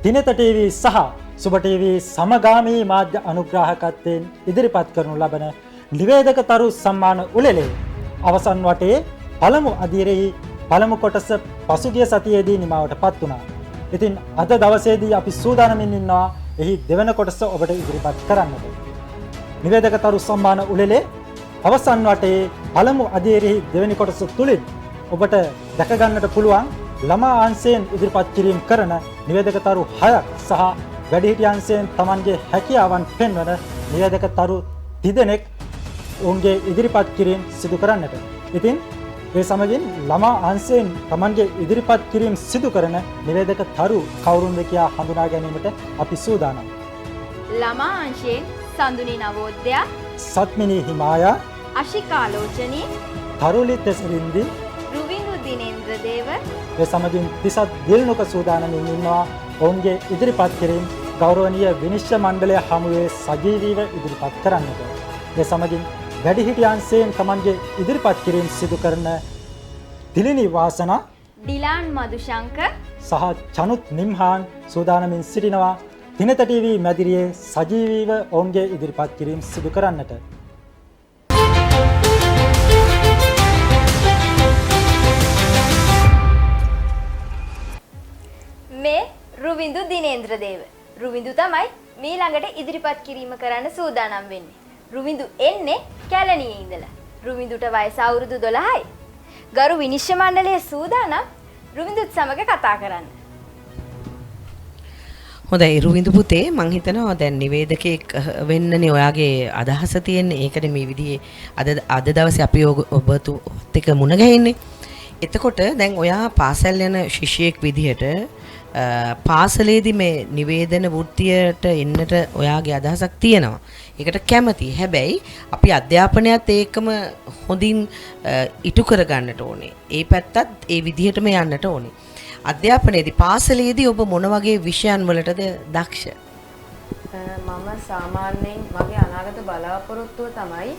දිනත TV සහ සුබ TV සමගාමී මාධ්‍ය අනුග්‍රාහකත්වයෙන් ඉදිරිපත් කරනු ලබන නිවේදක තරු සම්මාන උළෙලේ අවසන් වටේ පළමු අදියරෙහි පළමු කොටස පසුගිය සතියේදී නිමවටපත් වුණා. ඉතින් අද දවසේදී අපි සූදානමින් ඉන්නවා එහි දෙවන කොටස ඔබට ඉදිරිපත් කරන්නට. නිවේදක තරු සම්මාන උළෙලේ අවසන් වටේ පළමු අදියරෙහි දෙවෙනි කොටස තුලින් ඔබට දැක ගන්නට පුළුවන් ළමා අංශයෙන් ඉදිරිපත් කිරීම කරන නිවේදකතරු 6ක් සහ වැඩිහිටි අංශයෙන් Tamanගේ හැකියාවන් පෙන්වන නිවේදකතරු 3 දෙනෙක් ඔවුන්ගේ ඉදිරිපත් කිරීම සිදු කරන්නට. ඉතින් ඒ සමගින් ළමා අංශයෙන් Tamanගේ ඉදිරිපත් කිරීම සිදු කරන නිවේදකතරු කවුරුන්ද කියා හඳුනා ගැනීමට අපි සූදානම්. ළමා අංශයෙන් සඳුනි නවෝදයා, සත්මිනී හිමායා, අශිකාලෝචනී, තරුලි තෙසරින්දි, රුවිඳු දිනේන්ද්‍රදේව, ඒ සමගින් තිසත් දිල්නුක සූදානමින් ඉන්නවා ඔවුන්ගේ ඉදිරිපත් කිරීම ගෞරවනීය විනිශ්චය මණ්ඩලය හමුවේ සජීවීව ඉදිරිපත් කරන්නට. ඒ සමගින් වැඩිහිටි අංශයෙන් Tamanගේ ඉදිරිපත් කිරීම සිදු කරන දිලිනි වාසනා, ඩිලාන් මදුශංකර් සහ චනුත් නිම්හාන් සූදානමින් සිටිනවා දිනත ටීවී මැදිරියේ සජීවීව ඔවුන්ගේ ඉදිරිපත් කිරීම සිදු කරන්නට. මේ රුවිඳු දිනේන්ද්‍රදේව. රුවිඳු තමයි මේ ළඟට ඉදිරිපත් කිරීම කරන්න සූදානම් වෙන්නේ. රුවිඳු එන්නේ කැලණියේ ඉඳලා. රුවිඳුට වයස අවුරුදු 12යි. ගරු විනිශ්චය මණ්ඩලයේ සූදානම් රුවිඳුත් සමග කතා කරන්න. හොඳයි රුවිඳු පුතේ, මං හිතනවා දැන් නිවේදකයෙක් වෙන්නනේ ඔයාගේ අදහස තියෙන්නේ. ඒකනේ මේ විදිහේ අද දවසේ අපි ඔබත් එක්ක මුණ ගැහෙන්නේ. එතකොට දැන් ඔයා පාසල් යන ශිෂ්‍යයෙක් විදිහට පාසලේදී මේ නිවේදන වෘත්තියට එන්නට ඔයාගේ අදහසක් තියෙනවා. ඒකට කැමතියි. හැබැයි අපි අධ්‍යාපනයත් ඒකම හොඳින් ඉටු කරගන්නට ඕනේ. ඒ පැත්තත් ඒ විදිහටම යන්නට ඕනේ. අධ්‍යාපනයේදී පාසලේදී ඔබ මොන වගේ විෂයන් වලටද දක්ෂ? මම සාමාන්‍යයෙන් මගේ අනාගත බලාපොරොත්තුව තමයි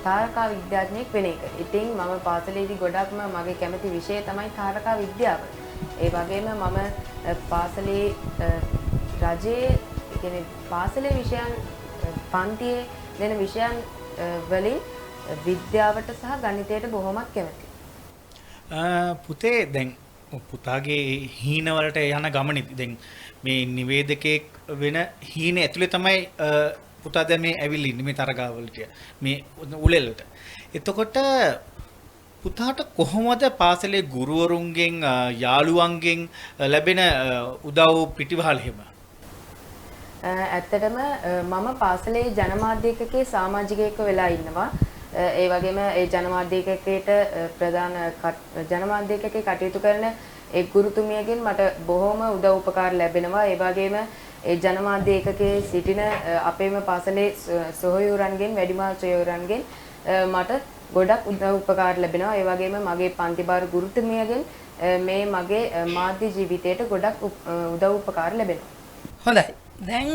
තාරකා විද්‍යාඥයෙක් වෙන එක. ඉතින් මම පාසලේදී ගොඩක්ම මගේ කැමති විෂය තමයි තාරකා විද්‍යාව. ඒ වගේම මම පාසලේ රජයේ කියන්නේ පාසලේ විෂයන් පන්තියේ දෙන විෂයන් වලින් විද්‍යාවට සහ ගණිතයට බොහොමත් කැමතියි. පුතේ දැන් පුතාගේ හීන වලට යන ගමනේදී දැන් මේ නිවේදකයෙක් වෙන හීන ඇතුලේ තමයි පුතා දැන් මේ ඇවිල්ලා ඉන්නේ මේ තරගාවලට මේ උළෙලට. එතකොට පුතාට කොහොමද පාසලේ ගුරුවරුන්ගෙන් යාළුවන්ගෙන් ලැබෙන උදව් පිටිවහල් එහෙම? ඇත්තටම මම පාසලේ ජනමාධ්‍ය ඒකකයේ සමාජිකයෙක් වෙලා ඉන්නවා. ඒ වගේම ඒ ජනමාධ්‍ය ඒකකයට ප්‍රධාන ජනමාධ්‍ය ඒකකයේ කටයුතු කරන ඒ ගුරුතුමියගෙන් මට බොහොම උදව් උපකාර ලැබෙනවා. ඒ වගේම ඒ ජනමාධ්‍ය ඒකකයේ සිටින අපේම පාසලේ සොහොයුරන්ගෙන් වැඩිමහල් සොහොයුරන්ගෙන් මට ගොඩක් උදව් උපකාර ලැබෙනවා. ඒ වගේම මගේ පන්තිභාර ගුරුතුමියගෙන් මේ මගේ මාධ්‍ය ජීවිතයට ගොඩක් උදව් උපකාර ලැබෙනවා. හොඳයි. දැන්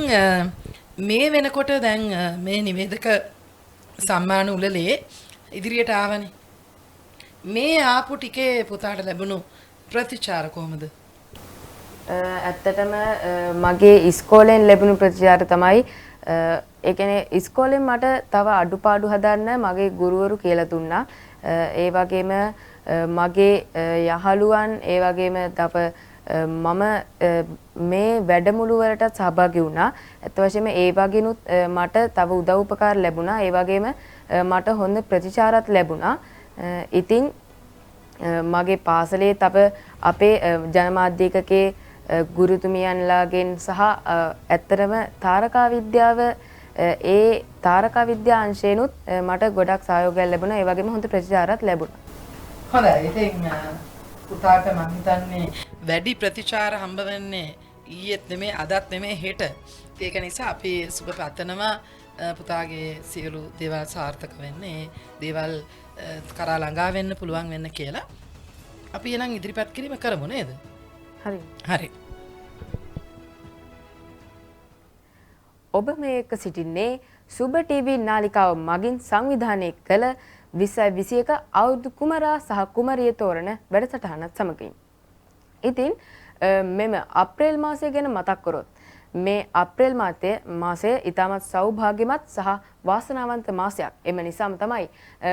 මේ වෙනකොට දැන් මේ නිවේදක සම්මාන උළෙලේ ඉදිරියට ආවනේ. මේ ආපු ටිකේ පුතාට ලැබුණු ප්‍රතිචාර කොහොමද? ඇත්තටම මගේ ඉස්කෝලෙන් ලැබුණු ප්‍රතිචාර තමයි ඒ කියන්නේ ඉස්කෝලෙන් මට තව අඩුපාඩු හදන්න මගේ ගුරුවරු කියලා දුන්නා. ඒ වගේම මගේ යහළුවන් ඒ වගේම තව මම මේ වැඩමුළු වලට සහභාගී වුණා. ඒත් වශයෙන්ම ඒ වගේනුත් මට තව උදව් උපකාර ලැබුණා. ඒ වගේම මට හොඳ ප්‍රතිචාරත් ලැබුණා. ඉතින් මගේ පාසලේ තව අපේ ජනමාධ්‍ය ඒකකයේ ගුරුතුමියන්ලාගෙන් සහ ඇත්තටම තාරකා විද්‍යාව ඒ තාරකා විද්‍යා අංශයෙන්ුත් මට ගොඩක් සහයෝගයක් ලැබුණා. ඒ වගේම හොඳ ප්‍රතිචාරත් ලැබුණා. හොඳයි. ඉතින් පුතාට මම හිතන්නේ වැඩි ප්‍රතිචාර හම්බ වෙන්නේ ඊයේත් නෙමෙයි අදත් නෙමෙයි හෙට. ඒක නිසා අපි සුබ පතනවා පුතාගේ සියලු දේවල් සාර්ථක වෙන්නේ, දේවල් කරා ළඟා වෙන්න පුළුවන් වෙන්න කියලා. අපි එනම් ඉදිරිපත් කිරීම කරමු නේද? හරි. හරි. ඔබ මේක සිටින්නේ සුබ ටීවී නාලිකාව මගින් සංවිධානය කළ 2021 අවුරුදු කුමරා සහ කුමරිය තෝරන වැඩසටහනත් සමගින්. ඉතින් මෙම අප්‍රේල් මාසය ගැන මතක් කරොත් මේ අප්‍රේල් මාසය ඉතාමත් සෞභාග්‍යමත් සහ වාසනාවන්ත මාසයක්. එම නිසාම තමයි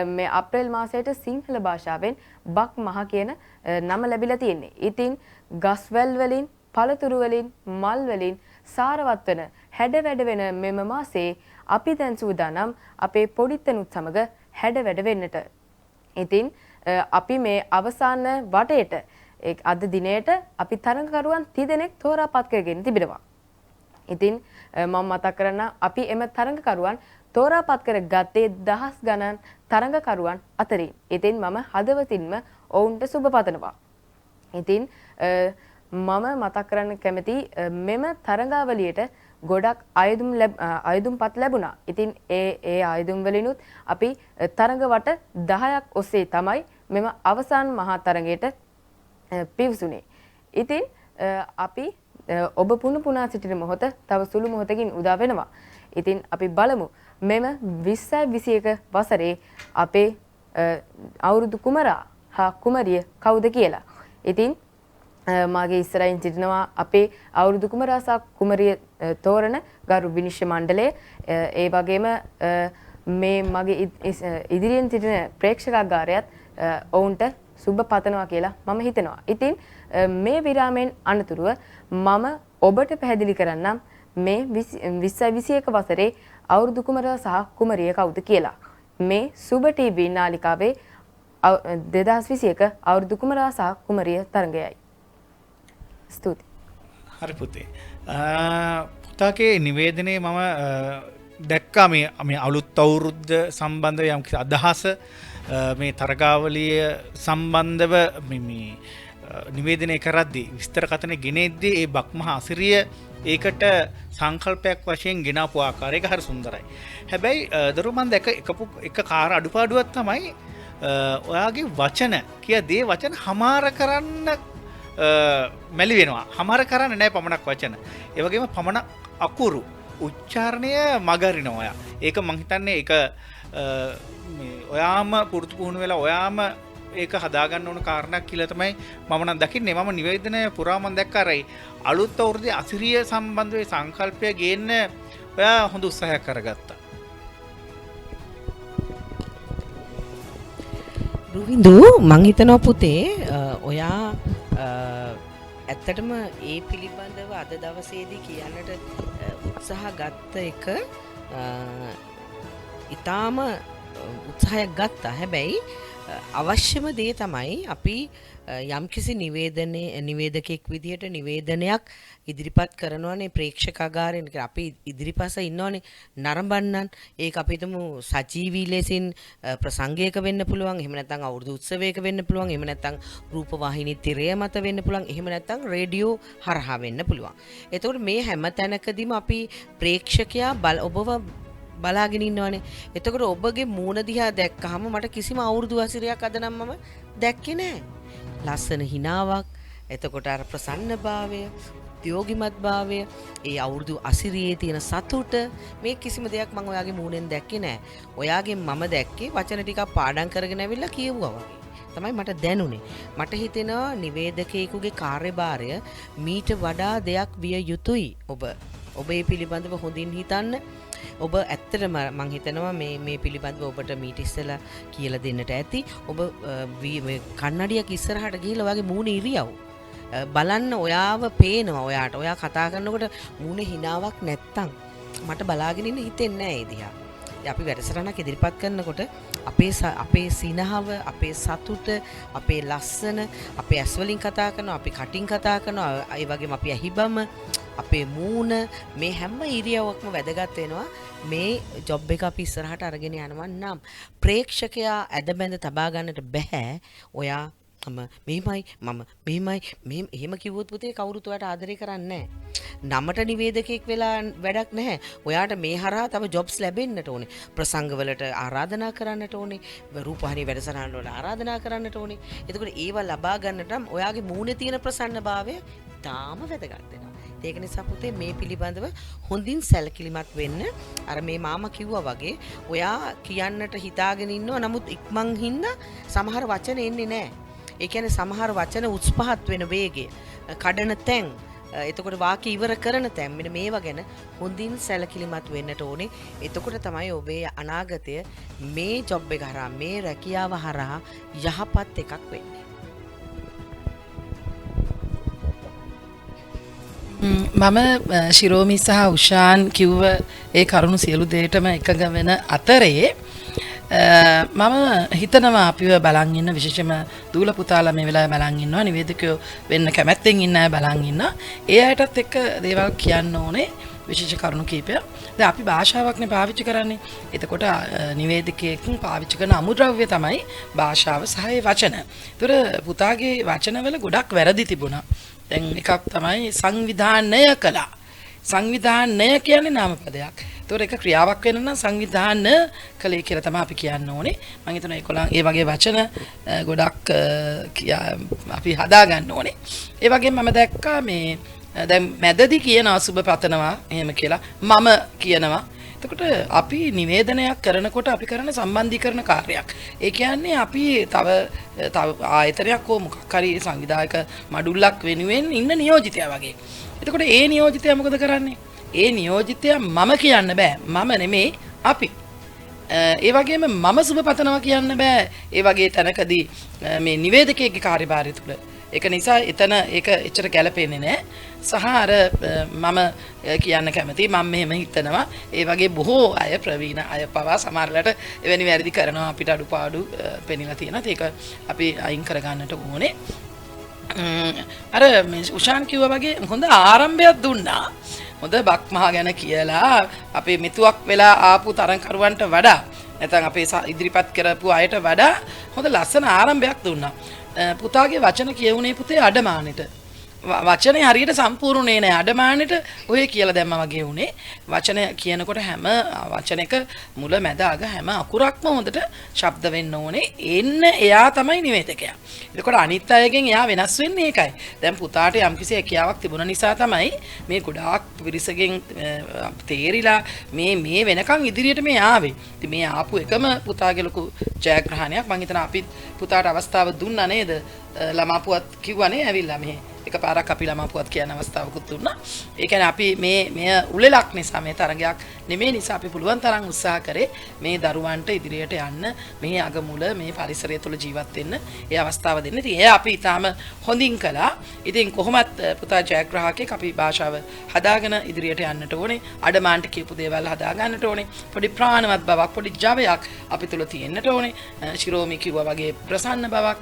මේ අප්‍රේල් මාසයට සිංහල භාෂාවෙන් බක් මහ කියන නම ලැබිලා තියෙන්නේ. ඉතින් ගස්වැල් වලින්, පළතුරු වලින්, මල් වලින් සාරවත් වෙන හැඩ වැඩ වෙන මෙම මාසයේ අපි දැන් සූදානම් අපේ පොඩිත්තනුත් සමග හැඩ වැඩ වෙන්නට. ඉතින් අපි මේ අවසාන වටේට අද දිනේට අපි තරඟකරුවන් 30 දෙනෙක් තෝරාපත් කරගෙන තිබෙනවා. ඉතින් මම මතක් කරන්න අපි එම තරඟකරුවන් තෝරාපත් කර ගත්තේ දහස් ගණන් තරඟකරුවන් අතරින්. ඉතින් මම හදවතින්ම ඔවුන්ට සුබ පතනවා. ඉතින් මම මතක් කරන්න කැමති මෙම තරඟාවලියට ගොඩක් අයදුම්පත් ලැබුණා. ඉතින් ඒ අයදුම් වලිනුත් අපි තරඟ වට 10ක් ඔස්සේ තමයි මෙම අවසාන මහා තරඟයට පිවිසුනේ. ඉතින් අපි ඔබ පුණා සිටින මොහොත තව සුළු මොහොතකින් උදා වෙනවා. ඉතින් අපි බලමු මෙම 2021 වසරේ අපේ අවුරුදු කුමරා හා කුමරිය කවුද කියලා. ඉතින් මාගේ ඉස්සරහින් සිටිනවා අපේ අවුරුදු කුමරා සහ කුමරිය තෝරන ගරු විනිශ්චය මණ්ඩලය. ඒ වගේම මේ මගේ ඉදිරියෙන් සිටින ප්‍රේක්ෂකාගාරයත් ඔවුන්ට සුබ පතනවා කියලා මම හිතනවා. ඉතින් මේ විරාමයෙන් අනතුරුව මම ඔබට පැහැදිලි කරන්නම් මේ 2021 වසරේ අවුරුදු කුමරා සහ කුමරිය කවුද කියලා. මේ සුබ ටීවී නාලිකාවේ 2021 අවුරුදු කුමරා සහ කුමරිය තරඟයයි. ස්තුතියි. හරි පුතේ. පුතාගේ නිවේදනයේ මම දැක්කා මේ අලුත් අවුරුද්ද සම්බන්ධව යම් කිසි අදහස මේ තරගාවලිය සම්බන්ධව මේ නිවේදනය කරද්දී විස්තර කතන ගෙනෙද්දී ඒ බක්මහා අසිරිය ඒකට සංකල්පයක් වශයෙන් ගෙනාපු ආකාරය ඒක හරි සුන්දරයි. හැබැයි දරුවෝ මම දැක එක කාර අඩුපාඩුවක් තමයි ඔයාගේ වචන දේ වචන හමාර කරන්න මැලි වෙනවා. හමාර කරන්න නෑ පමණක් වචන. ඒ වගේම පමණ අකුරු උච්චාරණය මගරිනවා ඔයා. ඒක මං හිතන්නේ ඒක ඔයාම පුරුදු පුහුණු වෙලා ඔයාම ඒක හදාගන්න ඕන කාරණයක් කියලා තමයි මම නම් දකින්නේ. මම නිවේදනය පුරා මම දැක්කාරයි අලුත් අවුරුද්දේ අසිරිය සම්බන්ධ වෙ සංකල්පය ගේන්න ඔයා හොඳ උත්සාහයක් කරගත්තා. රුවින්දු මං හිතනවා පුතේ ඔයා ඇත්තටම ඒ පිළිබඳව අද දවසේදී කියන්නට උත්සාහ ගත්ත එක ඊටාම උත්සාහයක් ගත්තා. හැබැයි අවශ්‍යම දේ තමයි අපි යම්කිසි නිවේදකෙක් විදිහට නිවේදනයක් ඉදිරිපත් කරනවානේ ප්‍රේක්ෂකාගාරයෙන්. අපි ඉදිරිපස ඉන්නවනේ නරඹන්නන්. ඒක අපි හිතමු සජීවී ලෙසින් ප්‍රසංගයක වෙන්න පුළුවන්. එහෙම නැත්නම් අවුරුදු උත්සවයක වෙන්න පුළුවන්. එහෙම නැත්නම් රූපවාහිනී තිරය මත වෙන්න පුළුවන්. එහෙම නැත්නම් රේඩියෝ හරහා වෙන්න පුළුවන්. එතකොට මේ හැම තැනකදීම අපි ප්‍රේක්ෂකයා ඔබව බලාගෙන ඉන්නවනේ. එතකොට ඔබගේ මූණ දිහා දැක්කහම මට කිසිම අවුරුදු අසිරියක් අද නම් මම දැක්කේ නැහැ. ලස්සන හිනාවක්, එතකොට අර ප්‍රසන්නභාවය, උද්‍යෝගිමත්භාවය, ඒ අවුරුදු අසිරියේ තියෙන සතුට, මේ කිසිම දෙයක් මම ඔයාගේ මූණෙන් දැක්කේ නැහැ. ඔයාගෙන් මම දැක්කේ වචන ටිකක් පාඩම් කරගෙන ඇවිල්ලා කියවුවා වගේ. තමයි මට දැනුනේ. මට හිතෙනවා නිවේදකයෙකුගේ කාර්යභාරය මීට වඩා දෙයක් විය යුතුයි. ඔබ ඒ පිළිබඳව හොඳින් හිතන්න. ඔබ ඇත්තටම මං හිතනවා මේ පිළිබඳව ඔබට මීට ඉස්සෙල්ලා කියලා දෙන්නට ඇති. ඔබ කන්නඩියක් ඉස්සරහට ගිහිල්ලා ඔයාගේ මූණේ ඉරියව් බලන්න. ඔයාව පේනවා ඔයාට. ඔයා කතා කරනකොට මූණේ හිනාවක් නැත්තම් මට බලාගෙන ඉන්න හිතෙන්නේ නැහැ ඒ දිහා. අපි වැඩසටහනක් ඉදිරිපත් කරනකොට අපේ සිනහව, අපේ සතුට, අපේ ලස්සන, අපේ ඇස් වලින් කතා කරනවා, අපි කටින් කතා කරනවා, ඒ වගේම අපි ඇහිබම, අපේ මූණ, මේ හැම ඉරියව්වක්ම වැදගත් වෙනවා. මේ ජොබ් එක අපි ඉස්සරහට අරගෙන යනවා නම් ප්‍රේක්ෂකයා ඇදබැඳ තබා ගන්නට බෑ. ඔයා මෙහෙමයි එහෙම කිව්වොත් පුතේ කවුරුත් ඔයාට ආදරේ කරන්නේ නැහැ. නමට නිවේදකයෙක් වෙලා වැඩක් නැහැ. ඔයාට මේ හරහා තව ජොබ්ස් ලැබෙන්නට ඕනේ. ප්‍රසංගවලට ආරාධනා කරන්නට ඕනේ. රූපවාහිනී වැඩසටහන් වල ආරාධනා කරන්නට ඕනේ. එතකොට ඒවා ලබා ගන්නට නම් ඔයාගේ මූණේ තියෙන ප්‍රසන්නභාවය තාම වැදගත් වෙනවා. ඒක නිසා පුතේ මේ පිළිබඳව හොඳින් සැලකිලිමත් වෙන්න. අර මේ මාමා කිව්වා වගේ ඔයා කියන්නට හිතාගෙන ඉන්නවා. නමුත් ඉක්මන් හින්දා සමහර වචන එන්නේ නැහැ. ඒ කියන්නේ සමහර වචන උත්පහත් වෙන වේගය, කඩන තැන්, එතකොට වාක්‍ය ඉවර කරන තැන් මෙන්න මේවා ගැන හොඳින් සැලකිලිමත් වෙන්නට ඕනේ. එතකොට තමයි ඔබේ අනාගතය මේ ජොබ් එක හරහා, මේ රැකියාව හරහා යහපත් එකක් වෙන්නේ. මම ශිරෝමි සහ උෂාන් කිව්ව ඒ කරුණු සියලු දේටම එකඟ වෙන අතරේ මම හිතනවා අපිව බලන් ඉන්න විශේෂම දූල පුතාලා මේ වෙලාවේ බලන් ඉන්නවා, නිවේදකයෝ වෙන්න කැමැත්තෙන් ඉන්න අය බලන් ඉන්නවා. ඒ අයටත් එක්ක දේවල් කියන්න ඕනේ, විශේෂ කරුණු කීපයක්. දැන් අපි භාෂාවක්නේ පාවිච්චි කරන්නේ. එතකොට නිවේදකයෙක්න් පාවිච්චි කරන අමුද්‍රව්‍ය තමයි භාෂාව සහ ඒ වචන. ඒතර පුතාගේ වචනවල ගොඩක් වැරදි තිබුණා. දැන් එකක් තමයි සංවිධානය කළා. සංවිධානය කියන්නේ නාමපදයක්. ඒතකොට ඒක ක්‍රියාවක් වෙන නම් සංවිධාන කළේ කියලා තමයි අපි කියන්න ඕනේ. මම හිතනවා ඒකොලන් ඒ වගේ වචන ගොඩක් අපි හදා ගන්න ඕනේ. ඒ වගේම මම දැක්කා මේ දැන් මැදදී කියනවා සුබ පතනවා එහෙම කියලා. මම කියනවා. එතකොට අපි නිවේදනයක් කරනකොට අපි කරන සම්බන්ධීකරණ කාර්යයක්. ඒ කියන්නේ අපි තව ආයතනයක් හෝ මොකක් හරි සංවිධායක මඩුල්ලක් වෙනුවෙන් ඉන්න නියෝජිතයා වගේ. එතකොට ඒ නියෝජිතයා මොකද කරන්නේ? ඒ නියෝජිතයා මම කියන්න බෑ. මම නෙමේ අපි. ඒ වගේම මම සුබ පතනවා කියන්න බෑ. ඒ වගේ තැනකදී මේ නිවේදකයෙක්ගේ කාර්යභාරය තුල. ඒක නිසා එතන ඒක එච්චර ගැලපෙන්නේ නැහැ. සහ අර මම කියන්න කැමතියි මම මෙහෙම හිතනවා. ඒ වගේ බොහෝ අය ප්‍රවීණ අය පවා සමහරලට එවැනි වැරදි කරනවා අපිට අඩුපාඩු පෙනිලා තියෙනවා. ඒක අපි අයින් කරගන්නට ඕනේ. අර උෂාන් කිව්වා වගේ හොඳ ආරම්භයක් දුන්නා. හොඳ බක්මහා ගැන කියලා අපේ මෙතුවක් වෙලා ආපු තරංකරුවන්ට වඩා නැත්නම් අපේ ඉදිරිපත් කරපු අයට වඩා හොඳ ලස්සන ආරම්භයක් දුන්නා. පුතාගේ වචන කියවුනේ පුතේ අඩමානෙට. වචනේ හරියට සම්පූර්ණේ නෑ. අඩමානෙට ඔය කියලා දැම්මා වගේ උනේ. වචන කියනකොට හැම වචනයක මුල මැද අග හැම අකුරක්ම හොඳට ශබ්ද වෙන්න ඕනේ. එන්න එයා තමයි නිවේදකයා. එතකොට අනිත් අයගෙන් එයා වෙනස් වෙන්නේ ඒකයි. දැන් පුතාට යම්කිසි හැකියාවක් තිබුණ නිසා තමයි මේ ගොඩාක් පිරිසගෙන් තේරිලා මේ වෙනකන් ඉදිරියට මේ ආවේ. ඉතින් මේ ආපු එකම පුතාගේ ලොකු ජයග්‍රහණයක්. මම හිතනවා අපි පුතාට අවස්ථාව දුන්නා නේද? ළමා පුවත් කිව්වනේ ඇවිල්ලා මෙහෙ. එකපාරක් අපි ළමා පුවත් කියන අවස්ථාවකුත් දුන්නා. ඒ කියන්නේ අපි මේ උලෙලක් නිසා මේ තරගයක් නෙමෙයි නිසා අපි පුළුවන් තරම් උත්සාහ කරේ මේ දරුවන්ට ඉදිරියට යන්න, මේ අගමුල මේ පරිසරය තුළ ජීවත් වෙන්න ඒ අවස්ථාව දෙන්න. ඉතින් ඒ අපි ඊටාම හොඳින් කළා. ඉතින් කොහොමත් පුතා ජයග්‍රාහකෙක් අපි භාෂාව හදාගෙන ඉදිරියට යන්නට ඕනේ. අඩමාන්ට කියපු දේවල් හදා ගන්නට ඕනේ. පොඩි ප්‍රාණවත් බවක්, පොඩි ජවයක් අපි තුළ තියෙන්නට ඕනේ. ශිරෝමි කිව්වා වගේ ප්‍රසන්න බවක්,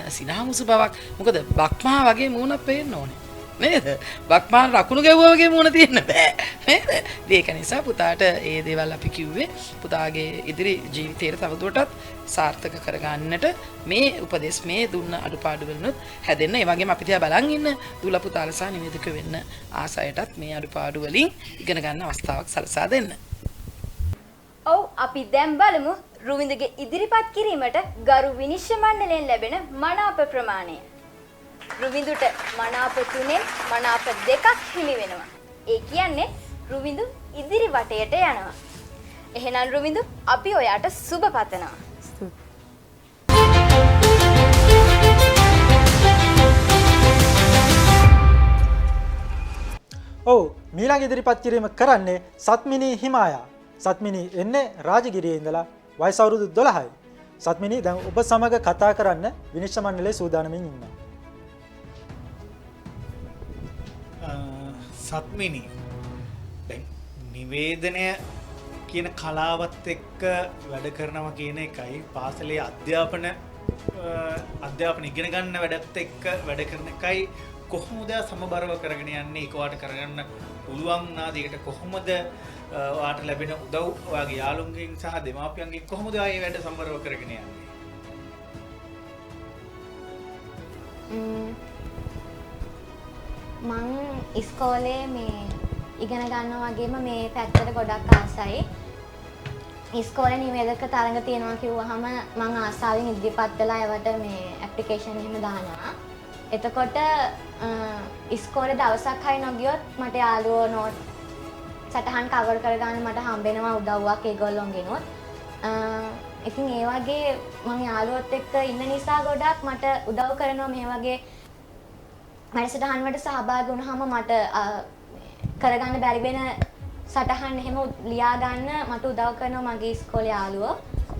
සිනාමුසු බවක්. මොකද බක්මහා වගේ මූණක් පේන්න ඕනේ. නේද? බක්මාන් රකුණු ගැව්වා වගේ මූණ තියෙන්න බෑ. නේද? ඒක නිසා පුතාට ඒ දේවල් අපි කිව්වේ පුතාගේ ඉදිරි ජීවිතේට තවදුරටත් සාර්ථක කරගන්නට මේ උපදෙස් මේ දුන්න අඩුපාඩු වලුත් හැදෙන්න. ඒ වගේම අපි තියා බලන් ඉන්න දුල පුතාලා සහ නිවේදක වෙන්න ආසයටත් මේ අඩුපාඩු වලින් ඉගෙන ගන්න අවස්ථාවක් සලසා දෙන්න. ඔව් අපි දැන් බලමු රුවින්දගේ ඉදිරිපත් කිරීමට ගරු විනිශ්චය මණ්ඩලයෙන් ලැබෙන මනාප ප්‍රමාණය. රුවින්දුට මනාප 3න් මනාප 2ක් හිමි වෙනවා. ඒ කියන්නේ රුවින්දු ඉදිරි වටයට යනවා. එහෙනම් රුවින්දු අපි ඔයාට සුබ පතනවා. ඔව් මීළඟ ඉදිරිපත් කිරීම කරන්නේ සත්මිනී හිමායා. සත්මිනී එන්නේ රාජගිරියේ ඉඳලා වයස අවුරුදු 12යි. සත්මිනී දැන් ඔබ සමග කතා කරන්න විනිශ්චය මණ්ඩලයේ සූදානමින් ඉන්නවා. සත්මිනී දැන් නිවේදනය කියන කලාවත් එක්ක වැඩ කරනවා කියන එකයි පාසලේ අධ්‍යාපන ඉගෙන ගන්න වැඩත් එක්ක වැඩ කරන එකයි කොහොමද සමබරව කරගෙන යන්නේ? ඒක වාට කරගන්න පුළුවන් වුණාද? ඒකට කොහොමද වාට ලැබෙන උදව් ඔයාගේ යාළුවන්ගෙන් සහ දෙමාපියන්ගෙන් කොහොමද ආයේ වැඩ සමබරව කරගෙන යන්නේ? මං ඉස්කෝලේ මේ ඉගෙන ගන්නවා වගේම මේ පැත්තට ගොඩක් ආසයි. ඉස්කෝලේ නිවේදක තරඟ තියෙනවා කිව්වහම මං ආසාවෙන් ඉදිරිපත් වෙලා ඒවට මේ ඇප්ලිකේෂන් එහෙම දානවා. එතකොට ඉස්කෝලේ දවසක් හරි නොගියොත් මට යාළුවෝ නෝට් සටහන් කවර් කරගන්න මට හම්බෙනවා උදව්වක් ඒගොල්ලොන්ගෙනුත්. ඉතින් ඒ වගේ මම යාළුවොත් එක්ක ඉන්න නිසා ගොඩක් මට උදව් කරනවා මේ වගේ වැඩසටහන් වලට සහභාගී වුණාම මට කරගන්න බැරි වෙන සටහන් එහෙම ලියා ගන්න මට උදව් කරනවා මගේ ඉස්කෝලේ යාළුවෝ.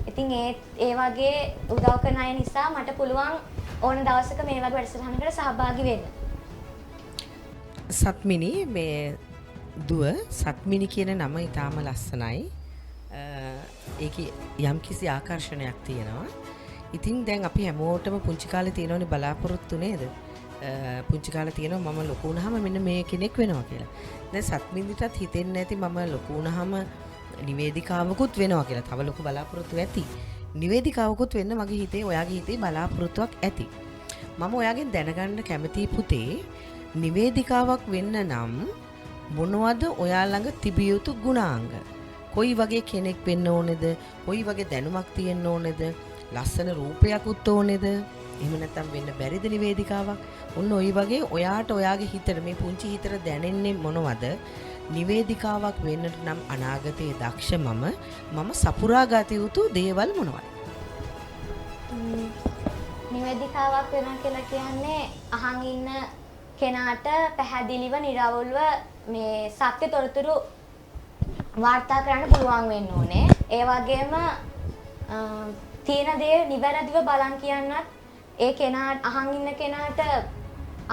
ඉතින් ඒ වගේ උදව් කරන අය නිසා මට පුළුවන් ඕන දවසක මේ වගේ වැඩසටහනකට සහභාගී වෙන්න. සත්මිනි මේ දුව සත්මිනි කියන නම ඉතාම ලස්සනයි. ඒක යම්කිසි ආකර්ෂණයක් තියෙනවා. ඉතින් දැන් අපි හැමෝටම පුංචි කාලේ තියෙනවනේ බලාපොරොත්තු නේද? පුංචි කාලේ තියෙනවා මම ලොකු වුණාම මෙන්න මේ කෙනෙක් වෙනවා කියලා. දැන් සත්මිනිටත් හිතෙන්නේ නැති මම ලොකු වුණාම නිවේදිකාවකුත් වෙනවා කියලා. තව ලොකු බලාපොරොත්තු ඇති. නිවේදිකාවකුත් වෙන්න මගේ හිතේ ඔයාගේ හිතේ බලාපොරොත්තුවක් ඇති. මම ඔයාගෙන් දැනගන්න කැමතියි පුතේ නිවේදිකාවක් වෙන්න නම් මොනවද ඔයා ළඟ තිබිය යුතු ගුණාංග? කොයි වගේ කෙනෙක් වෙන්න ඕනේද? කොයි වගේ දැනුමක් තියෙන්න ඕනේද? ලස්සන රූපයක්ත් ඕනේද? එහෙම නැත්නම් වෙන්න බැරිද නිවේදිකාවක්? ඔන්න ওই වගේ ඔයාට ඔයාගේ හිතට මේ පුංචි හිතට දැනෙන්නේ මොනවද? නිවේදිකාවක් වෙන්නට නම් අනාගතයේ දක්ෂ මම සපුරා ගත යුතු දේවල් මොනවද? නිවේදිකාවක් වෙනවා කියලා කියන්නේ අහන් ඉන්න කෙනාට පැහැදිලිව නිරවුල්ව මේ සත්‍ය තොරතුරු වාර්තා කරන්න පුළුවන් වෙන්න ඕනේ. ඒ වගේම තියෙන දේ නිවැරදිව බලන් කියන්නත් ඒ කෙනා අහන් ඉන්න කෙනාට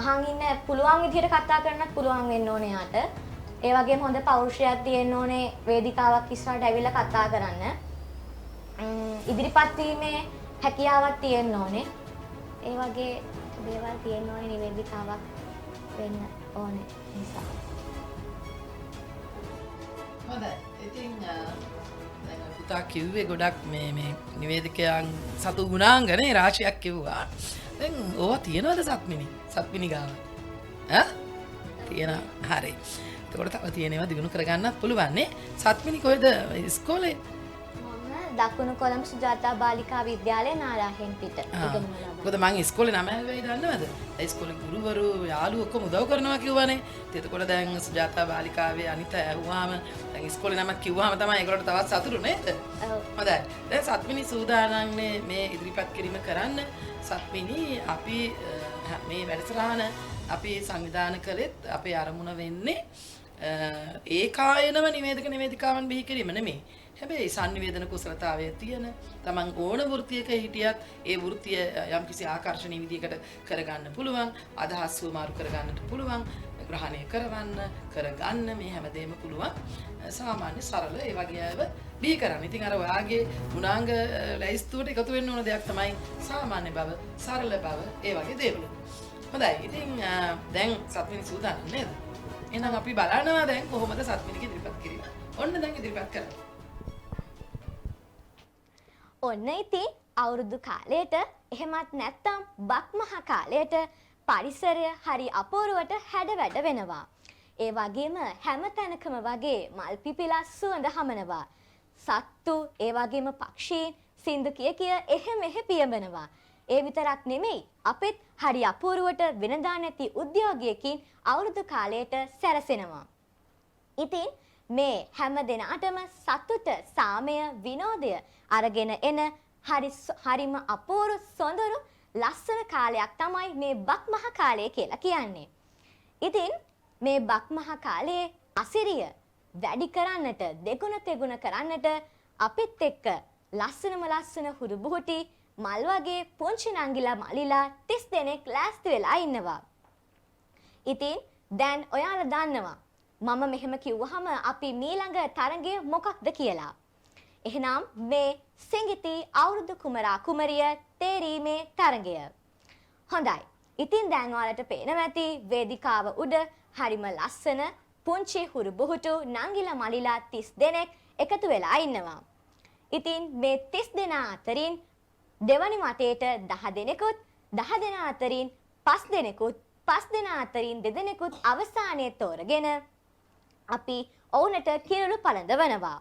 අහන් ඉන්න පුළුවන් විදිහට කතා කරන්නත් පුළුවන් වෙන්න ඕනේ යාට. ඒ වගේම හොඳ පෞරුෂයක් තියෙන්න ඕනේ වේදිකාවක් ඉස්සරහට ඇවිල්ලා කතා කරන්න. ඉදිරිපත් වීමේ හැකියාවක් තියෙන්න ඕනේ. ඒ වගේ දේවල් තියෙන්න ඕනේ නිවේදිකාවක් වෙන්න ඕනේ නිසා. හොඳයි. ඉතින් දැන් පුතා කිව්වේ ගොඩක් මේ නිවේදිකයන් සතු ගුණාංගනේ රාශියක් කිව්වා. දැන් ඕවා තියනවද සත්මිනි ගාව? තියෙනවා. හරි. එතකොට තව තියෙනවා දිනු කරගන්නත් පුළුවන් නේ. සත්මිනි කොහෙද ඉස්කෝලේ? මම දකුණු කොළඹ සුජාතා බාලිකා විද්‍යාලයේ නාරාහෙන් පිට ඉගෙනීම ලබනවා. මොකද මං ඉස්කෝලේ නම ඇහුවයි දන්නවද? ඉස්කෝලේ ගුරුවරු යාළුවෝ ඔක්කොම උදව් කරනවා කිව්වනේ. එතකොට දැන් සුජාතා බාලිකාවේ අනිත ඇහුවාම දැන් ඉස්කෝලේ නමක් කිව්වම තමයි ඒගොල්ලන්ට තවත් සතුටු නේද? ඔව්. හොඳයි. දැන් සත්මිනි සූදානම්නේ මේ ඉදිරිපත් කිරීම කරන්න. සත්මිනි අපි මේ වැඩසටහන අපි සංවිධානය කළෙත් අපේ අරමුණ වෙන්නේ ඒකායනව නිවේදිකාවන් බිහි කිරීම නෙමෙයි. හැබැයි සංනිවේදන කුසලතාවය තියෙන තමන් ඕන වෘත්තියක හිටියත් ඒ වෘත්තිය යම්කිසි ආකර්ෂණීය විදිහකට කරගන්න පුළුවන්, අදහස් වමාරු කරගන්නට පුළුවන්, ග්‍රහණය කරගන්න මේ හැමදේම පුළුවන්. සාමාන්‍ය සරල ඒ වගේ අයව බිහි කරන්න. ඉතින් අර ඔයාගේ ගුණාංග ලැයිස්තුවට එකතු වෙන්න ඕන දෙයක් තමයි සාමාන්‍ය බව, සරල බව, ඒ වගේ දේවල්. හොඳයි. ඉතින් දැන් සත්මිනි සූදානම් නේද? එහෙනම් අපි බලනවා දැන් කොහොමද සත්මිනික ඉදිරිපත් කිරීම. ඔන්න දැන් ඉදිරිපත් කරමු. ඔන්න ඉතින් අවුරුදු කාලයට එහෙමත් නැත්තම් බක් මහ කාලයට පරිසරය හරි අපූර්වට හැඩ වැඩ වෙනවා. ඒ වගේම හැම තැනකම වගේ මල් පිපිලා සුවඳ හමනවා. සත්තු ඒ වගේම පක්ෂීන් සින්දු කිය එහෙ මෙහෙ පියඹනවා. ඒ විතරක් නෙමෙයි අපෙත් හරි අපූර්වට වෙනදා නැති උද්‍යෝගයකින් අවුරුදු කාලයට සැරසෙනවා. ඉතින් මේ හැම දෙනාටම සතුට, සාමය, විනෝදය අරගෙන එන හරිම අපූර්ව සොඳුරු ලස්සන කාලයක් තමයි මේ බක් මහ කාලය කියලා කියන්නේ. ඉතින් මේ බක් මහ කාලයේ අසිරිය වැඩි කරන්නට, දෙගුණ තෙගුණ කරන්නට අපිත් එක්ක ලස්සන හුරු බුහුටි මල් වගේ පුංචි නංගිලා මලිලා 30 දෙනෙක් ලෑස්ති වෙලා ඉන්නවා. ඉතින් දැන් ඔයාලා දන්නවා මම මෙහෙම කිව්වහම අපි ඊළඟ තරඟය මොකක්ද කියලා. එහෙනම් මේ සිඟිති අවුරුදු කුමරා කුමරිය තේරීමේ තරඟය. හොඳයි. ඉතින් දැන් ඔයාලට පේනවා ඇති වේදිකාව උඩ හරිම ලස්සන පුංචි හුරු බුහුටු නංගිලා මලිලා 30 දෙනෙක් එකතු වෙලා ඉන්නවා. ඉතින් මේ 30 දෙනා අතරින් දෙවනි වටේට 10 දෙනෙකුත් 10 දෙනා අතරින් 5 දෙනෙකුත් 5 දෙනා අතරින් 2 දෙනෙකුත් අවසානයේ තෝරගෙන අපි ඔවුන්ට කිරුළු පළඳවනවා.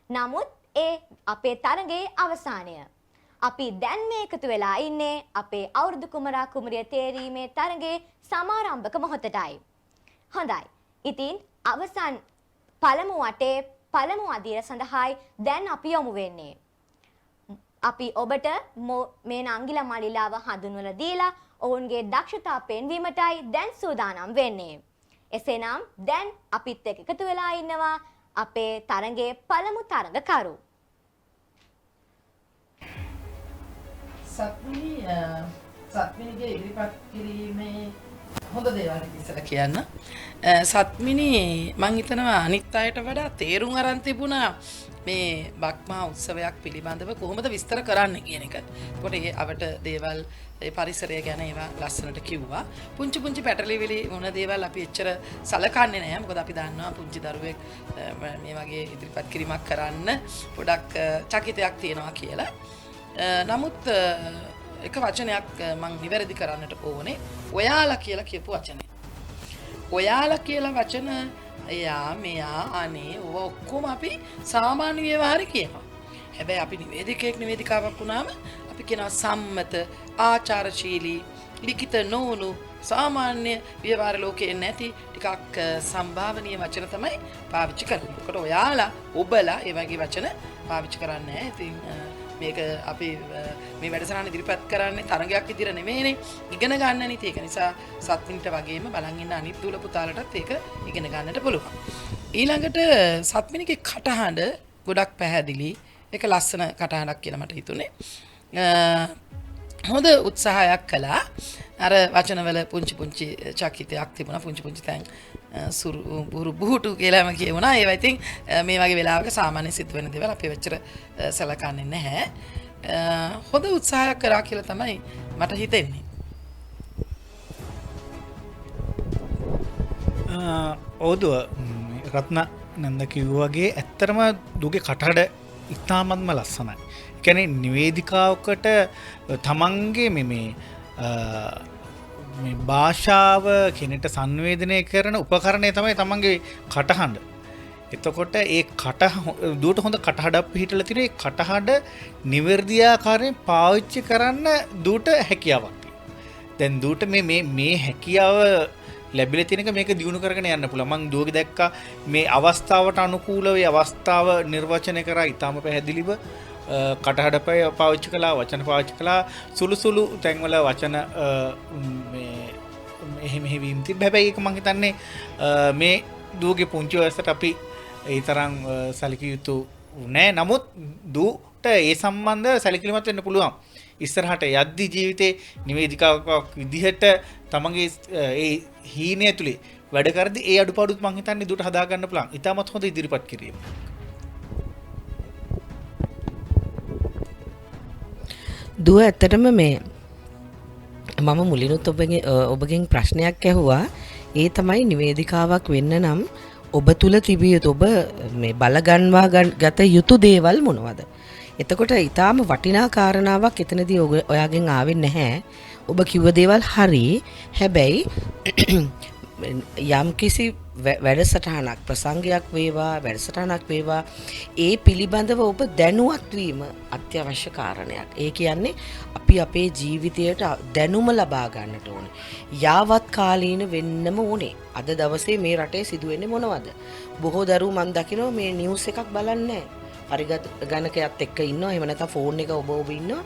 නමුත් ඒ අපේ තරඟයේ අවසානය. අපි දැන් මේ එකතු වෙලා ඉන්නේ අපේ අවුරුදු කුමරා කුමරිය තේරීමේ තරඟයේ සමාරම්භක මොහොතටයි. හොඳයි. ඉතින් අවසන් පළමු වටේ පළමු අදියර සඳහායි දැන් අපි යමු වෙන්නේ. අපි ඔබට මේ නංගිලා මඩිලාව හඳුන්වලා දීලා ඔවුන්ගේ දක්ෂතා පෙන්වීමටයි දැන් සූදානම් වෙන්නේ. එසේනම් දැන් අපිත් එක්ක එකතු වෙලා ඉන්නවා අපේ තරඟයේ පළමු තරඟකරු. සත්මිනිගේ ඉදිරිපත් කිරීමේ හොඳ දේවල් ඉස්සලා කියන්න. සත්මිනි මං හිතනවා අනිත් අයට වඩා තේරුම් අරන් තිබුණා මේ බක්මා උත්සවයක් පිළිබඳව කොහොමද විස්තර කරන්න කියන එක. ඒකට ඒ අවට දේවල් ඒ පරිසරය ගැන ඒවා ලස්සනට කිව්වා. පුංචි පුංචි පැටලිවිලි මොන දේවල් අපි එච්චර සලකන්නේ නැහැ. මොකද අපි දන්නවා පුංචි දරුවෙක් මේ වගේ ඉදිරිපත් කිරීමක් කරන්න පොඩක් චකිතයක් තියෙනවා කියලා. නමුත් එක වචනයක් මං නිවැරදි කරන්නට ඕනේ. ඔයාලා කියලා කියපු වචනේ. ඔයාලා කියලා වචන එයා මෙයා අනේ ඔව ඔක්කොම අපි සාමාන්‍ය ව්‍යවහාරය කියනවා. හැබැයි අපි නිවේදකයෙක් නිවේදිකාවක් වුණාම අපි කියනවා සම්මත ආචාරශීලී ලිඛිත නොවුණු සාමාන්‍ය ව්‍යවහාර ලෝකයේ නැති ටිකක් සම්භාවනීය වචන තමයි පාවිච්චි කරන්නේ. ඒකට ඔයාලා ඔබලා ඒ වගේ වචන පාවිච්චි කරන්නේ නැහැ. ඉතින් මේක අපි මේ වැඩසටහන ඉදිරිපත් කරන්නේ තරඟයක් විදිහට නෙමෙයිනේ ඉගෙන ගන්න නිති. ඒක නිසා සත්මිනිට වගේම බලන් ඉන්න අනිත් දූල පුතාලටත් ඒක ඉගෙන ගන්නට පුළුවන්. ඊළඟට සත්මිනිගේ කටහඬ ගොඩක් පැහැදිලි. ඒක ලස්සන කටහඬක් කියලා මට හිතුනේ. හොඳ උත්සාහයක් කළා. අර වචනවල පුංචි පුංචි චකිතයක් තිබුණා. පුංචි පුංචි තැන් සුරු බුහුටු කියලාම කියවුණා. ඒවා ඉතින් මේ වගේ වෙලාවක සාමාන්‍ය සිද්ධ වෙන දේවල් අපි වෙච්චර සලකන්නේ නැහැ. හොඳ උත්සාහයක් කරා කියලා තමයි මට හිතෙන්නේ. ඕදුව රත්න නන්ද කිව්වා වගේ ඇත්තටම දුගේ කටහඬ ඉතාමත්ම ලස්සනයි. ඒ කියන්නේ නිවේදිකාවකට තමන්ගේ මේ භාෂාව කෙනෙක්ට සංවේදනය කරන උපකරණය තමයි තමන්ගේ කටහඬ. එතකොට ඒ දුවට හොඳ කටහඬක් පිහිටලා තියෙන ඒ කටහඬ නිවැරදි ආකාරයෙන් පාවිච්චි කරන්න දුවට හැකියාවක් තියෙනවා. දැන් දුවට මේ හැකියාව ලැබිලා තියෙනක මේක දිනු කරගෙන යන්න පුළුවන්. මම දුවගේ දැක්කා මේ අවස්ථාවට අනුකූලව ඒ අවස්ථාව නිර්වචනය කරා ඊටාම පැහැදිලිව කටහඬ පාවිච්චි කළා, වචන පාවිච්චි කළා, සුළු තැන්වල වචන එහෙම වීම තිබ්බ. හැබැයි ඒක මම හිතන්නේ මේ දුවගේ පුංචි වයසට අපි ඒ තරම් සැලකිය යුතු නෑ. නමුත් දුවට ඒ සම්බන්ධ සැලකිලිමත් වෙන්න පුළුවන්. ඉස්සරහට යද්දි ජීවිතේ නිවේදිකාවක් විදිහට තමන්ගේ ඒ හීනය ඇතුලේ වැඩ කරද්දි ඒ අඩුපාඩුත් මම හිතන්නේ දුවට හදා ගන්න පුළුවන්. ඊටමත් හොඳ ඉදිරිපත් කිරීම. දුව ඇත්තටම මේ මම මුලිනුත් ඔබගෙන් ප්‍රශ්නයක් ඇහුවා. ඒ තමයි නිවේදිකාවක් වෙන්න නම් ඔබ තුල තිබිය යුතු ඔබ මේ බලගන්වා ගත යුතු දේවල් මොනවද? එතකොට ඊටාම වටිනා කාරණාවක් එතනදී ඔයාගෙන් ආවෙන්නේ නැහැ. ඔබ කිව්ව දේවල් හරි. හැබැයි යම් කිසි වැඩසටහනක් ප්‍රසංගයක් වේවා වැඩසටහනක් වේවා ඒ පිළිබඳව ඔබ දැනුවත් වීම අත්‍යවශ්‍ය කාරණයක්. ඒ කියන්නේ අපි අපේ ජීවිතයට දැනුම ලබා ගන්නට ඕනේ. යාවත් කාලීන වෙන්නම ඕනේ. අද දවසේ මේ රටේ සිදුවෙන්නේ මොනවද? බොහෝ දරුවෝ මම දකිනවා මේ නිවුස් එකක් බලන්නේ නැහැ. පරිගණකයත් එක්ක ඉන්නවා. එහෙම නැත්නම් ෆෝන් එක ඔබ ඉන්නවා.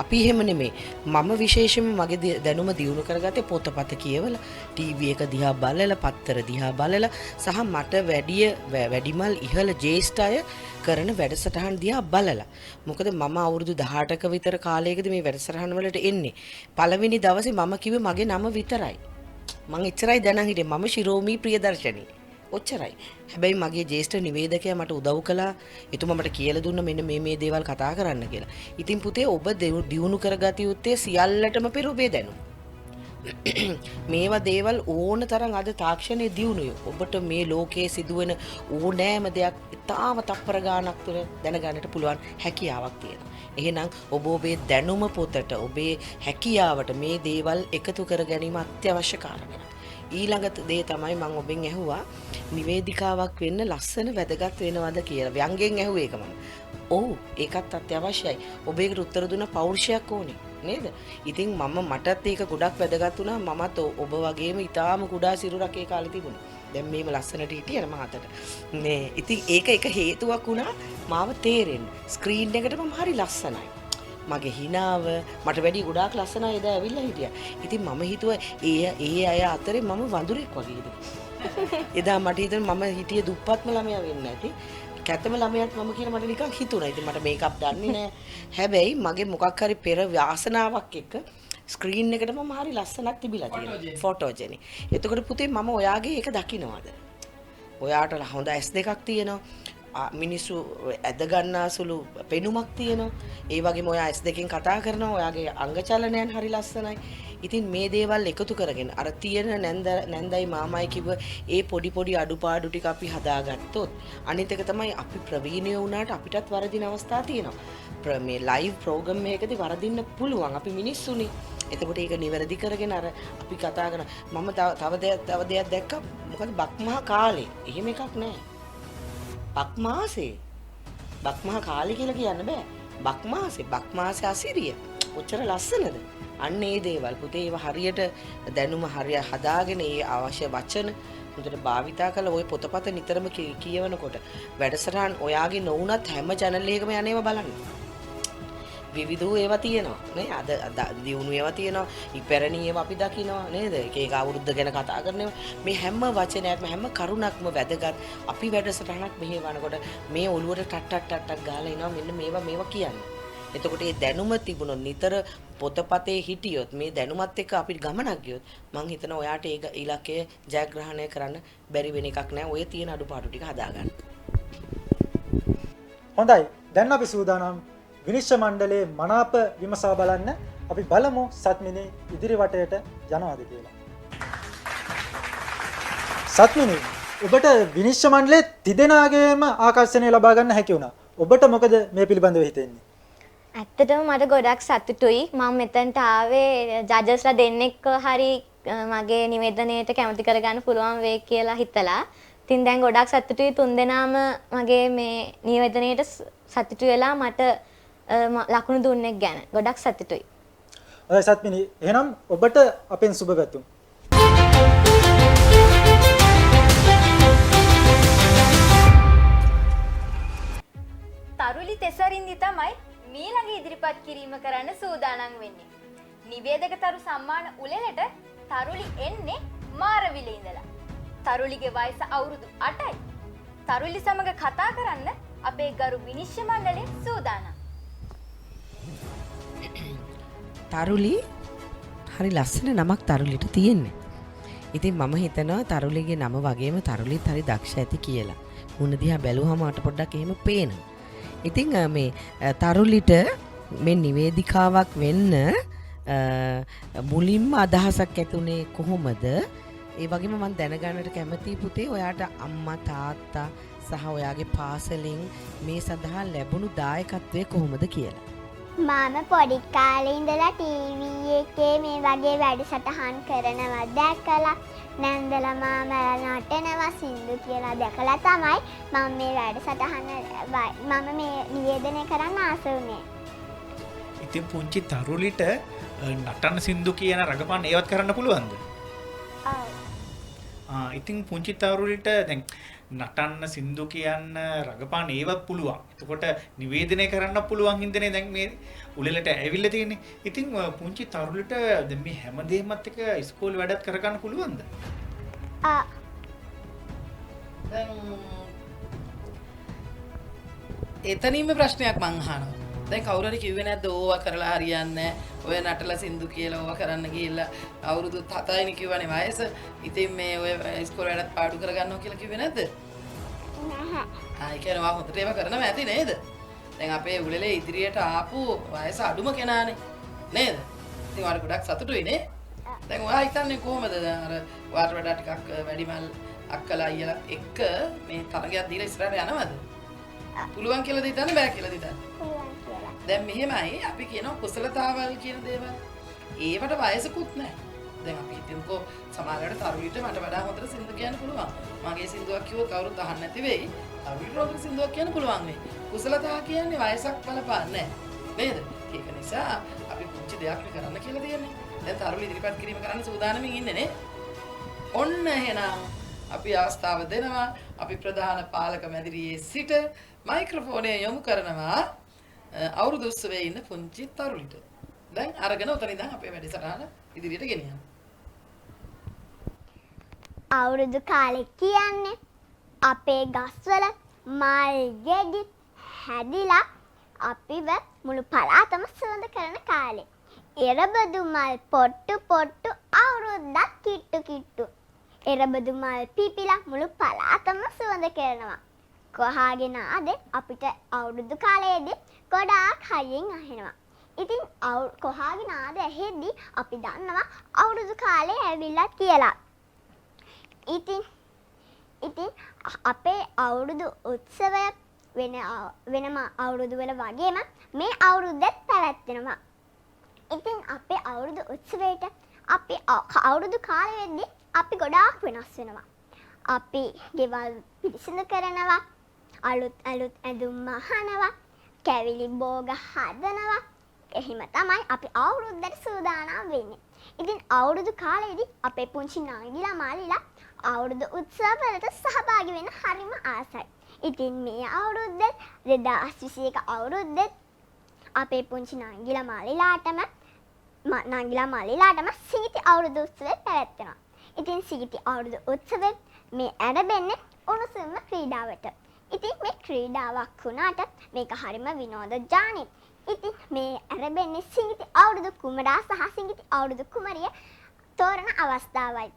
අපි එහෙම නෙමෙයි. මම විශේෂයෙන්ම මගේ දැනුම දියුණු කරගත්තේ පොතපත කියවලා, ටීවී එක දිහා බලලා, පත්තර දිහා බලලා සහ මට වැඩිමල් ඉහළ ජ්‍යෙෂ්ඨ අය කරන වැඩසටහන් දිහා බලලා. මොකද මම අවුරුදු 18ක විතර කාලයකදී මේ වැඩසටහන් වලට එන්නේ. පළවෙනි දවසේ මම කිව්වේ මගේ නම විතරයි. මං එච්චරයි දැනන් හිටියේ. මම ශිරෝමී ප්‍රියදර්ශනී. ඔච්චරයි. හැබැයි මගේ ජ්‍යෙෂ්ඨ නිවේදකයා මට උදව් කළා. එතුමා මට කියලා දුන්නා මෙන්න මේ දේවල් කතා කරන්න කියලා. ඉතින් පුතේ ඔබ දියුණු කරගත යුත්තේ සියල්ලටම පෙර ඔබේ දැනුම. මේවා දේවල් ඕන තරම් අද තාක්ෂණයේ දියුණුවයි. ඔබට මේ ලෝකයේ සිදුවෙන ඕනෑම දෙයක් ඉතාම තප්පර ගානක් තුළ දැනගන්නට පුළුවන් හැකියාවක් තියෙනවා. එහෙනම් ඔබ ඔබේ දැනුම පොතට ඔබේ හැකියාවට මේ දේවල් එකතු කර ගැනීම අත්‍යවශ්‍ය කාරණයක්. ඊළඟ දේ තමයි මම ඔබෙන් ඇහුවා නිවේදිකාවක් වෙන්න ලස්සන වැදගත් වෙනවද කියලා. ව්‍යංගයෙන් ඇහුවේ ඒක මම. ඔව් ඒකත් අත්‍යවශ්‍යයි. ඔබ ඒකට උත්තර දුන්න පෞරුෂයක් ඕනේ නේද? ඉතින් මටත් ඒක ගොඩක් වැදගත් වුණා. මමත් ඔබ වගේම ඊටාම කුඩා සිරුරක් ඒ කාලේ තිබුණා. දැන් මේම ලස්සනට හිටියන මහතට. මේ ඉතින් ඒක එක හේතුවක් වුණා මාව තේරෙන්න. ස්ක්‍රීන් එකට මම හරි ලස්සනයි. මගේ හිනාව මට වැඩි ගොඩාක් ලස්සනයි එදා ඇවිල්ලා හිටියා. ඉතින් මම හිතුවා ඒ අය අතරේ මම වඳුරෙක් වගේද. එදා මට හිතෙනවා මම හිටියේ දුප්පත්ම ළමයා වෙන්න ඇති. කැතම ළමයාත් මම කියලා මට නිකන් හිතුණා. ඉතින් මට මේකප් දන්නේ නැහැ. හැබැයි මගේ මොකක් හරි පෙර වාසනාවක් එක්ක ස්ක්‍රීන් එකට මම හරි ලස්සනක් තිබිලා තියෙනවා. ෆොටෝජෙනික්. එතකොට පුතේ මම ඔයාගේ ඒක දකින්නවද? ඔයාට හොඳ S2ක් තියෙනවා. මිනිස්සු ඇද ගන්නාසුළු පෙනුමක් තියෙනවා. ඒ වගේම ඔයා S2කින් කතා කරනවා. ඔයාගේ අංග චලනයන් හරි ලස්සනයි. ඉතින් මේ දේවල් එකතු කරගෙන අර තියෙන නැන්දයි මාමයි කිව්ව ඒ පොඩි අඩුපාඩු ටික අපි හදාගත්තොත් අනිත් එක තමයි අපි ප්‍රවීණයෝ වුණාට අපිටත් වරදින අවස්ථා තියෙනවා. මේ ලයිව් ප්‍රෝග්‍රෑම් එකකදී වරදින්න පුළුවන්. අපි මිනිස්සුනේ. එතකොට ඒක නිවැරදි කරගෙන අර අපි කතා කරන මම තව දෙයක් දැක්කා. මොකද බක්මහා කාලේ. එහෙම එකක් නැහැ. බක්මහා කාලේ කියලා කියන්න බෑ. බක්මාසේ අසිරිය. ඔච්චර ලස්සනද? අන්න ඒ දේවල් පුතේ ඒව හරියට දැනුම හරිය හදාගෙන ඒ අවශ්‍ය වචන හොඳට භාවිතා කරලා ওই පොතපත නිතරම කියවනකොට වැඩසටහන් ඔයාගේ නොවුනත් හැම channel එකකම යන්නේව බලන්න. විවිධ ඒවා තියෙනවා නේ අද දියුණු ඒවා තියෙනවා ඉපැරණි ඒවා අපි දකිනවා නේද එක අවුරුද්ද ගැන කතා කරනවා මේ හැම වචනයක්ම හැම කරුණක්ම වැදගත් අපි වැඩසටහනක් මෙහෙවනකොට මේ ඔළුවට ටක් ගාලා එනවා මෙන්න මේවා කියන්නේ එතකොට මේ දැනුම තිබුණොත් නිතර පොතපතේ හිටියොත් මේ දැනුමත් එක්ක අපි ගමනක් ගියොත් මං හිතනවා ඔයාට ඒ ඉලක්කය ජයග්‍රහණය කරන්න බැරි වෙන එකක් නෑ ඔය තියෙන අඩුපාඩු ටික හදාගන්න. හොඳයි. දැන් අපි සූදානම් විනිශ්චය මණ්ඩලයේ මනාප විමසා බලන්න. අපි බලමු සත්මිනී ඉදිරි වටයට යනවාද කියලා. සත්මිනී ඔබට විනිශ්චය මණ්ඩලයේ තිදෙනාගේම ආකර්ෂණය ලබා ගන්න හැකි වුණා. ඔබට මොකද මේ පිළිබඳව හිතෙන්නේ? ඇත්තටම මට ගොඩක් සතුටුයි. මම මෙතනට ආවේ ජජස්ලා දෙන්නෙක් හරි මගේ නිවේදනයට කැමති කරගන්න පුළුවන් වෙයි කියලා හිතලා. ඉතින් දැන් ගොඩක් සතුටුයි තුන්දෙනාම මගේ මේ නිවේදනයට සතුටු වෙලා මට ලකුණු දුන්නෙක් ගැන. ගොඩක් සතුටුයි. හොඳයි සත්මිනී. එහෙනම් ඔබට අපෙන් සුබ පැතුම්. තරුලි තෙසරින්දි තමයි මීළඟ ඉදිරිපත් කිරීම කරන්න සූදානම් වෙන්නේ. නිවේදක තරු සම්මාන උළෙලට තරුලි එන්නේ මාරවිලේ ඉඳලා. තරුලිගේ වයස අවුරුදු 8යි. තරුලි සමග කතා කරන්න අපේ ගරු විනිශ්චය මණ්ඩලය සූදානම්. තරුලි හරි ලස්සන නමක් තරුලිට තියෙන්නේ. ඉතින් මම හිතනවා තරුලිගේ නම වගේම තරුලිත් හරි දක්ෂ ඇති කියලා. මුණ දිහා බැලුවම මට පොඩ්ඩක් එහෙම පේනවා. ඉතින් මේ තරුලිට මේ නිවේදිකාවක් වෙන්න මුලින්ම අදහසක් ඇතුනේ කොහොමද? ඒ වගේම මම දැනගන්නට කැමතියි පුතේ ඔයාට අම්මා තාත්තා සහ ඔයාගේ පාසලෙන් මේ සඳහා ලැබුණු දායකත්වය කොහොමද කියලා. මම පොඩි කාලේ ඉඳලා ටීවී එකේ මේ වගේ වැඩසටහන් කරනවා දැකලා නැන්දලා මාමලා නටනවා සින්දු කියලා දැකලා තමයි මම මේ වැඩසටහන මම මේ නිවේදනය කරන්න ආස වුණේ. ඉතින් පුංචි තරුලිට නටන සින්දු කියන රඟපාන්න ඒවත් කරන්න පුළුවන්ද? ඔව්. ඉතින් පුංචි තරුලිට දැන් නටන්න සින්දු කියන්න රඟපාන්න ඒවත් පුළුවන්. එතකොට නිවේදනය කරන්න පුළුවන් හින්දනේ දැන් මේ උළෙලට ඇවිල්ලා තියෙන්නේ. ඉතින් පුංචි තරුලිට දැන් මේ හැම දෙයක්මත් එක්ක ඉස්කෝලේ වැඩත් කරගන්න පුළුවන්ද? දැන් එතනින්ම ප්‍රශ්නයක් මං අහනවා. දැන් කවුරු හරි කිව්වේ නැද්ද ඕවා කරලා හරියන්නේ නැහැ. ඔය නටලා සින්දු කියලා ඕවා කරන්න ගිහිල්ලා අවුරුදු 7යිනේ කිව්වනේ වයස. ඉතින් මේ ඔය ඉස්කෝලේ වැඩත් පාඩු කරගන්නවා කියලා කිව්වේ නැද්ද? නැහැ. ඒ කියන්නේ වා හොඳට ඒවා කරනවා ඇති නේද? දැන් අපේ උළෙලේ ඉදිරියට ආපු වයස අඩුම කෙනානේ නේද? ඉතින් ඔයාලා ගොඩක් සතුටුයි නේ? දැන් ඔයා හිතන්නේ කොහමද අර ඔයාට වඩා ටිකක් වැඩිමල් අක්කලා අයියලා එක්ක මේ තරගයක් දීලා ඉස්සරහට යනවද? පුළුවන් කියලාද හිතන්නේ බෑ කියලාද හිතන්නේ? පුළුවන් කියලා. දැන් මෙහෙමයි අපි කියනවා කුසලතාවල් කියන දේවල්. ඒවට වයසකුත් නැහැ. දැන් අපි හිතමුකෝ සමහරවිට තරුණිට මට වඩා හොඳට සින්දු කියන්න පුළුවන්. මගේ සින්දුවක් කිව්වොත් කවුරුත් අහන්න නැති වෙයි. තරුණිට හොඳට සින්දුවක් කියන්න පුළුවන් නේ. කුසලතාව කියන්නේ වයසක් බලපාන්නේ නැහැ. නේද? ඒක නිසා අපි පුංචි දෙයක් කරන්න කියලා දෙන්නේ. දැන් තරුණි ඉදිරිපත් කිරීම කරන්න සූදානම්ින් ඉන්නේ නේ. ඔන්න එහෙනම් අපි අවස්ථාව දෙනවා අපි ප්‍රධාන පාලක මැදිරියේ සිට මයික්‍රොෆෝනය යොමු කරනවා අවුරුදු උත්සවයේ ඉන්න පුංචි තරුණිට. දැන් අරගෙන උතන ඉඳන් අපේ වැඩසටහන ඉදිරියට ගෙනියන්න. අවුරුදු කාලේ කියන්නේ අපේ ගස්වල මල් ගෙඩි හැදිලා අපිව මුළු පළාතම සුවඳ කරන කාලේ. එරබදු මල් පොට්ටු පොට්ටු අවුරුද්දක් කිට්ටු කිට්ටු. එරබදු මල් පිපිලා මුළු පළාතම සුවඳ කරනවා. කොහාගෙන ආදේ අපිට අවුරුදු කාලයේදී ගොඩාක් හයියෙන් අහෙනවා. ඉතින් කොහාගෙන ආදේ ඇහෙද්දි අපි දන්නවා අවුරුදු කාලේ ඇවිල්ලා කියලා. ඉතින් අපේ අවුරුදු උත්සවය වෙනම අවුරුදු වල වගේම මේ අවුරුද්දත් පැවැත්වෙනවා. ඉතින් අපේ අවුරුදු උත්සවයට අපි අවුරුදු කාලෙදී අපි ගොඩාක් වෙනස් වෙනවා. අපි ගෙවල් පිරිසිදු කරනවා, අලුත් ඇඳුම් මහනවා, කැවිලි බෝග හදනවා. එහෙම තමයි අපි අවුරුද්දට සූදානම් වෙන්නේ. ඉතින් අවුරුදු කාලෙදී අපේ පුංචි නංගිලා මාලිලා අවුරුදු උත්සවවලට සහභාගී වෙන්න හරිම ආසයි. ඉතින් මේ අවුරුද්දේ 2021 අවුරුද්දේ අපේ පුංචි නංගිලා මාලිලාටම සීති අවුරුදු උත්සවය පැවැත්වෙනවා. ඉතින් සීති අවුරුදු උත්සවය මේ ඇරඹෙන්නේ උණුසුම්ම ක්‍රීඩාවට. ඉතින් මේ ක්‍රීඩාවක් වුණාට මේක හරිම විනෝදජානක. ඉතින් මේ ඇරඹෙන්නේ සීති අවුරුදු කුමරා සහ සීති අවුරුදු කුමරිය තෝරන අවස්ථාවයි.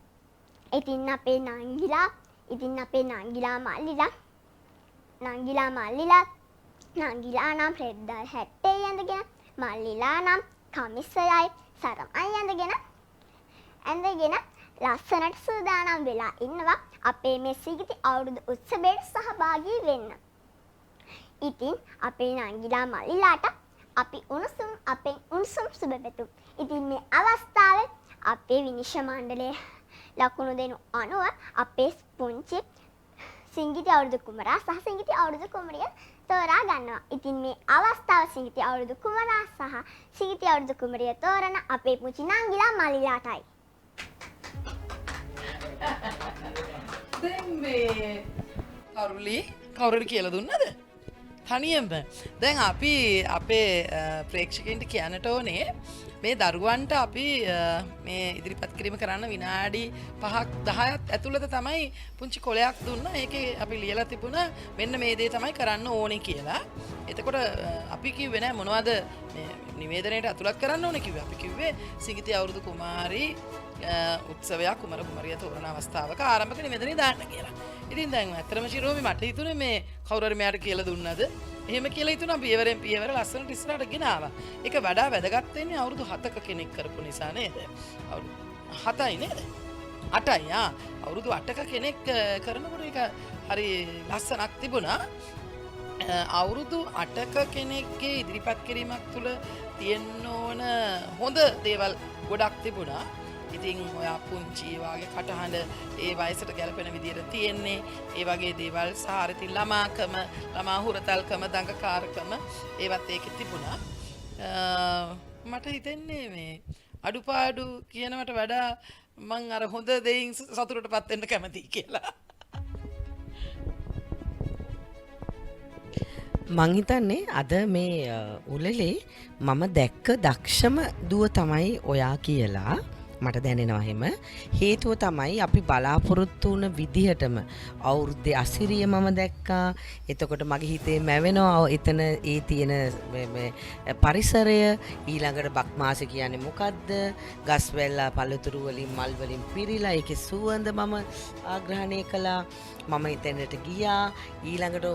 ඉතින් අපේ නංගිලා නම් රෙද්දල් හැට්ටේ ඇඳගෙන, මල්ලිලා නම් කමිසයයි සරමයි ඇඳගෙන ලස්සනට සූදානම් වෙලා ඉන්නවා අපේ මේ සීගිති අවුරුදු උත්සවයට සහභාගී වෙන්න. ඉතින් අපේ නංගිලා මල්ලිලාට අපි උණුසුම් සුබ පැතුම්. ඉතින් මේ අවස්ථාවේ අපේ විනිශ්චය මණ්ඩලයේ ලකුණු දෙනු අනුව අපේ පුංචි සිංගිති අවුරුදු කුමරා සහ සිංගිති අවුරුදු කුමරිය තෝරා ගන්නවා. ඉතින් මේ අවස්ථාව සිංගිති අවුරුදු කුමරා සහ සිංගිති අවුරුදු කුමරිය තෝරන අපේ පුංචි නංගිලා මල්ලිලාටයි. දැන් මේ කවුරුරි කියලා දුන්නද? තනියෙන්ම. දැන් අපි අපේ ප්‍රේක්ෂකයන්ට කියන්නට ඕනේ මේ දරුවන්ට අපි මේ ඉදිරිපත් කිරීම කරන්න විනාඩි 5ක් 10ක් ඇතුළත තමයි පුංචි කොලයක් දුන්නා. ඒකේ අපි ලියලා තිබුණා මෙන්න මේ දේ තමයි කරන්න ඕනේ කියලා. එතකොට අපි කිව්වේ නෑ මොනවද මේ නිවේදනයේට අතුලත් කරන්න ඕනේ කිව්වේ. අපි කිව්වේ සිඟිති අවුරුදු කුමාරී උත්සවයක් කුමර කුමරිය තෝරන අවස්ථාවක ආරම්භක නිවේදනය දාන්න කියලා. ඉතින් දැන් ඇත්තටම ශිරෝමි මට හිතුනේ මේ කවුරු හරි මෙයාට කියලා දුන්නද? එහෙම කියලා හිතුණා පියවරෙන් පියවර ලස්සනට ඉස්සරහට ගෙනාවා. ඒක වඩා වැදගත් වෙන්නේ අවුරුදු 7ක කෙනෙක් කරපු නිසා නේද? අවුරුදු 7යි නේද? 8යි අවුරුදු 8ක කෙනෙක් කරනකොට ඒක හරි ලස්සනක් තිබුණා. අවුරුදු 8ක කෙනෙක්ගේ ඉදිරිපත් කිරීමක් තුළ තියෙන්න ඕන හොඳ දේවල් ගොඩක් තිබුණා. ඉතින් ඔයා පුංචි වාගේ කටහඬ ඒ වයසට ගැලපෙන විදියට තියෙන්නේ. ඒ වගේ දේවල් සාරිති ළමාකම, ළමා හුරතල්කම, දඟකාරකම ඒවත් ඒකේ තිබුණා. මට හිතෙන්නේ මේ අඩුපාඩු කියනවට වඩා මං අර හොඳ දෙයින් සතුටටපත් වෙන්න කැමතියි කියලා. මං හිතන්නේ අද මේ උළෙලේ මම දැක්ක දක්ෂම දුව තමයි ඔයා කියලා මට දැනෙනවා එහෙම. හේතුව තමයි අපි බලාපොරොත්තු වුණ විදිහටම අවුරුද්දේ අසිරිය මම දැක්කා. එතකොට මගේ හිතේ මැවෙනවා එතන ඒ තියෙන පරිසරය. ඊළඟට බක්මාස කියන්නේ මොකද්ද? ගස්වැල් පළතුරු වලින් මල් වලින් පිරීලා ඒකේ සුවඳ මම ආග්‍රහණය කළා. මම එතනට ගියා. ඊළඟට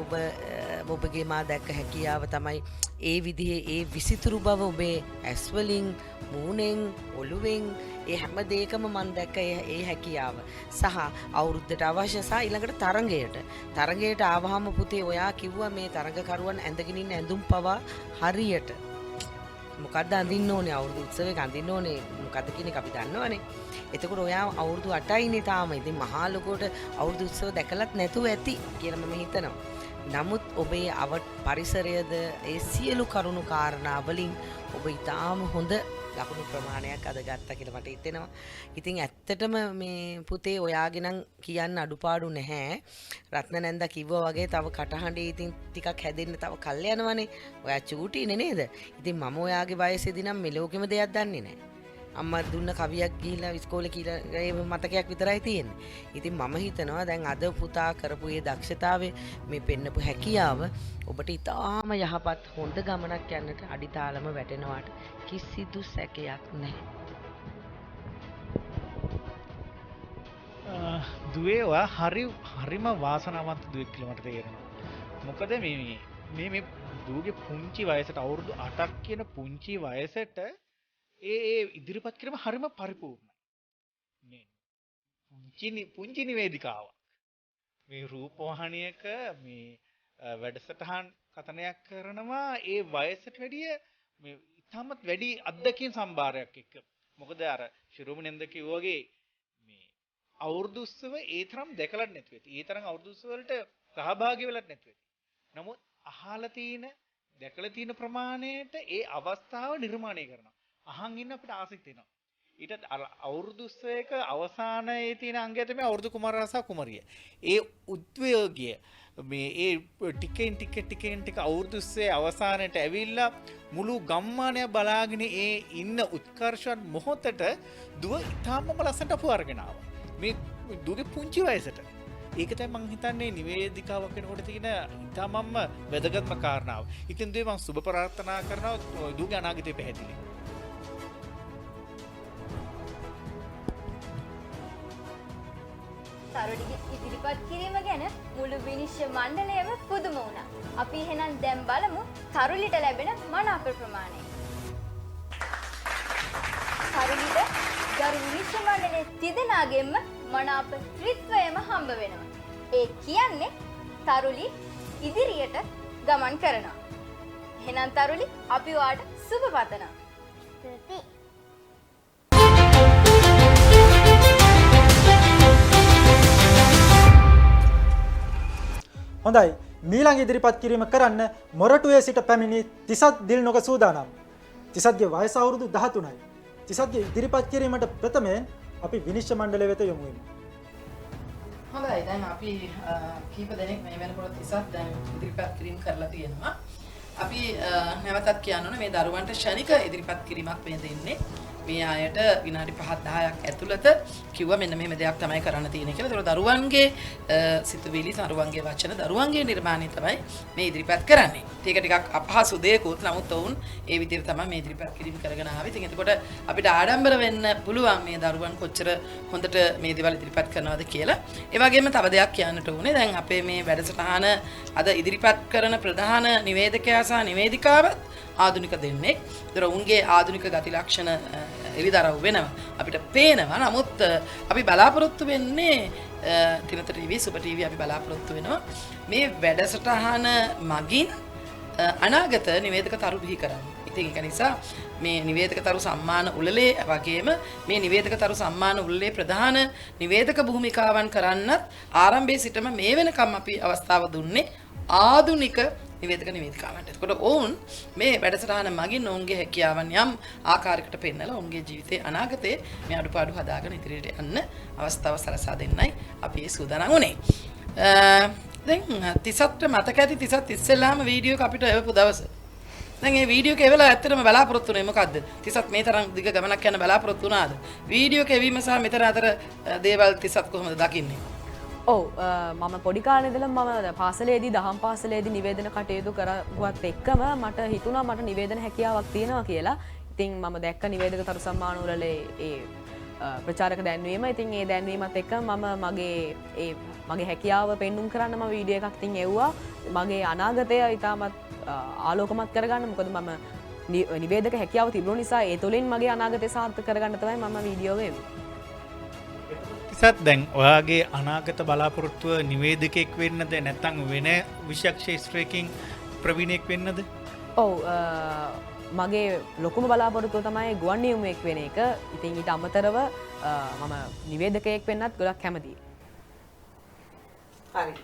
ඔබගේ මා දැක්ක හැකියාව තමයි ඒ විදිහේ ඒ විසිතුරු බව ඔබේ ඇස් වලින්, මූණෙන්, ඔළුවෙන් ඒ හැම දෙයකම මම දැක්ක ඒ හැකියාව. සහ අවුරුද්දට අවශ්‍ය සහ ඊළඟට තරඟයට ආවහම පුතේ ඔයා කිව්වා මේ තරඟකරුවන් ඇඳගෙන ඉන්න ඇඳුම් පවා හරියට මොකක්ද අඳින්න ඕනේ, අවුරුදු උත්සවයක අඳින්න ඕනේ මොකක්ද කියන එක අපි දන්නවනේ. එතකොට ඔයා අවුරුදු 8යිනේ තාම. ඉතින් මහා ලොකෝට අවුරුදු උත්සව දැකලත් නැතුව ඇති කියලා මම හිතනවා. නමුත් ඔබේ පරිසරයද ඒ සියලු කරුණු කාරණා වලින් ඔබ ඊටාම හොඳ ලකුණු ප්‍රමාණයක් අද ගත්තා කියලා මට හිතෙනවා. ඉතින් ඇත්තටම මේ පුතේ ඔයාගේ නම් කියන්න අඩුපාඩු නැහැ. රත්නනන්ද කිව්වා වගේ තව කටහඬේ ඉතින් ටිකක් හැදෙන්න තව කල් යනවනේ. ඔයා චූටිනේ නේද? ඉතින් මම ඔයාගේ වයසේදී නම් මෙලෝකෙම දෙයක් දන්නේ නැහැ. අම්මා දුන්න කවියක් ගිහිල්ලා ඉස්කෝලේ කියලා ඒ මතකයක් විතරයි තියෙන්නේ. ඉතින් මම හිතනවා දැන් අද පුතා කරපු මේ දක්ෂතාවය මේ පෙන්නපු හැකියාව ඔබට ඉතාම යහපත් හොඳ ගමනක් යන්නට අඩිතාලම වැටෙනවාට කිසිදු සැකයක් නැහැ. දුවේ ඔයා හරිම වාසනාවන්ත දුවෙක් කියලා මට තේරෙනවා. මොකද මේ දුවගේ පුංචි වයසට අවුරුදු 8ක් කියන පුංචි වයසට ඒ ඉදිරිපත් කිරීම හරිම පරිපූර්ණයි. මේ පුංචි නිවේදිකාවක්. මේ රූපවාහිනියක මේ වැඩසටහන් කතනයක් කරනවා ඒ වයසට වැඩිය මේ ඉතාමත් වැඩි අත්දැකීම් සම්භාරයක් එක්ක. මොකද අර ශිරෝමණින්ද කිව්වා වගේ මේ අවුරුදු උත්සව ඒ තරම් දැකලත් නැති වෙති. ඒ තරම් අවුරුදු උත්සව වලට සහභාගී වෙලත් නැති වෙති. නමුත් අහලා තියෙන දැකලා තියෙන ප්‍රමාණයට ඒ අවස්ථාව නිර්මාණය කරනවා. අහන් ඉන්න අපිට ආසෙත් එනවා. ඊට අවුරුදු උත්සවයක අවසානයේ තියෙන අංගය තමයි අවුරුදු කුමාරාසා කුමරිය. ඒ උද්වේගය මේ ඒ ටිකෙන් අවුරුදු උත්සවයේ අවසානයට ඇවිල්ලා මුළු ගම්මානය බලාගෙන ඒ ඉන්න උත්කර්ෂවත් මොහොතට දුව ඉතාමම ලස්සනට අපු අරගෙන ආවා. මේ දුවගේ පුංචි වයසට. ඒක තමයි මම හිතන්නේ නිවේදිකාවක් වෙනකොට තියෙන ඉතාමම වැදගත්ම කාරණාව. ඉතින් දුවේ මම සුබ ප්‍රාර්ථනා කරනවා දුවගේ අනාගතය පැහැදිලි. තරුණිගේ ඉදිරිපත් කිරීම ගැන මුළු විනිශ්චය මණ්ඩලයම පුදුම වුණා. අපි එහෙනම් දැන් බලමු තරුලිට ලැබෙන මනාප ප්‍රමාණය. තරුලිට ගරු විනිශ්චය මණ්ඩලයේ තිදෙනාගෙන්ම මනාප ත්‍රිත්වයම හම්බ වෙනවා. ඒ කියන්නේ තරුලි ඉදිරියට ගමන් කරනවා. එහෙනම් තරුලි අපි ඔයාට සුබ පතනවා. ස්තුතියි. හොඳයි මීළඟ ඉදිරිපත් කිරීම කරන්න මොරටුවේ සිට පැමිණි තිසත් දිල්නොක සූදානම්. තිසත්ගේ වයස අවුරුදු 13යි. තිසත්ගේ ඉදිරිපත් කිරීමට ප්‍රථමයෙන් අපි විනිශ්චය මණ්ඩලය වෙත යොමු වෙමු. හොඳයි දැන් අපි කීප දෙනෙක් මේ වෙනකොට තිසත් දැන් ඉදිරිපත් කිරීම කරලා තියෙනවා. අපි නැවතත් කියන්න ඕනේ මේ දරුවන්ට ශනික ඉදිරිපත් කිරීමක් මේ දෙන්නේ. මේ ආයත විනාඩි 5-10ක් ඇතුළත කිව්වා මෙන්න මෙහෙම දෙයක් තමයි කරන්න තියෙන්නේ කියලා. ඒතකොට දරුවන්ගේ සිතුවිලි, දරුවන්ගේ වචන, දරුවන්ගේ නිර්මාණය තමයි මේ ඉදිරිපත් කරන්නේ. ඒක ටිකක් අපහසු දෙයක්වත් නමුත් ඔවුන් ඒ විදිහට තමයි මේ ඉදිරිපත් කිරීම කරගෙන ආවේ. ඉතින් එතකොට අපිට ආඩම්බර වෙන්න පුළුවන් මේ දරුවන් කොච්චර හොඳට මේ දේවල් ඉදිරිපත් කරනවද කියලා. ඒ වගේම තව දෙයක් කියන්නට ඕනේ. දැන් අපේ මේ වැඩසටහන අද ඉදිරිපත් කරන ප්‍රධාන නිවේදකයා සහ නිවේදිකාවත් ආධුනික දෙන්නෙක්. ඒතර උන්ගේ ආධුනික ගති ලක්ෂණ එළිදරව් වෙනවා. අපිට පේනවා. නමුත් අපි බලාපොරොත්තු වෙන්නේ තිනත ටීවී, සුබ ටීවී අපි බලාපොරොත්තු වෙනවා මේ වැඩසටහන මගින් අනාගත නිවේදක තරු බිහි කරන්න. ඉතින් ඒක නිසා මේ නිවේදක තරු සම්මාන උළෙලේ වගේම මේ නිවේදක තරු සම්මාන උළෙලේ ප්‍රධාන නිවේදක භූමිකාවන් කරන්නත් ආරම්භයේ සිටම මේ වෙනකම් අපි අවස්ථාව දුන්නේ ආධුනික නිවේදක නිවේදිකාවන්ට. එතකොට ඔවුන් මේ වැඩසටහන මගින් ඔවුන්ගේ හැකියාවන් යම් ආකාරයකට පෙන්නලා ඔවුන්ගේ ජීවිතයේ අනාගතයේ මේ අඩුපාඩු හදාගෙන ඉදිරියට යන්න අවස්ථාව සලසා දෙන්නයි අපි සූදානම් වුණේ. දැන් තිසත්ට මතක ඇති තිසත් ඉස්සෙල්ලාම වීඩියෝ එක අපිට එවපු දවස. දැන් මේ වීඩියෝ එක එවලා ඇත්තටම බලාපොරොත්තු වෙන්නේ මොකද්ද? තිසත් මේ තරම් දිග ගමනක් යන බලාපොරොත්තු වුණාද? වීඩියෝ එක එවීම සහ මෙතන අතර දේවල් තිසත් කොහොමද දකින්නේ? ඔව් මම පොඩි කාලේ ඉඳලා මම පාසලේදී දහම් පාසලේදී නිවේදන කටයුතු කරපුවත් එක්කම මට හිතුණා මට නිවේදන හැකියාවක් තියෙනවා කියලා. ඉතින් මම දැක්ක නිවේදක තරු සම්මාන උළෙලේ ඒ ප්‍රචාරක දැන්වීම. ඉතින් ඒ දැන්වීමත් එක්ක මම මගේ හැකියාව පෙන්눔 කරන්න මම වීඩියෝ එකක් තින් එව්වා. මගේ අනාගතය ඉතාමත් ආලෝකමත් කරගන්න. මොකද මම නිවේදක හැකියාව තිබුණු නිසා ඒ තුලින් මගේ අනාගතය සාර්ථක කරගන්න තමයි මම වීඩියෝ එව්වේ. තිසත් දැන් ඔයාගේ අනාගත බලාපොරොත්තුව නිවේදකයෙක් වෙන්නද නැත්නම් වෙන විෂයක් ශාස්ත්‍රයකින් ප්‍රවීණයෙක් වෙන්නද? ඔව් මගේ ලොකුම බලාපොරොත්තුව තමයි ගුවන් නියමුවෙක් වෙන එක. ඉතින් ඊට අමතරව මම නිවේදකයෙක් වෙන්නත් ගොඩක් කැමතියි. හරි.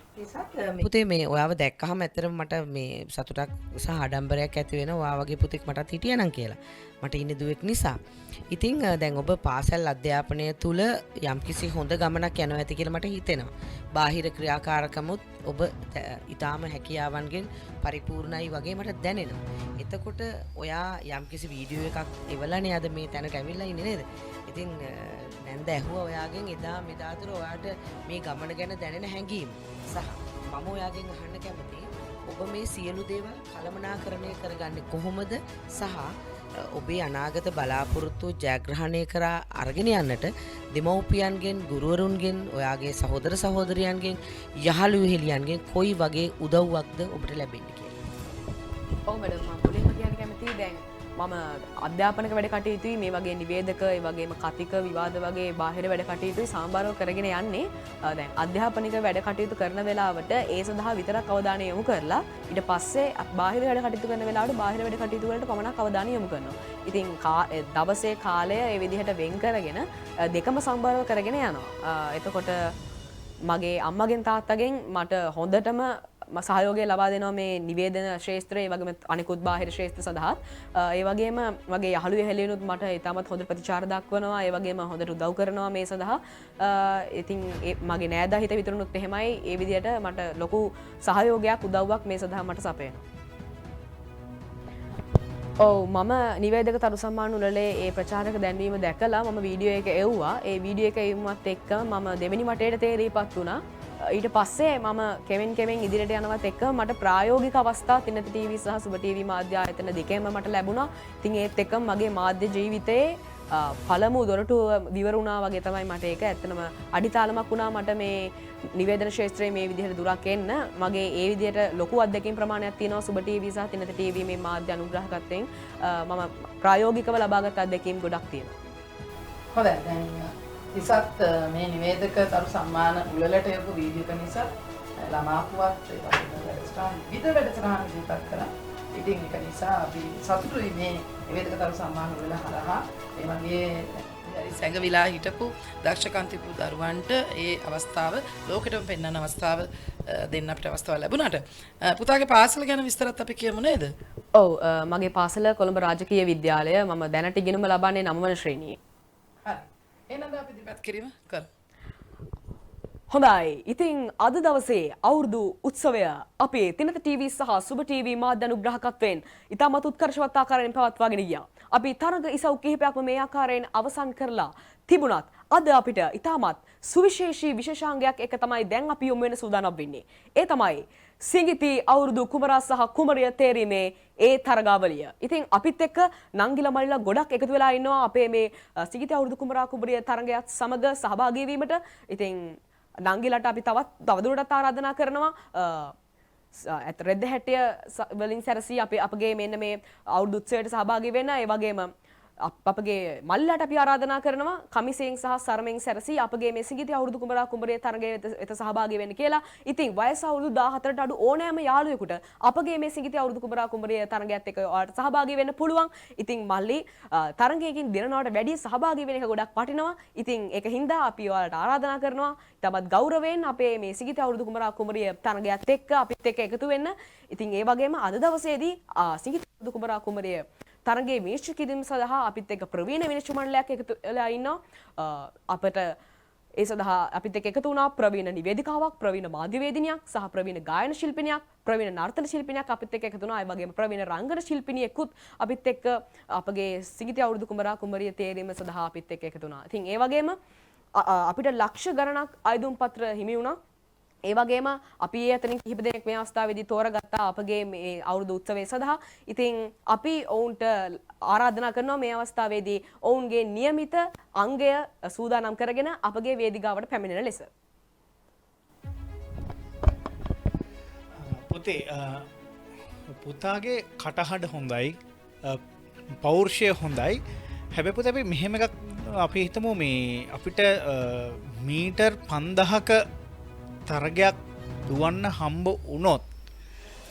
පුතේ මේ ඔයාව දැක්කහම ඇත්තටම මට මේ සතුටක් සහ ආඩම්බරයක් ඇති වෙනවා. ඔයා වගේ පුතෙක් මටත් හිටියනම් කියලා. මට ඉන්නේ දුවෙක් නිසා. ඉතින් දැන් ඔබ පාසල් අධ්‍යාපනය තුල යම්කිසි හොඳ ගමනක් යනවා ඇති කියලා මට හිතෙනවා. බාහිර ක්‍රියාකාරකමුත් ඔබ ඊටාම හැකියාවන්ගෙන් පරිපූර්ණයි වගේ මට දැනෙනවා. එතකොට ඔයා යම්කිසි වීඩියෝ එකක් එවලානේ අද මේ තැනට ඇවිල්ලා ඉන්නේ නේද? ඉතින් නැන්ද ඇහුවා ඔයාගෙන් එදා මෙදාතුර ඔයාට මේ ගමන ගැන දැනෙන හැඟීම් සහ මම ඔයාගෙන් අහන්න කැමතියි ඔබ මේ සියලු දේවල් කළමනාකරණය කරගන්නේ කොහොමද සහ ඔබේ අනාගත බලාපොරොත්තු ජයග්‍රහණය කරා අරගෙන යන්නට දෙමව්පියන්ගෙන් ගුරුවරුන්ගෙන් ඔයාගේ සහෝදර සහෝදරියන්ගෙන් යහළු හෙළියන්ගෙන් කොයි වගේ උදව්වක්ද ඔබට ලැබෙන්නේ කියලා. ඔව් මැඩම් මම මුලින්ම කියන්න කැමතියි දැන් මම අධ්‍යාපනික වැඩ කටයුතුයි මේ වගේ නිවේදක ඒ වගේම කතික විවාද වගේ බාහිර වැඩ කටයුතුයි සම්බරව කරගෙන යන්නේ. දැන් අධ්‍යාපනික වැඩ කටයුතු කරන වෙලාවට ඒ සඳහා විතරක් අවධානය යොමු කරලා ඊට පස්සේ බාහිර වැඩ කටයුතු කරන වෙලාවට බාහිර වැඩ කටයුතු වලට පමණක් අවධානය යොමු කරනවා. ඉතින් දවසේ කාලය ඒ විදිහට වෙන් කරගෙන දෙකම සම්බරව කරගෙන යනවා. එතකොට මගේ අම්මගෙන් තාත්තගෙන් මට හොඳටම සහයෝගය ලබා දෙනවා මේ නිවේදන ශාස්ත්‍රය ඒ වගේම අනිකුත් බාහිර ශාස්ත්‍ර සඳහා. ඒ වගේම මගේ යහළුවේ හෙළියනුත් මට ඉතාමත් හොඳ ප්‍රතිචාර දක්වනවා. ඒ වගේම හොඳට උදව් කරනවා මේ සඳහා. ඉතින් මගේ නෑදා හිත විතරුණුත් එහෙමයි. ඒ විදිහට මට ලොකු සහයෝගයක් උදව්වක් මේ සඳහා මට සපයනවා. ඔව් මම නිවේදක තරු සම්මාන උළෙලේ ඒ ප්‍රචාරක දැන්වීම දැකලා මම වීඩියෝ එක එව්වා. ඒ වීඩියෝ එක එවීමත් එක්ක මම දෙවෙනි මටේට තේරීපත් වුණා. ඊට පස්සේ මම කෙවෙන් ඉදිරියට යනවත් එක්ක මට ප්‍රායෝගික අවස්ථා තිනත ටීවී සහ සුබ ටීවී මාධ්‍ය ආයතන දෙකේම මට ලැබුණා. ඉතින් ඒත් එක්ක මගේ මාධ්‍ය ජීවිතයේ පළමු දොරටුව විවර වුණා වගේ තමයි මට ඒක ඇත්තනම අඩිතාලමක් වුණා මට මේ නිවේදන ශාස්ත්‍රයේ මේ විදිහට දුරක් එන්න. මගේ ඒ විදිහට ලොකු අත්දැකීම් ප්‍රමාණයක් තියෙනවා සුබ ටීවී සහ තිනත ටීවී මේ මාධ්‍ය අනුග්‍රහකත්වයෙන් මම ප්‍රායෝගිකව ලබාගත් අත්දැකීම් ගොඩක් තියෙනවා. හොඳයි දැන් ඉසත් මේ නිවේදක තරු සම්මාන උළෙලට යපු වීඩියෝ එක නිසා ළමාපුවත් ඒ වගේම වැඩසටහන් විවිධ වැඩසටහන් ඉදිරිපත් කරා. ඉතින් ඒක නිසා අපි සතුටුයි මේ නිවේදක තරු සම්මාන උළෙල හරහා ඒ වගේ සැඟවිලා හිටපු දක්ෂකන්තිපු දරුවන්ට ඒ අවස්ථාව ලෝකෙටම පෙන්වන්න අවස්ථාව දෙන්න අපිට අවස්ථාව ලැබුණාට පුතාගේ පාසල ගැන විස්තරත් අපි කියමු නේද? ඔව් මගේ පාසල කොළඹ රාජකීය විද්‍යාලය මම දැනට ඉගෙනුම ලබන්නේ 9 වන ශ්‍රේණියේ. හරි. එහෙනම් අපි ඉදිරිපත් කිරීම කරමු. හොඳයි. ඉතින් අද දවසේ අවුරුදු උත්සවය අපේ තිනත ටීවී සහ සුබ ටීවී මාධ්‍ය අනුග්‍රහකත්වයෙන් ඉතාමත් උත්කර්ෂවත් ආකාරයෙන් පවත්වාගෙන ගියා. අපි තරඟ ඉසව් කිහිපයක්ම මේ ආකාරයෙන් අවසන් කරලා තිබුණත් අද අපිට ඉතාමත් සුවිශේෂී විශේෂාංගයක් එක තමයි දැන් අපි යොමු වෙන සූදානම් වෙන්නේ. ඒ තමයි සිඟිති අවුරුදු කුමරා සහ කුමරිය තේරීමේ ඒ තරගාවලිය. ඉතින් අපිත් එක්ක නංගිලා මල්ලිලා ගොඩක් එකතු වෙලා ඉන්නවා අපේ මේ සිඟිති අවුරුදු කුමරා කුමරිය තරගයත් සමග සහභාගී වීමට. ඉතින් නංගිලාට අපි තවදුරටත් ආරාධනා කරනවා රෙද්ද හැටිය වලින් සැරසී අපගේ මෙන්න මේ අවුරුදු උත්සවයට සහභාගී වෙන්න. ඒ වගේම අපගේ මල්ලට අපි ආරාධනා කරනවා කමිසයෙන් සහ සරමෙන් සැරසී අපගේ මේ සිඟිති අවුරුදු කුමරා කුමරිය තරගයේ වෙත සහභාගී වෙන්න කියලා. ඉතින් වයස අවුරුදු 14ට අඩු ඕනෑම යාළුවෙකුට අපගේ මේ සිඟිති අවුරුදු කුමරා කුමරිය තරගයත් එක්ක ඔයාලට සහභාගී වෙන්න පුළුවන්. ඉතින් මල්ලි තරගයකින් දිනනවට වැඩි සහභාගී වෙන එක ගොඩක් වටිනවා. ඉතින් ඒක හින්දා අපි ඔයාලට ආරාධනා කරනවා තමත් ගෞරවයෙන් අපේ මේ සිඟිති අවුරුදු කුමරා කුමරිය තරගයත් එක්ක අපිත් එක්ක එකතු වෙන්න. ඉතින් ඒ වගේම අද දවසේදී සිඟිති අවුරුදු කුමරා කුමරිය තරගයේ විනිශ්චය කිරීම සඳහා අපිත් එක්ක ප්‍රවීණ විනිශ්චය මණ්ඩලයක් එකතු වෙලා ඉන්නවා. අපට ඒ සඳහා අපිත් එක්ක එකතු වුණා ප්‍රවීණ නිවේදිකාවක්, ප්‍රවීණ මාධ්‍යවේදිනියක් සහ ප්‍රවීණ ගායන ශිල්පිනියක්, ප්‍රවීණ නර්තන ශිල්පිනියක් අපිත් එක්ක එකතු වුණා. ඒ වගේම ප්‍රවීණ රංගන ශිල්පිනියෙකුත් අපිත් එක්ක අපගේ සිඟිති අවුරුදු කුමරා කුමරිය තේරීම සඳහා අපිත් එක්ක එකතු වුණා. ඉතින් ඒ වගේම අපිට ලක්ෂ ගණනක් ආයුධම් පත්‍ර හිමි වුණා. ඒ වගේම අපි අතරින් කිහිප දෙනෙක් මේ අවස්ථාවේදී තෝරගත්තා අපගේ මේ අවුරුදු උත්සවය සඳහා. ඉතින් අපි ඔවුන්ට ආරාධනා කරනවා මේ අවස්ථාවේදී ඔවුන්ගේ નિયમિત අංගය සූදානම් කරගෙන අපගේ වේදිකාවට පැමිණෙන ලෙස. පුතාගේ කටහඬ හොඳයි, පෞරුෂය හොඳයි. හැබැයි පුතා අපි මෙහෙම එකක් අපි හිතමු මේ අපිට මීටර් 5000ක තරගයක් දුවන්න හම්බ වුණොත්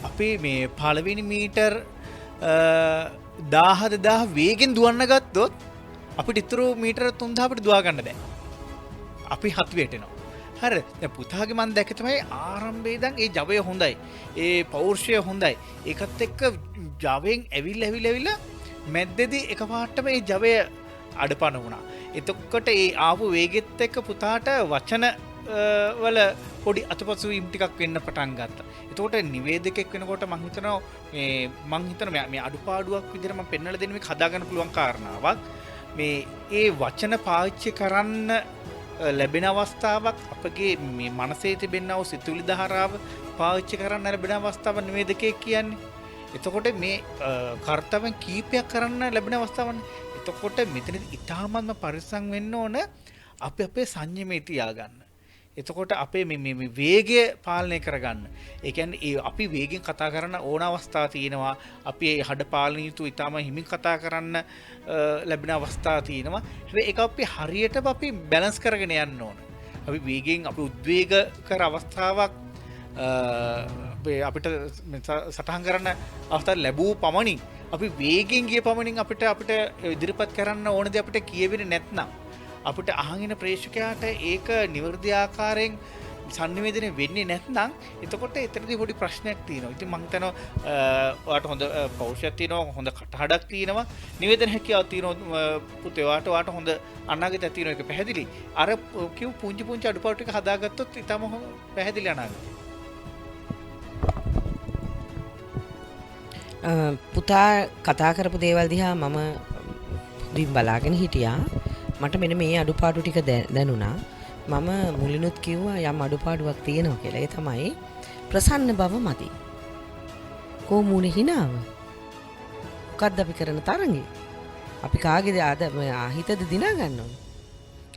අපි මේ පළවෙනි මීටර් 10000 වේගෙන් දුවන්න ගත්තොත් අපිට ඉතුරු මීටර 3000 අපිට දුවා ගන්න බෑ. අපි හත් වෙටෙනවා. හරි. දැන් පුතාගේ මම දැක්ක තමයි ආරම්භයේ ඉඳන් ඒ ජවය හොඳයි. ඒ පෞරුෂය හොඳයි. ඒකත් එක්ක ජවයෙන් ඇවිල්ලා මැද්දේදී එකපාරටම ඒ ජවය අඩපණ වුණා. එතකොට ඒ ආපු වේගෙත් එක්ක පුතාට වචන වල පොඩි අතපසු වීම් ටිකක් වෙන්න පටන් ගත්තා. එතකොට නිවේදකෙක් වෙනකොට මම හිතනවා මේ අඩුපාඩුවක් විදිහට මම පෙන්වලා දෙන්න මේක හදා ගන්න පුළුවන් කාරණාවක්. මේ ඒ වචන පාවිච්චි කරන්න ලැබෙන අවස්ථාවක් අපගේ මේ මනසේ තිබෙනා වූ සිතුවිලි ධාරාව පාවිච්චි කරන්න ලැබෙන අවස්ථාවක් නිවේදකයෙක් කියන්නේ. එතකොට මේ කර්තව්‍යයන් කීපයක් කරන්න ලැබෙන අවස්ථාවක්. එතකොට මෙතනදී ඊටාමත්ම පරිස්සම් වෙන්න ඕන අපේ සංයමයේ තියාගන්න. එතකොට අපේ මේ වේගය පාලනය කරගන්න. ඒ කියන්නේ අපි වේගෙන් කතා කරන ඕන අවස්ථා තියෙනවා. අපි හඩ පාලන යුතු ඊටාම හිමින් කතා කරන්න ලැබෙන අවස්ථා තියෙනවා. හැබැයි ඒක අපි හරියටම අපි බැලන්ස් කරගෙන යන්න ඕන. අපි වේගෙන් අපි උද්වේග කර අවස්ථාවක් අපිට සටහන් කරන්න අවස්ථාවක් ලැබූ පමණින් අපි වේගෙන් ගිය පමණින් අපිට ඉදිරිපත් කරන්න ඕන දේ අපිට කියවෙන්නේ නැත්නම් අපිට අහගෙන ප්‍රේක්ෂකයාට ඒක නිවැරදි ආකාරයෙන් sannivedana වෙන්නේ නැත්නම් එතකොට එතනදී පොඩි ප්‍රශ්නයක් තියෙනවා. ඉතින් මම හිතනවා ඔයාට හොඳ පෞරුෂයක් තියෙනවා, හොඳ කටහඬක් තියෙනවා, නිවේදන හැකියාවක් තියෙනවා පුතේ. ඔයාට හොඳ අනාගතයක් තියෙනවා. ඒක පැහැදිලි. අර කිව් පුංචි අඩුපාඩු ටික හදාගත්තොත් ඊටම පැහැදිලි අනාගතය. පුතා කතා කරපු දේවල් දිහා මම දින් බලාගෙන හිටියා. මට මෙන්න මේ අඩුපාඩු ටික දැනුණා. මම මුලිනුත් කිව්වා යම් අඩුපාඩුවක් තියෙනවා කියලා. ඒ තමයි ප්‍රසන්න බව මදි. කොමුනේ හිනාව. මොකද්ද අපි කරන තරඟේ? අපි කාගේද අද හිතද දිනා ගන්න ඕනේ?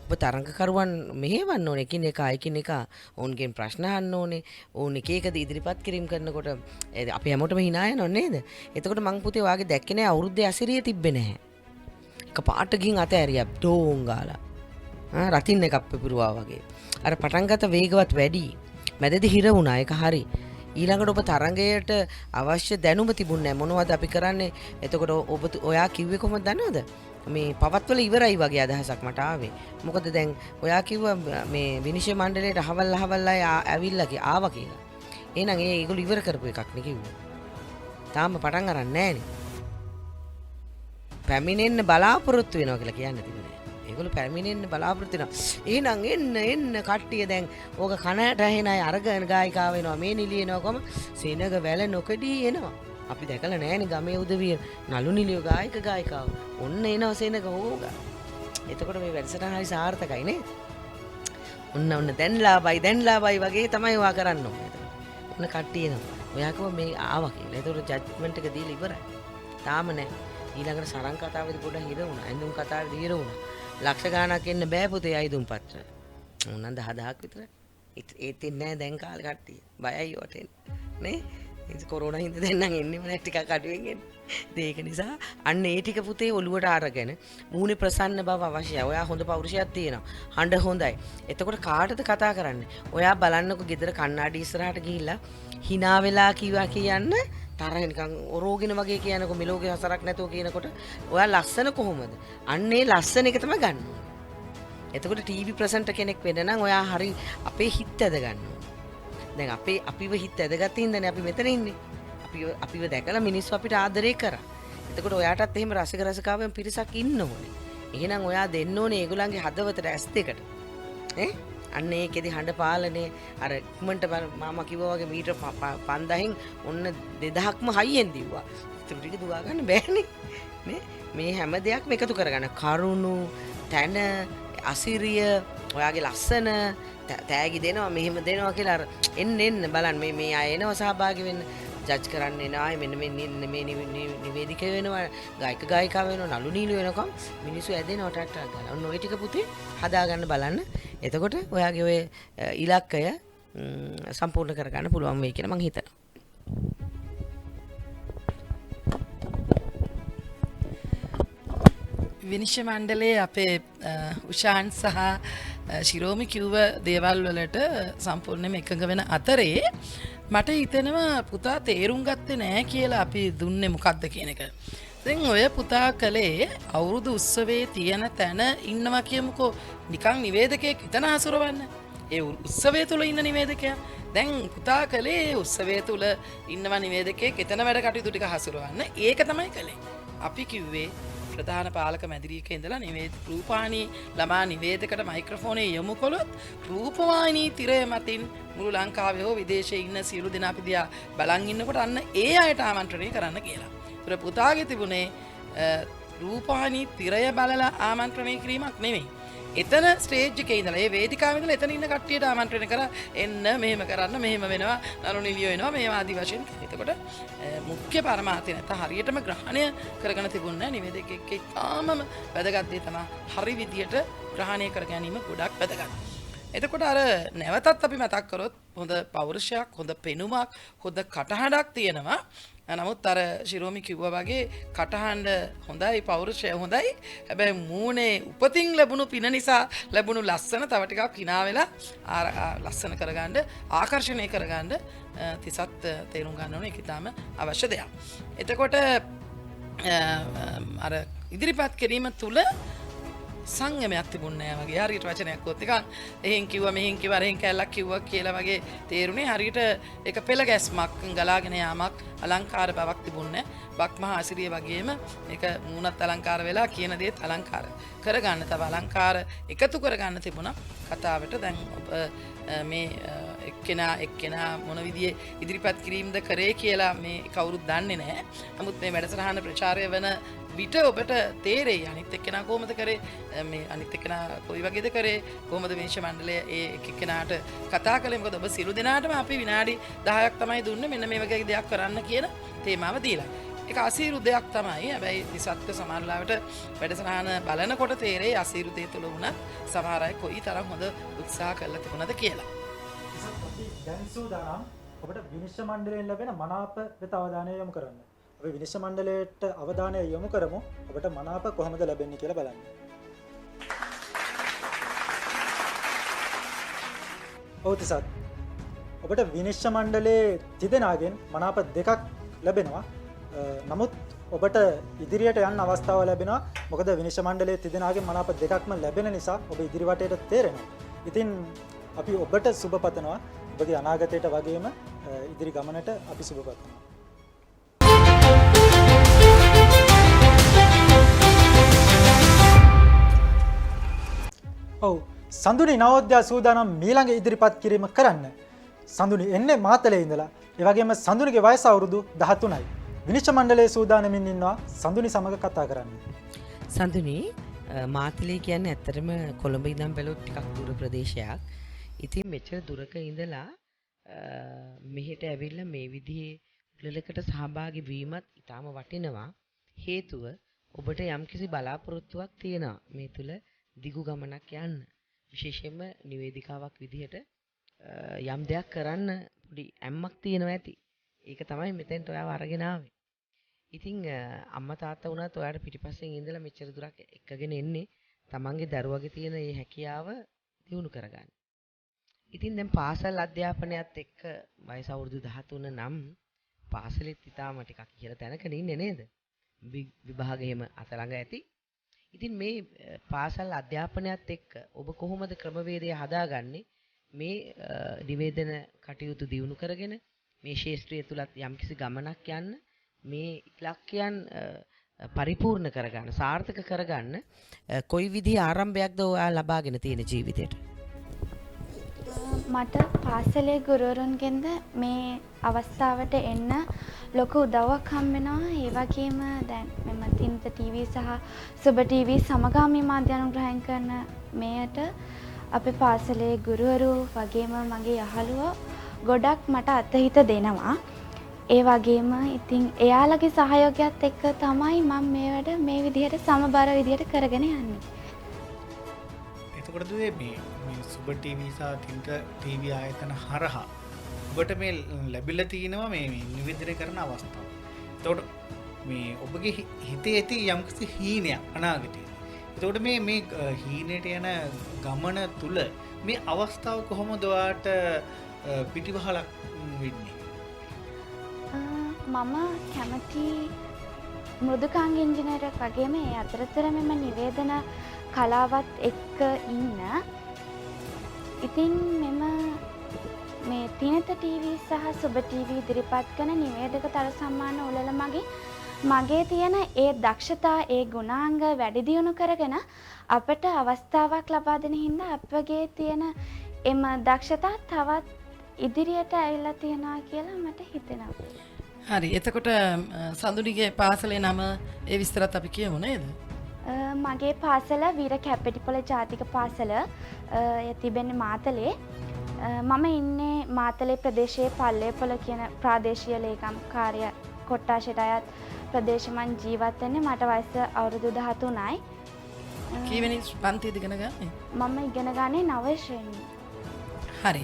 ඔබ තරඟකරුවන් මෙහෙවන්න ඕනේ. එකින් එක ඔවුන්ගෙන් ප්‍රශ්න අහන්න ඕනේ. ඔවුන් එක එකද ඉදිරිපත් කිරීම කරනකොට අපි හැමෝටම hina යනව නේද? එතකොට මං පුතේ වාගේ දැක්කේ නෑ අවුරුද්දේ අසිරිය තිබ්බේ නැහැ. එක පාට ගින් අත ඇරියා ඩෝන් ගාලා. රතින් එකක් පෙපුරුවා වගේ. අර පටන් ගත වේගවත් වැඩි. මැදදී හිර වුණා. ඒක හරි. ඊළඟට ඔබ තරඟයට අවශ්‍ය දැනුම තිබුණේ නැහැ. මොනවද අපි කරන්නේ? එතකොට ඔයා කිව්වේ කොහොමද දන්නවද? මේ පවත්වල ඉවරයි වගේ අදහසක් මට ආවේ. මොකද දැන් ඔයා කිව්වා මේ විනිශ්චය මණ්ඩලයට අහවල් අය ආවා කියලා. එහෙනම් ඒගොල්ලෝ ඉවර කරපු එකක් නේ කිව්වා. තාම පටන් අරන් නැහනේ. පැමිණෙන්න බලාපොරොත්තු වෙනවා කියලා කියන්නේ තිබුණේ. ඒගොල්ලෝ පැමිණෙන්න බලාපොරොත්තු වෙනවා. එහෙනම් එන්න කට්ටිය දැන් ඕක කනට ඇහෙන අය අරගෙන ගායිකාව වෙනවා. මේ නිලියනවා කොම සෙනග වැල නොකඩී එනවා. අපි දැකලා නැහැනේ ගමේ උදවිය නළු නිලිය ගායිකාව. ඔන්න එනවා සෙනග ඕක. එතකොට මේ වැඩසටහන හරි සාර්ථකයි නේද? ඔන්න දැන් ලාභයි වගේ තමයි ඔයා කරන්න ඕනේ. ඔන්න කට්ටිය එනවා. ඔයා කිව්වා මේ ආවා කියලා. එතකොට ජජ්මන්ට් එක දීලා ඉවරයි. තාම නැහැ. ඊළඟට සරං කතාවේදී පොඩ්ඩක් හිර වුණා. ඇඳුම් කතාවේදී හිර වුණා. ලක්ෂ ගාණක් එන්න බෑ පුතේ අයිදුම් පත්‍ර. උනන් 10000ක් විතර. ඒත් ඉන්නේ නැහැ දැන් කාලේ කට්ටිය. බයයි වට නේ. ඉතින් කොරෝනා හින්දා දැන් නම් එන්නෙම නැහැ ටිකක් අඩුවෙන් එන්නේ. ඒක නිසා අන්න ඒ ටික පුතේ ඔලුවට අරගෙන මූණේ ප්‍රසන්න බව අවශ්‍යයි. ඔයා හොඳ පෞරුෂයක් තියෙනවා. හඬ හොඳයි. එතකොට කාටද කතා කරන්නේ? ඔයා බලන්නකො ගෙදර කණ්ණාඩි ඉස්සරහට ගිහිල්ලා hina වෙලා කිව්වා කියන්න තරහ නිකන් ඔරෝගෙන වගේ කියනකො මෙලෝගේ හසරක් නැතුව කියනකොට ඔයා ලස්සන කොහොමද? අන්න ඒ ලස්සන එක තමයි ගන්න ඕනේ. එතකොට ටීවී ප්‍රසන්ටර් කෙනෙක් වෙන්න නම් ඔයා හරි අපේ හිත ඇද ගන්න ඕනේ. දැන් අපිව හිත ඇදගත්තින් ඉඳනේ අපි මෙතන ඉන්නේ. අපිව දැකලා මිනිස්සු අපිට ආදරේ කරා. එතකොට ඔයාටත් එහෙම රසිකාවෙන් පිරිසක් ඉන්න ඕනේ. එහෙනම් ඔයා දෙන්න ඕනේ ඒගොල්ලන්ගේ හදවතට ඇස් දෙකට. අන්න ඒකෙදි හඬ පාලනේ අර ඉක්මනට මාම කිව්වා වගේ මීටර 5000න් ඔන්න 2000ක්ම හයියෙන් දිව්වා. ඒක ටික දුවා ගන්න බෑනේ. නේ මේ හැම දෙයක්ම එකතු කරගන්න. කරුණු, තන, අසිරිය, ඔයාගේ ලස්සන තෑගි දෙනවා මෙහෙම දෙනවා කියලා අර එන්න බලන්න මේ අය එනවා සහභාගී වෙන්න. ජජ් කරන්න එන අය මෙන්න මේ නිවේදික වෙනවා, ගායිකා වෙනවා, නළු නිලු වෙනකම් මිනිස්සු ඇදෙනවා ටට්ටක් ගාලා. ඔන්න ඔය ටික පුතේ හදාගන්න බලන්න. එතකොට ඔයාගේ ඔය ඉලක්කය සම්පූර්ණ කරගන්න පුළුවන් වෙයි කියලා මම හිතනවා. විනිශ්චය මණ්ඩලයේ අපේ උෂාන් සහ ශිරෝමි කිව්ව දේවල් වලට සම්පූර්ණයෙන්ම එකඟ වෙන අතරේ මට හිතෙනවා පුතා තේරුම් ගත්තේ නැහැ කියලා අපි දුන්නේ මොකද්ද කියන එක. දැන් ඔය පුතා කලේ අවුරුදු උත්සවයේ තියෙන තැන ඉන්නවා කියමුකෝ නිකන් නිවේදකයෙක් හිතන හසුරවන්න. ඒ උත්සවය තුළ ඉන්න නිවේදකයා. දැන් පුතා කළේ උත්සවය තුළ ඉන්නවා නිවේදකයෙක් එතන වැඩ කටයුතු ටික හසුරවන්න. ඒක තමයි කළේ. අපි කිව්වේ ප්‍රධාන පාලක මැදිරියක ඉඳලා රූපවාහිනී ළමා නිවේදකට මයික්‍රොෆෝනේ යොමු කළොත් රූපවාහිනී තිරය මතින් මුළු ලංකාවේ හෝ විදේශයේ ඉන්න සියලු දෙනා අපි දිහා බලන් ඉන්නකොට අන්න ඒ අයට ආමන්ත්‍රණය කරන්න කියලා. ඒතර පුතාගේ තිබුණේ රූපවාහිනී තිරය බලලා ආමන්ත්‍රණය කිරීමක් නෙමෙයි. එතන ස්ටේජ් එකේ ඉඳලා ඒ වේදිකාවේ ඉඳලා එතන ඉන්න කට්ටියට ආමන්ත්‍රණය කරා එන්න මෙහෙම කරන්න මෙහෙම වෙනවා නළු නිලියෝ එනවා මේ ආදි වශයෙන්. එතකොට මුඛ්‍ය පරමාර්ථය නැත්නම් හරියටම ග්‍රහණය කරගෙන තිබුණේ නිවේදකෙක්ගේ තාමම වැදගත් දේ තමයි හරි විදියට ග්‍රහණය කර ගැනීම ගොඩක් වැදගත්. එතකොට අර නැවතත් අපි මතක් කරොත් හොඳ පෞරුෂයක් හොඳ පෙනුමක් හොඳ කටහඬක් තියෙනවා. නමුත් අර ශිරෝමි කිව්වා වගේ කටහඬ හොඳයි පෞරුෂය හොඳයි. හැබැයි මූණේ උපතින් ලැබුණු පින නිසා ලැබුණු ලස්සන තව ටිකක් hina වෙලා ලස්සන කරගන්න ආකර්ෂණය කරගන්න තිසත් තේරුම් ගන්න ඕනේ. ඒක ඊටාම අවශ්‍ය දෙයක්. එතකොට අර ඉදිරිපත් කිරීම තුල සංයමයක් තිබුණේ නැහැ වගේ. හරියට වචනයක් කොත් එකක් එහෙන් කිව්වා මෙහෙන් කිව්වා අරහෙන් කැල්ලක් කිව්වා කියලා වගේ තේරුනේ. හරියට ඒක පෙළ ගැස්මක් ගලාගෙන යාමක් අලංකාර බවක් තිබුණේ නැහැ. බක්මහා අසිරිය වගේම මේක මූණත් අලංකාර වෙලා කියන දේත් අලංකාර කරගන්න තව අලංකාර එකතු කරගන්න තිබුණා කතාවට. දැන් මේ එක්කෙනා මොන විදිහේ ඉදිරිපත් කිරීමද කරේ කියලා මේ කවුරුත් දන්නේ නැහැ. නමුත් මේ වැඩසටහන ප්‍රචාරය වෙන විට ඔබට තේරෙයි අනිත් එක්කෙනා කොහොමද කරේ මේ අනිත් එක්කෙනා කොයි වගේද කරේ කොහොමද මේෂ මණ්ඩලය ඒ එක්කෙනාට කතා කළේ. මොකද ඔබ සිළු දෙනාටම අපි විනාඩි 10ක් තමයි දුන්නේ මෙන්න මේ වගේ දෙයක් කරන්න කියන තේමාව දීලා. ඒක අසීරු දෙයක් තමයි. හැබැයි දිසත්ක සමහරලාවට වැඩසටහන බලනකොට තේරෙයි අසීරු දේ තුල වුණත් සමහර අය කොයි තරම් හොඳ උත්සාහ කරලා තිබුණාද කියලා. දැන් සූදානම් ඔබට විනිශ්චය මණ්ඩලයෙන් ලැබෙන මනාප වෙත අවධානය යොමු කරන්න. අපි විනිශ්චය මණ්ඩලයට අවධානය යොමු කරමු. ඔබට මනාප කොහොමද ලැබෙන්නේ කියලා බලන්න. ඔව් තිසත්. ඔබට විනිශ්චය මණ්ඩලයේ තිදෙනාගෙන් මනාප දෙකක් ලැබෙනවා. නමුත් ඔබට ඉදිරියට යන්න අවස්ථාව ලැබෙනවා. මොකද විනිශ්චය මණ්ඩලයේ තිදෙනාගෙන් මනාප දෙකක්ම ලැබෙන නිසා ඔබ ඉදිරි වටේට තේරෙනවා. ඉතින් අපි ඔබට සුබ පතනවා. ඔබගේ අනාගතයට වගේම ඉදිරි ගමනට අපි සුබ පතනවා. ඔව් සඳුනි නවෝදයා සූදානම් මීළඟ ඉදිරිපත් කිරීම කරන්න. සඳුනි එන්නේ මාතලේ ඉඳලා. ඒ වගේම සඳුනිගේ වයස අවුරුදු 13යි. විනිශ්චය මණ්ඩලයේ සූදානමින් ඉන්නවා සඳුනි සමග කතා කරන්න. සඳුනි මාතලේ කියන්නේ ඇත්තටම කොළඹ ඉඳන් බැලුවොත් ටිකක් දුර ප්‍රදේශයක්. ඉතින් මෙච්චර දුරක ඉඳලා මෙහෙට ඇවිල්ලා මේ විදිහේ උළෙලකට සහභාගී වීමත් ඊටාම වටිනවා. හේතුව ඔබට යම්කිසි බලාපොරොත්තුවක් තියෙනවා මේ තුල දිගු ගමනක් යන්න. විශේෂයෙන්ම නිවේදිකාවක් විදිහට යම් දෙයක් කරන්න පොඩි ඇම්මක් තියෙනවා ඇති. ඒක තමයි මෙතෙන්ට ඔයාව අරගෙන ආවේ. ඉතින් අම්මා තාත්තා වුණත් ඔයාට පිටිපස්සෙන් ඉඳලා මෙච්චර දුරක් එක්කගෙන එන්නේ තමන්ගේ දරුවගේ තියෙන මේ හැකියාව දියුණු කරගන්න. ඉතින් දැන් පාසල් අධ්‍යාපනයත් එක්ක වයස අවුරුදු 13 නම් පාසලෙත් ඊටාම ටිකක් ඉහළ තැනක ඉන්නේ නේද? විභාග එහෙම අත ළඟ ඇති. ඉතින් මේ පාසල් අධ්‍යාපනයත් එක්ක ඔබ කොහොමද ක්‍රමවේදය හදාගන්නේ මේ නිවේදන කටයුතු දියුණු කරගෙන මේ ශාස්ත්‍රය තුලත් යම්කිසි ගමනක් යන්න මේ ඉලක්කයන් පරිපූර්ණ කරගන්න සාර්ථක කරගන්න කොයි විදිහේ ආරම්භයක්ද ඔයා ලබාගෙන තියෙන ජීවිතේට? මට පාසලේ ගුරුවරුන්ගෙන්ද මේ අවස්ථාවට එන්න ලොකු උදව්වක් හම් වෙනවා. ඒ වගේම දැන් මම තින්ත ටීවී සහ සුබ ටීවී සමගාමී මාධ්‍ය අනුග්‍රහයෙන් කරන මෙයට අපේ පාසලේ ගුරුවරු වගේම මගේ යහළුවෝ ගොඩක් මට අතහිත දෙනවා. ඒ වගේම ඉතින් එයාලගේ සහයෝගයත් එක්ක තමයි මම මේ වැඩ මේ විදිහට සමබර විදිහට කරගෙන යන්නේ. එතකොට මේ සුබ ටීවී සහ තින්ත ටීවී ආයතන හරහා ඔබට මේ ලැබිලා තිනවා මේ නිවේදනය කරන අවස්ථාව. එතකොට මේ ඔබගේ හිතේ ඇති යම්කිසි හීනයක් අනාගතේ. එතකොට මේ හීනයට යන ගමන තුල මේ අවස්ථාව කොහොමද ඔයාට පිටිවහලක් වෙන්නේ? මම කැමති මෘදුකාංග ඉංජිනේරුවෙක් වගේම ඒ අතරතුර මෙම නිවේදන කලාවත් එක්ක ඉන්න. ඉතින් මෙම මේ තිනත TV සහ සුබ TV ඉදිරිපත් කරන නිවේදක තරු සම්මාන උළෙල මගින් මගේ තියෙන ඒ දක්ෂතා ඒ ගුණාංග වැඩි දියුණු කරගෙන අපට අවස්ථාවක් ලබා දෙන හින්දා අපගේ තියෙන එම දක්ෂතා තවත් ඉදිරියට ඇවිල්ලා තියනවා කියලා මට හිතෙනවා. හරි. එතකොට සඳුනිගේ පාසලේ නම ඒ විස්තරත් අපි කියමු නේද? මගේ පාසල වීර කැප්පෙටිපොළ ජාතික පාසල තිබෙන්නේ මාතලේ. මම ඉන්නේ මාතලේ ප්‍රදේශයේ පල්ලේපොළ කියන ප්‍රාදේශීය ලේකම් කාර්ය කොට්ටාශයට අයත් ප්‍රදේශ මං ජීවත් වෙන්නේ. මට වයස අවුරුදු 13යි. කීවෙනි පන්තියේද ඉගෙන ගන්නේ? මම ඉගෙන ගන්නේ 9 ශ්‍රේණියේ. හරි.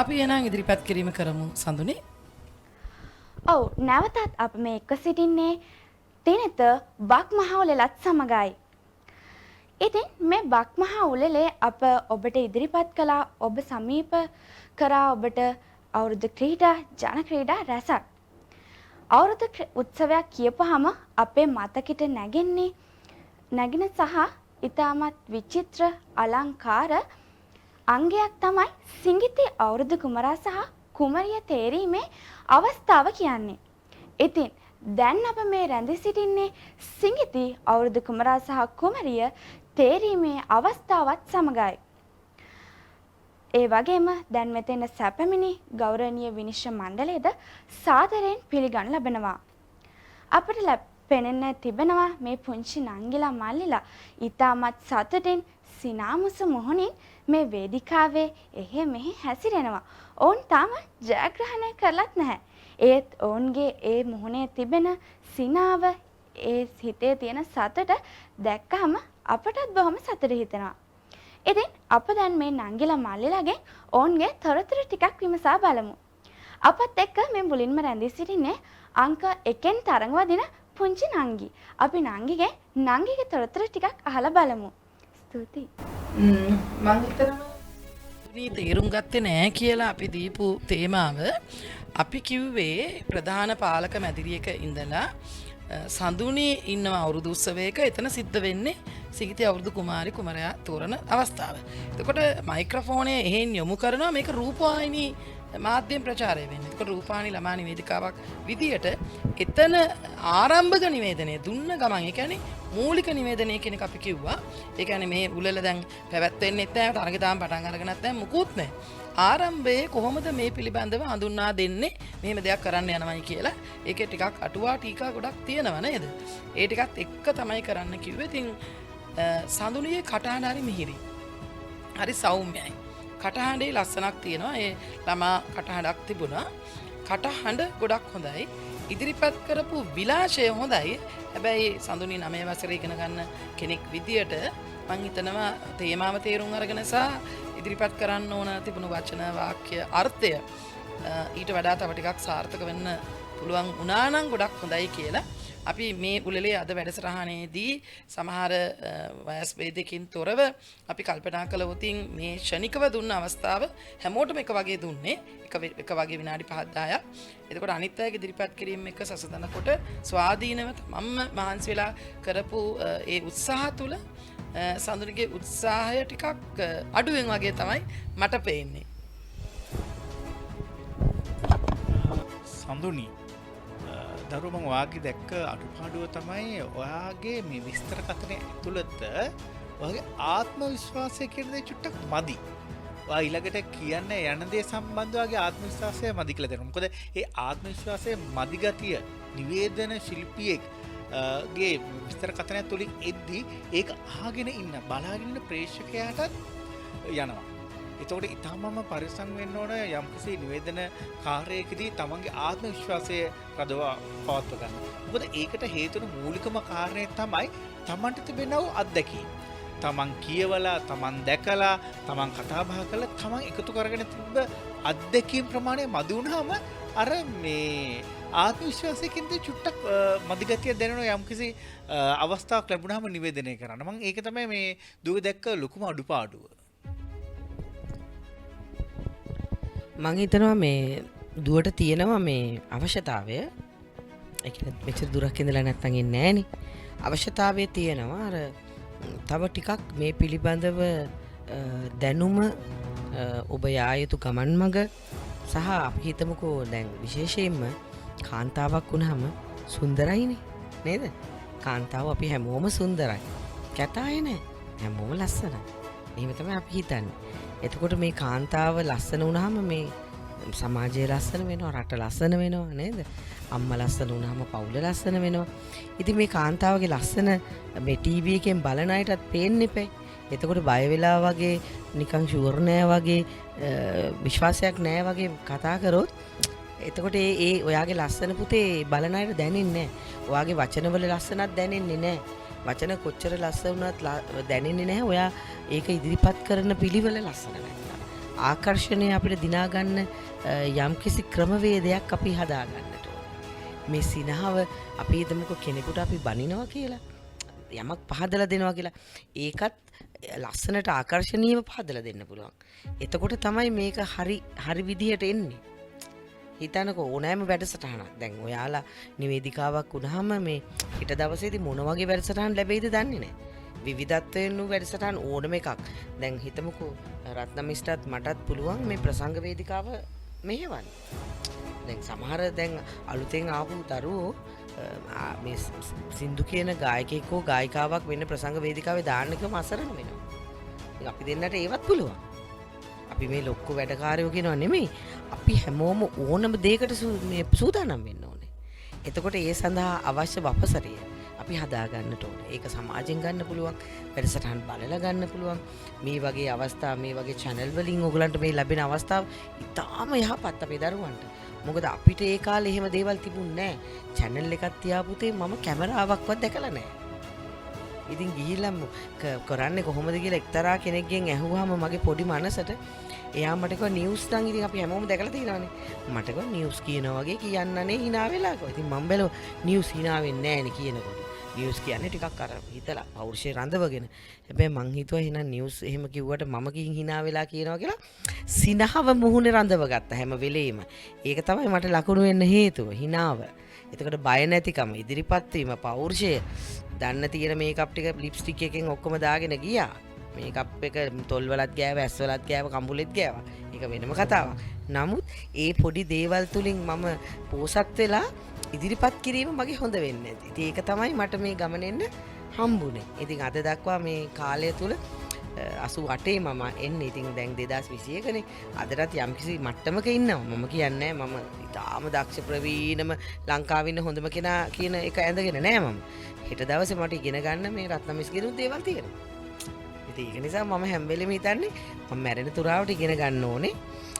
අපි එහෙනම් ඉදිරිපත් කිරීම කරමු සඳුනි. ඔව්, නැවතත් අප මේ එක්ව සිටින්නේ තිනත බක් මහා උළෙලත් සමගයි. ඉතින් මේ බක් මහා උළෙලේ අප ඔබට ඉදිරිපත් කළා, ඔබ සමීප කරා ඔබට අවුරුදු ක්‍රීඩා ජන ක්‍රීඩා රැසක්. අවුරුදු උත්සවයක් කියපුවාම අපේ මතකෙට නැගෙන සහ ඉතාමත් විචිත්‍ර අලංකාර අංගයක් තමයි සිඟිති අවුරුදු කුමරා සහ කුමරිය තේරීමේ අවස්ථාව කියන්නේ. ඉතින් දැන් අප මේ රැඳී සිටින්නේ සිඟිති අවුරුදු කුමරා සහ කුමරිය තේරීමේ අවස්ථාවත් සමගයි. ඒ වගේම දැන් මෙතන සැපමිනි ගෞරවනීය විනිශ්චය මණ්ඩලයේද සාදරයෙන් පිළිගනු ලබනවා. අපිට පෙනෙන්න තිබෙනවා මේ පුංචි නංගිලා මල්ලිලා ඊටමත් සතුටින් සිනාමුසු මොහොනින් මේ වේදිකාවේ එහෙ මෙහෙ හැසිරෙනවා. ඔවුන් තාම ජයග්‍රහණය කරලත් නැහැ. ඒත් ඔවුන්ගේ ඒ මුහුණේ තිබෙන සිනාව, ඒ හිතේ තියෙන සතුට දැක්කම අපටත් බොහොම සතුට හිතෙනවා. ඉතින් අප දැන් මේ නංගිලා මල්ලිලාගෙන් ඔවුන්ගේ තොරතුරු ටිකක් විමසා බලමු. අපත් එක්ක මේ මුලින්ම රැඳී සිටින්නේ අංක 1න් තරඟවදින පුංචි නංගි. අපි නංගිගේ තොරතුරු ටිකක් අහලා බලමු. ස්තුතියි. මම හිතනවා මේ තේරුම් ගත්තේ නෑ කියලා අපි දීපු තේමාව අපි කිව්වේ ප්‍රධාන පාලක මැදිරියක ඉඳලා සඳුනි ඉන්නව අවුරුදු උත්සවයක එතන සිද්ධ වෙන්නේ සිඟිති අවුරුදු කුමරයා තෝරන අවස්ථාව. එතකොට මයික්‍රොෆෝනේ එහෙන් යොමු කරනවා මේක රූපවාහිනී මාධ්‍යයෙන් ප්‍රචාරය වෙන්නේ. එතකොට රූපවාහිනී ළමා නිවේදිකාවක් විදියට එතන ආරම්භක නිවේදනය දුන්න ගමන් ඒ කියන්නේ මූලික නිවේදනය කියන එක අපි කිව්වා. ඒ කියන්නේ මේ උළෙල දැන් පැවැත්වෙන්නේ නැහැ. තරගෙ තාම පටන් අරගෙනත් නැහැ. මුකුත් නැහැ. ආරම්භයේ කොහොමද මේ පිළිබඳව හඳුන්වා දෙන්නේ මෙහෙම දෙයක් කරන්න යනවයි කියලා. ඒකේ ටිකක් අටුවා ටීකා ගොඩක් තියෙනවා නේද? ඒ ටිකත් එක්ක තමයි කරන්න කිව්වේ. ඉතින් සඳුනියේ කටහඬ හරි මිහිරි. හරි සෞම්‍යයි. කටහඬේ ලස්සනක් තියෙනවා. ඒ ළමා කටහඬක් තිබුණා. කටහඬ ගොඩක් හොඳයි. ඉදිරිපත් කරපු විලාශය හොඳයි. හැබැයි සඳුනි 9 වසරේ ඉගෙන ගන්න කෙනෙක් විදියට මම හිතනවා තේමාව තේරුම් අරගෙන සහ ඉදිරිපත් කරන්න ඕන තිබුණු වචන වාක්‍ය අර්ථය ඊට වඩා තව ටිකක් සාර්ථක වෙන්න පුළුවන් වුණා නම් ගොඩක් හොඳයි කියලා අපි මේ උළෙලේ අද වැඩසටහනේදී සමහර වයස් ભેදකින් තොරව අපි කල්පනා කළොතින් මේ ෂණිකව දුන්න අවස්ථාව හැමෝටම එක වගේ දුන්නේ එක වගේ විනාඩි 5-10ක්. එතකොට අනිත් අයගේ ඉදිරිපත් කිරීම එක සසඳනකොට ස්වාධීනව මම මහන්සි වෙලා කරපු ඒ උත්සාහ තුල සඳුනිගේ උත්සාහය ටිකක් අඩුවෙන් වගේ තමයි මට පේන්නේ. සඳුනි දරුවෝ මම වාගේ දැක්ක අඩුපාඩුව තමයි ඔයාගේ මේ විස්තර කතනේ ඇතුළත ඔයාගේ ආත්ම විශ්වාසය කියන දේ චුට්ටක් මදි. ඔයා ඊළඟට කියන්න යන දේ සම්බන්ධව ඔයාගේ ආත්ම විශ්වාසය මදි කියලා දෙනවා. මොකද ඒ ආත්ම විශ්වාසයේ මදි ගතිය නිවේදන ශිල්පියෙක් ගේ විස්තර කතනය තුළින් එද්දී ඒක අහගෙන ඉන්න බලාගෙන ඉන්න ප්‍රේක්ෂකයාටත් යනවා. එතකොට ඉතාමම පරිස්සම් වෙන්න ඕන යම්කිසි නිවේදන කාර්යයකදී තමන්ගේ ආත්ම විශ්වාසය රඳවා පවත්ව ගන්න. මොකද ඒකට හේතු වෙන මූලිකම කාරණය තමයි තමන්ට තිබෙන අත්දැකීම්. තමන් කියවලා, තමන් දැකලා, තමන් කතා බහ කරලා තමන් එකතු කරගෙන තිබ්බ අත්දැකීම් ප්‍රමාණය මදි වුණාම අර මේ ආත්ම විශ්වාසයකින්ද චුට්ටක් මදිගතිය දැනෙන යම්කිසි අවස්ථාවක් ලැබුණාම නිවේදනය කරන්න. මම ඒක තමයි මේ දුව දැක්ක ලොකුම අඩුපාඩුව. මං හිතනවා මේ දුවට තියෙනවා මේ අවශ්‍යතාවය. ඒ කියන්නේ මෙච්චර දුරක් ඉඳලා නැත්තම් ඉන්නේ නෑනේ. අවශ්‍යතාවය තියෙනවා අර තව ටිකක් මේ පිළිබඳව දැනුම ඔබ යා යුතු ගමන් මඟ සහ අපි හිතමුකෝ දැන් විශේෂයෙන්ම කාන්තාවක් වුණාම සුන්දරයිනේ නේද? කාන්තාව අපි හැමෝම සුන්දරයි. කැතයි නෑ. හැමෝම ලස්සනයි. එහෙම තමයි අපි හිතන්නේ. එතකොට මේ කාන්තාව ලස්සන වුණාම මේ සමාජය ලස්සන වෙනවා, රට ලස්සන වෙනවා නේද? අම්මා ලස්සන වුණාම පවුල ලස්සන වෙනවා. ඉතින් මේ කාන්තාවගේ ලස්සන මේ ටීවී එකෙන් බලන අයටත් පේන්නේ නැපේ. එතකොට බය වෙලා වගේ නිකන් ෂුවර් නෑ වගේ විශ්වාසයක් නෑ වගේ කතා කරොත් එතකොට ඒ ඔයාගේ ලස්සන පුතේ බලන අයට දැනෙන්නේ නෑ. ඔයාගේ වචනවල ලස්සනක් දැනෙන්නේ නෑ. වචන කොච්චර ලස්සන වුණත් දැනෙන්නේ නැහැ. ඔයා ඒක ඉදිරිපත් කරන පිළිවෙල ලස්සන නැත්නම්. ආකර්ෂණය අපිට දිනා ගන්න යම්කිසි ක්‍රමවේදයක් අපි හදා ගන්නට ඕනේ. මේ සිනහව අපි හිතමුකෝ කෙනෙකුට අපි බනිනවා කියලා. යමක් පහදලා දෙනවා කියලා. ඒකත් ලස්සනට ආකර්ශනීයව පහදලා දෙන්න පුළුවන්. එතකොට තමයි මේක හරි විදිහට එන්නේ. හිතනකො ඕනෑම වැඩසටහනක් දැන් ඔයාලා නිවේදිකාවක් වුණාම මේ ඊට දවසේදී මොන වගේ වැඩසටහන් ලැබෙයිද දන්නේ නැහැ. විවිධත්වයෙන් වූ වැඩසටහන් ඕනම එකක්. දැන් හිතමුකෝ රත්නමිස්ටත් මටත් පුළුවන් මේ ප්‍රසංග වේදිකාව මෙහෙවන්න. දැන් සමහර දැන් අලුතෙන් ආපු දරුවෝ මේ සින්දු කියන ගායකයෙක් හෝ ගායිකාවක් වෙන්න ප්‍රසංග වේදිකාවේ දාන්න කිව්වම අසරණ වෙනවා. ඉතින් අපි දෙන්නට ඒවත් පුළුවන්. අපි මේ ලොක්කු වැඩකාරයෝ කියනවා නෙමෙයි. අපි හැමෝම ඕනම දෙයකට සූදානම් වෙන්න ඕනේ. එතකොට ඒ සඳහා අවශ්‍ය වපසරිය අපි හදා ගන්නට ඕනේ. ඒක සමාජයෙන් ගන්න පුළුවන්, වැඩසටහන් බලලා ගන්න පුළුවන්. මේ වගේ අවස්ථා මේ වගේ channel වලින් ඔයගලන්ට මේ ලැබෙන අවස්ථාව ඉතාම යහපත් අපේ දරුවන්ට. මොකද අපිට ඒ කාලේ එහෙම දේවල් තිබුණේ නැහැ. channel එකක් තියාපුතේ මම කැමරාවක්වත් දැකලා නැහැ. ඉතින් ගිහිල්ලා කරන්නේ කොහොමද කියලා එක්තරා කෙනෙක්ගෙන් ඇහුවාම මගේ පොඩි මනසට එයා මට කිව්වා නිවුස් නම් ඉතින් අපි හැමෝම දැකලා තියෙනවානේ. මට කිව්වා නිවුස් කියනවා වගේ කියන්නනේ hina වෙලා කිව්වා. ඉතින් මම බැලුවා නිවුස් hina වෙන්නේ නැහැ නේ කියනකොට. නිවුස් කියන්නේ ටිකක් අර හිතලා පෞරුෂේ රඳවගෙන. හැබැයි මං හිතුවා එහෙනම් නිවුස් එහෙම කිව්වට මම කින් hina වෙලා කියනවා කියලා සිනහව මුහුණේ රඳව ගත්තා හැම වෙලේම. ඒක තමයි මට ලකුණු වෙන්න හේතුව hinaව. එතකොට බය නැතිකම, ඉදිරිපත් වීම, පෞරුෂය, දන්න තියෙන මේකප් ටික ලිප්ස්ටික් එකෙන් ඔක්කොම දාගෙන ගියා. මේකප් එක තොල් වලත් ගෑවා, ඇස් වලත් ගෑවා, කම්බුලෙත් ගෑවා. ඒක වෙනම කතාවක්. නමුත් ඒ පොඩි දේවල් තුලින් මම පෝසත් වෙලා ඉදිරිපත් කිරීම මගේ හොඳ වෙන්නේ නැති. ඉතින් ඒක තමයි මට මේ ගමනෙන්න හම්බුනේ. ඉතින් අද දක්වා මේ කාලය තුල 88 මම එන්නේ. ඉතින් දැන් 2021නේ. අදටත් යම්කිසි මට්ටමක ඉන්නවා. මම කියන්නේ මම ඉතාම දක්ෂ ප්‍රවීණම ලංකාවේ ඉන්න හොඳම කෙනා කියන එක ඇඳගෙන නෑ මම. හෙට දවසේ මට ඉගෙන ගන්න මේ රත්නමිස් කියන දේවල් තියෙනවා. ඉතින් ඒක නිසා මම හැම වෙලෙම හිතන්නේ මම මැරෙන තුරාවට ඉගෙන ගන්න ඕනේ.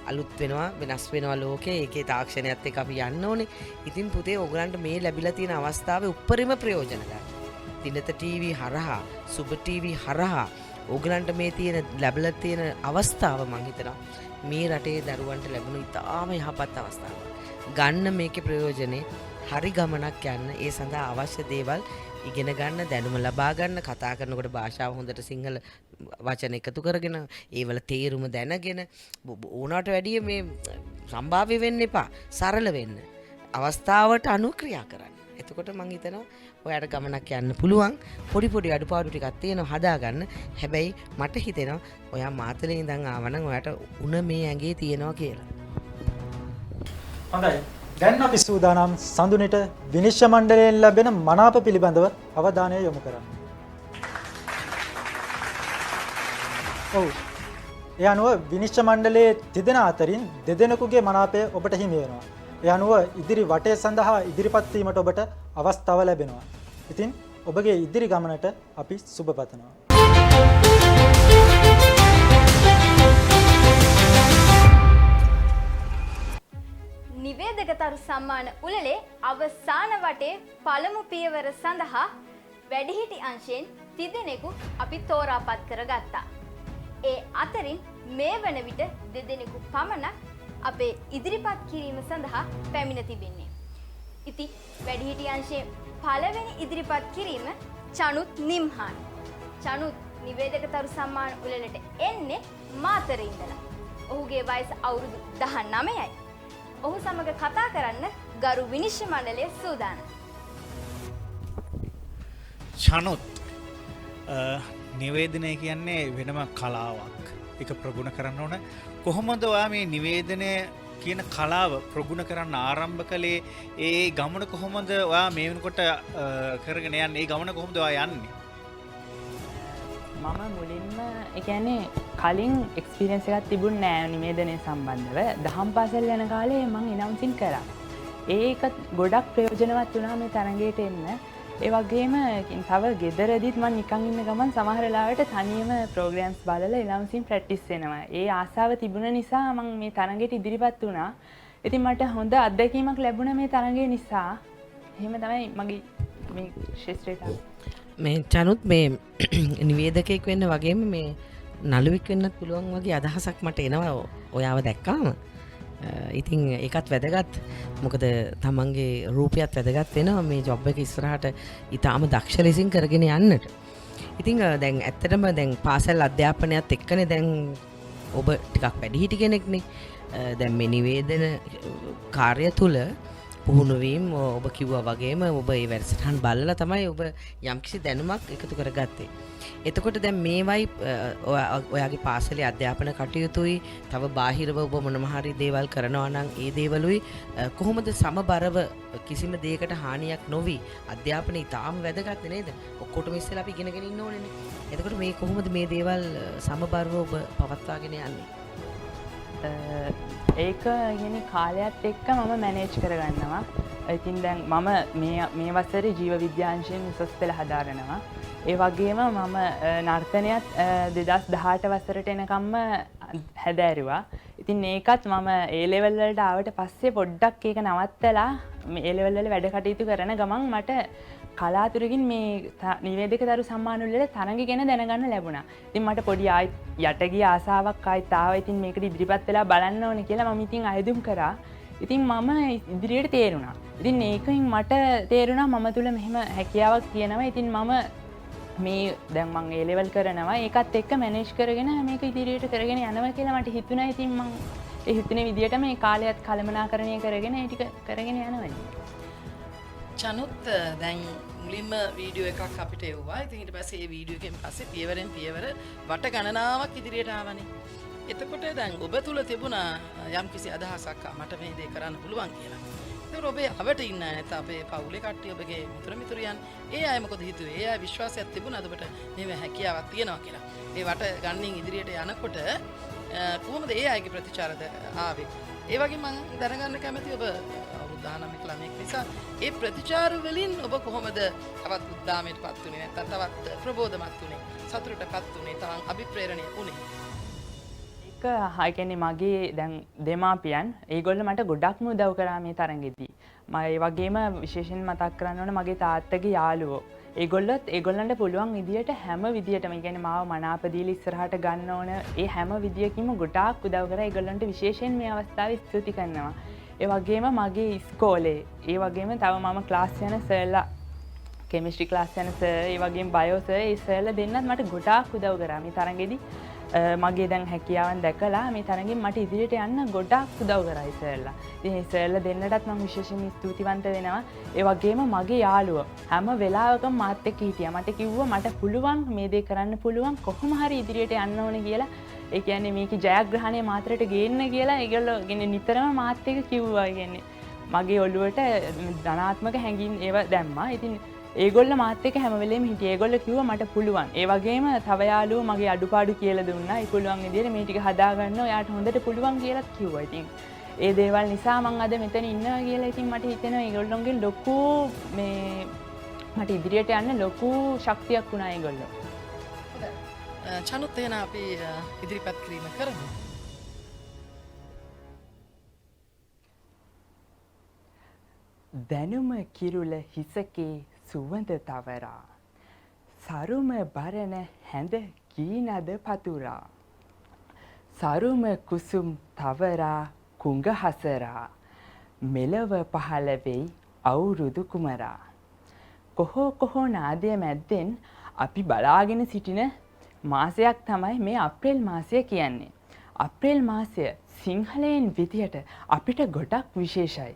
අලුත් වෙනවා, වෙනස් වෙනවා ලෝකේ. ඒකේ තාක්ෂණයත් එක්ක අපි යන්න ඕනේ. ඉතින් පුතේ ඔයගලන්ට මේ ලැබිලා තියෙන අවස්ථාවේ උප්පරිම ප්‍රයෝජන ගන්න. දිනත ටීවී හරහා, සුබ ටීවී හරහා ඔයගලන්ට මේ තියෙන ලැබිලා තියෙන අවස්ථාව මම හිතනවා මේ රටේ දරුවන්ට ලැබුණු ඉතාම යහපත් අවස්ථාවක්. ගන්න මේකේ ප්‍රයෝජනේ හරි ගමනක් යන්න. ඒ සඳහා අවශ්‍ය දේවල් ඉගෙන ගන්න, දැනුම ලබා ගන්න, කතා කරනකොට භාෂාව හොඳට සිංහල වචන එකතු කරගෙන ඒවල තේරුම දැනගෙන ඕනට වැඩිය මේ සම්භාව්‍ය වෙන්න එපා. සරල වෙන්න. අවස්ථාවට අනුක්‍රියා කරන්න. එතකොට මම හිතනවා ඔයාට ගමනක් යන්න පුළුවන්. පොඩි අඩුපාඩු ටිකක් තියෙනවා හදාගන්න. හැබැයි මට හිතෙනවා ඔයා මාතලේ ඉඳන් ආවනම් ඔයාට උණ මේ ඇඟේ තියෙනවා කියලා. හොඳයි. දැන් අපි සූදානම් සඳුනිට විනිශ්චය මණ්ඩලයෙන් ලැබෙන මනාප පිළිබඳව අවධානය යොමු කරන්න. ඔව්. ඒ අනුව විනිශ්චය මණ්ඩලයේ තිදෙනා අතරින් දෙදෙනෙකුගේ මනාපය ඔබට හිමි වෙනවා. ඒ අනුව ඉදිරි වටය සඳහා ඉදිරිපත් වීමට ඔබට අවස්ථාව ලැබෙනවා. ඉතින් ඔබගේ ඉදිරි ගමනට අපි සුබ පතනවා. නිවේදකතරු සම්මාන උළෙලේ අවසාන වටේ පළමු පියවර සඳහා වැඩිහිටි අංශයෙන් තිදෙනෙකු අපි තෝරාපත් කරගත්තා. ඒ අතරින් මේ වන විට දෙදෙනෙකු පමණක් අපේ ඉදිරිපත් කිරීම සඳහා පැමිණ තිබෙන්නේ. ඉතින් වැඩිහිටි අංශයේ පළවෙනි ඉදිරිපත් කිරීම චනුත් නිම්හාන්. චනුත් නිවේදකතරු සම්මාන උළෙලට එන්නේ මාතරේ ඉඳලා. ඔහුගේ වයස අවුරුදු 19යි. ඔහු සමග කතා කරන්න ගරු විනිශ්චය මණ්ඩලය සූදානම්. චනුත් නිවේදනය කියන්නේ වෙනම කලාවක්. ඒක ප්‍රගුණ කරන්න ඕන. කොහොමද ඔයා මේ නිවේදනය කියන කලාව ප්‍රගුණ කරන්න ආරම්භ කළේ? ඒ ගමන කොහොමද ඔයා මේ වෙනකොට කරගෙන යන්නේ? ඒ ගමන කොහොමද ඔයා යන්නේ? මම මුලින්ම ඒ කියන්නේ කලින් එක්ස්පීරියන්ස් එකක් තිබුණ නෑ නිවේදනය සම්බන්ධව. දහම් පාසල් යන කාලේ මම ඉනවුන්සින් කරා. ඒක ගොඩක් ප්‍රයෝජනවත් වුණා මේ තරඟයට එන්න. ඒ වගේම තව ගෙදරදිත් මම නිකන් ඉන්න ගමන් සමහර වෙලාවට තනියම ප්‍රෝග්‍රෑම්ස් බලලා ඉනවුන්සින් ප්‍රැක්ටිස් වෙනවා. ඒ ආසාව තිබුණ නිසා මම මේ තරඟයට ඉදිරිපත් වුණා. ඉතින් මට හොඳ අත්දැකීමක් ලැබුණා මේ තරඟය නිසා. එහෙම තමයි මගේ මේ ශාස්ත්‍රයට මේ චනුත් මේ නිවේදකයෙක් වෙන්න වගේම මේ නළුවෙක් වෙන්නත් පුළුවන් වගේ අදහසක් මට එනවා ඔයාව දැක්කාම. ඉතින් ඒකත් වැදගත්. මොකද තමන්ගේ රූපයත් වැදගත් වෙනවා මේ ජොබ් එක ඉස්සරහට ඊටාම දක්ෂ ලෙසින් කරගෙන යන්නට. ඉතින් දැන් ඇත්තටම දැන් පාසල් අධ්‍යාපනයත් එක්කනේ දැන් ඔබ ටිකක් වැඩිහිටි කෙනෙක්නේ. දැන් මේ නිවේදන කාර්ය තුල පුහුණුවීම් ඔබ කිව්වා වගේම ඔබ ඒ වැඩසටහන් බලලා තමයි ඔබ යම්කිසි දැනුමක් එකතු කරගත්තේ. එතකොට දැන් මේවයි ඔයාගේ පාසලේ අධ්‍යාපන කටයුතුයි තව බාහිරව ඔබ මොනම හරි දේවල් කරනවා නම් ඒ දේවලුයි කොහොමද සමබරව කිසිම දෙයකට හානියක් නොවි අධ්‍යාපනය ඉතාම වැදගත් නේද? ඔක්කොටම ඉස්සෙල්ලා අපි ඉගෙනගෙන ඉන්න ඕනේනේ. එතකොට මේ කොහොමද මේ දේවල් සමබරව ඔබ පවත්වාගෙන යන්නේ? ඒක කියන්නේ කාලයත් එක්ක මම මැනේජ් කරගන්නවා. ඉතින් දැන් මම මේ වසරේ ජීව විද්‍යාංශයෙන් උසස් පෙළ හදාරනවා. ඒ වගේම මම නර්තනයත් 2018 වසරට එනකම්ම හැදෑරුවා. ඉතින් ඒකත් මම A level වලට ආවට පස්සේ පොඩ්ඩක් ඒක නවත්තලා මේ A level වල වැඩ කටයුතු කරන ගමන් මට කලාතුරකින් මේ නිවේදක දරු සම්මාන වල තරඟ ගැන දැනගන්න ලැබුණා. ඉතින් මට පොඩි ආයෙත් යට ගිය ආසාවක් ආයෙත් ආවා. ඉතින් මේකට ඉදිරිපත් වෙලා බලන්න ඕනේ කියලා මම ඉතින් අයදුම් කරා. ඉතින් මම ඉදිරියට තේරුණා. ඉතින් ඒකෙන් මට තේරුණා මම තුල මෙහෙම හැකියාවක් තියෙනවා. ඉතින් මම මේ දැන් මම A level කරනවා. ඒකත් එක්ක මැනේජ් කරගෙන මේක ඉදිරියට කරගෙන යනවා කියලා මට හිතුණා. ඉතින් මම ඒ හිතුනේ විදියට මේ කාලයත් කළමනාකරණය කරගෙන ඒ ටික කරගෙන යනවා. චනුත් දැන් මුලින්ම වීඩියෝ එකක් අපිට එව්වා. ඉතින් ඊට පස්සේ මේ වීඩියෝ එකෙන් පස්සේ පියවරෙන් පියවර වට ගණනාවක් ඉදිරියට ආවනේ. එතකොට දැන් ඔබ තුල තිබුණා යම්කිසි අදහසක් මට මේ දේ කරන්න පුළුවන් කියලා. ඒක ඔබේ අවට ඉන්න නැත්නම් අපේ පවුලේ කට්ටිය ඔබගේ මිතුරියන් ඒ අය මොකද හිතුවේ? ඒ අය විශ්වාසයක් තිබුණාද ඔබට මේ හැකියාවක් තියෙනවා කියලා? ඒ වට ගණනින් ඉදිරියට යනකොට කොහොමද ඒ අයගේ ප්‍රතිචාරද ආවේ? ඒ වගේ මම දැනගන්න කැමතියි ඔබ අවුරුදු 19 ළමෙක් නිසා ඒ ප්‍රතිචාර වලින් ඔබ කොහොමද තවත් උද්දාමයටපත් උනේ නැත්නම් තවත් ප්‍රබෝධමත් උනේ සතුටටපත් උනේ තරම් අභිප්‍රේරණය උනේ? ඒක කියන්නේ මගේ දැන් දෙමාපියන් ඒගොල්ලෝ මට ගොඩක්ම උදව් කරා මේ තරඟෙදී. මම ඒ වගේම විශේෂයෙන් මතක් කරන්න ඕන මගේ තාත්තගේ යාළුවෝ. ඒගොල්ලන්ට පුළුවන් විදියට හැම විදියටම කියන්නේ මාව මනාප දීලා ඉස්සරහට ගන්න ඕන ඒ හැම විදියකින්ම ගොඩාක් උදව් කරා. ඒගොල්ලන්ට විශේෂයෙන් මේ අවස්ථාවේ ස්තුති කරනවා. ඒ වගේම මගේ ඉස්කෝලේ ඒ වගේම තව මම ක්ලාස් යන සර්ලා කෙමිස්ට්‍රි ක්ලාස් යන සර් ඒ වගේම බයෝ සර් ඒ සර්ලා දෙන්නත් මට ගොඩාක් උදව් කරා මේ තරඟෙදී. මගේ දැන් හැකියාවන් දැකලා මේ තරඟෙන් මට ඉදිරියට යන්න ගොඩාක් උදව් කරා ඒ සර්ලා. ඉතින් ඒ සර්ලා දෙන්නටත් මම විශේෂයෙන් ස්තුතිවන්ත වෙනවා. ඒ වගේම මගේ යාළුවෝ හැම වෙලාවකම මාත් එක්ක හිටියා. මට කිව්වා මට පුළුවන් මේ දේ කරන්න පුළුවන් කොහොම හරි ඉදිරියට යන්න ඕනේ කියලා. ඒ කියන්නේ මේකේ ජයග්‍රහණය මාතරට ගේන්න කියලා ඒගොල්ලෝ කියන්නේ නිතරම මාත් එක්ක කිව්වා. කියන්නේ මගේ ඔළුවට ධනාත්මක හැඟීම් ඒව දැම්මා. ඉතින් ඒගොල්ලෝ මාත් එක්ක හැම වෙලේම හිටියේ. ඒගොල්ලෝ කිව්වා මට පුළුවන්. ඒ වගේම තව යාළුවෝ මගේ අඩුපාඩු කියලා දුන්නා. ඒ පුළුවන් විදිහට මේ ටික හදාගන්න ඔයාට හොඳට පුළුවන් කියලා කිව්වා. ඉතින් ඒ දේවල් නිසා මම අද මෙතන ඉන්නවා කියලා ඉතින් මට හිතෙනවා ඒගොල්ලොන්ගෙන් ලොකු මේ මට ඉදිරියට යන්න ලොකු ශක්තියක් වුණා ඒගොල්ලෝ. චනුත් එහෙනම් අපි ඉදිරිපත් කිරීම කරමු. දැනුම කිරුල හිසකේ සුවඳ තවරා සරුම බරණ හැඳ කීනද පතුරා සරුම කුසුම් තවරා කුඟ හසරා මෙලව පහළ වෙයි අවුරුදු කුමරා කොහෝ කොහෝ නාදය මැද්දෙන් අපි බලාගෙන සිටින මාසයක් තමයි මේ අප්‍රේල් මාසය කියන්නේ. අප්‍රේල් මාසය සිංහලයෙන් විදියට අපිට ගොඩක් විශේෂයි.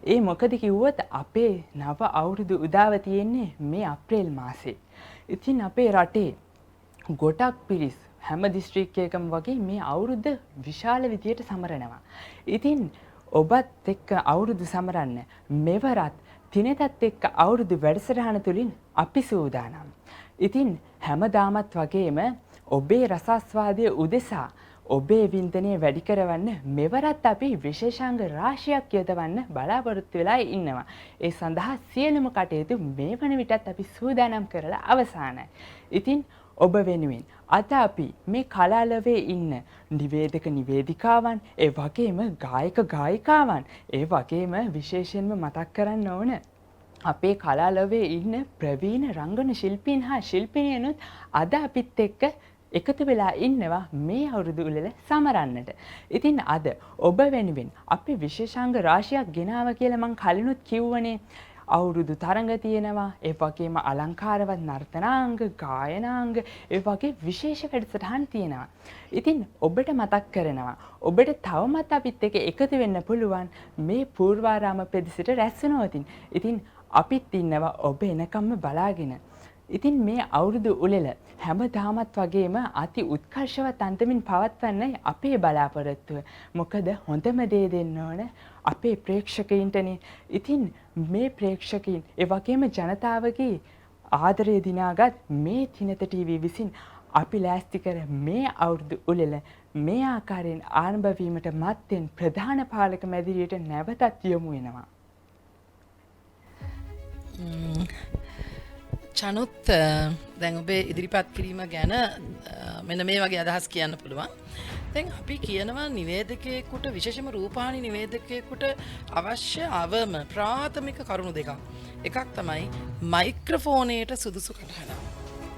ඒ මොකද කිව්වොත් අපේ නව අවුරුදු උදාව තියෙන්නේ මේ අප්‍රේල් මාසේ. ඉතින් අපේ රටේ ගොඩක් පිරිස් හැම දිස්ත්‍රික්කයකම වගේ මේ අවුරුද්ද විශාල විදියට සමරනවා. ඉතින් ඔබත් එක්ක අවුරුදු සමරන්න මෙවරත් තිනෙතත් එක්ක අවුරුදු වැඩසටහන තුලින් අපි සූදානම්. ඉතින් හැමදාමත් වගේම ඔබේ රසාස්වාදය උදෙසා ඔබේ වින්දනය වැඩි කරවන්න මෙවරත් අපි විශේෂාංග රාශියක් යොදවන්න බලාපොරොත්තු වෙලා ඉන්නවා. ඒ සඳහා සියලුම කටයුතු මේ වන විටත් අපි සූදානම් කරලා අවසానයි. ඉතින් ඔබ වෙනුවෙන් අද අපි මේ කලාලවේ ඉන්න නිවේදක නිවේදිකාවන්, ඒ වගේම ගායක ගායිකාවන්, ඒ වගේම විශේෂයෙන්ම මතක් කරන්න ඕන අපේ කලාලවේ ඉන්න ප්‍රවීණ රංගන ශිල්පීන් හා ශිල්පිනියනුත් අද අපිත් එක්ක එකතු වෙලා ඉන්නවා මේ අවුරුදු උළෙල සමරන්නට. ඉතින් අද ඔබ වෙනුවෙන් අපි විශේෂාංග රාශියක් ගෙනාව කියලා මං කලිනුත් කිව්වනේ. අවුරුදු තරඟ තියෙනවා, ඒ වගේම අලංකාරවත් නර්තනාංග, ගායනාංග, ඒ වගේ විශේෂ වැඩසටහන් තියෙනවා. ඉතින් ඔබට මතක් කරනවා ඔබට තවමත් අපිත් එක්ක එකතු වෙන්න පුළුවන් මේ පූර්වාරාම පෙදෙසට රැස් වෙනවතින්. ඉතින් අපිත් ඉන්නවා ඔබ එනකම්ම බලාගෙන. ඉතින් මේ අවුරුදු උළෙල හැමදාමත් වගේම අති උත්කර්ෂවත් අන්දමින් පවත්වන්නයි අපේ බලාපොරොත්තුව. මොකද හොඳම දේ දෙන්න ඕන අපේ ප්‍රේක්ෂකයින්ටනේ. ඉතින් මේ ප්‍රේක්ෂකයින් ඒ වගේම ජනතාවගේ ආදරය දිනාගත් මේ තිනත ටීවී විසින් අපි ලෑස්ති කර මේ අවුරුදු උළෙල මේ ආකාරයෙන් ආරම්භ වීමට මත්තෙන් ප්‍රධාන පාලක මැදිරියට නැවතත් යොමු වෙනවා. චනුත් දැන් ඔබේ ඉදිරිපත් කිරීම ගැන මෙන්න මේ වගේ අදහස් කියන්න පුළුවන්. දැන් අපි කියනවා නිවේදකයෙකුට, විශේෂම රූපවාහිනී නිවේදකයෙකුට අවශ්‍ය අවම ප්‍රාථමික කරුණු දෙකක්. එකක් තමයි මයික්‍රොෆෝනයට සුදුසු කටහඬ.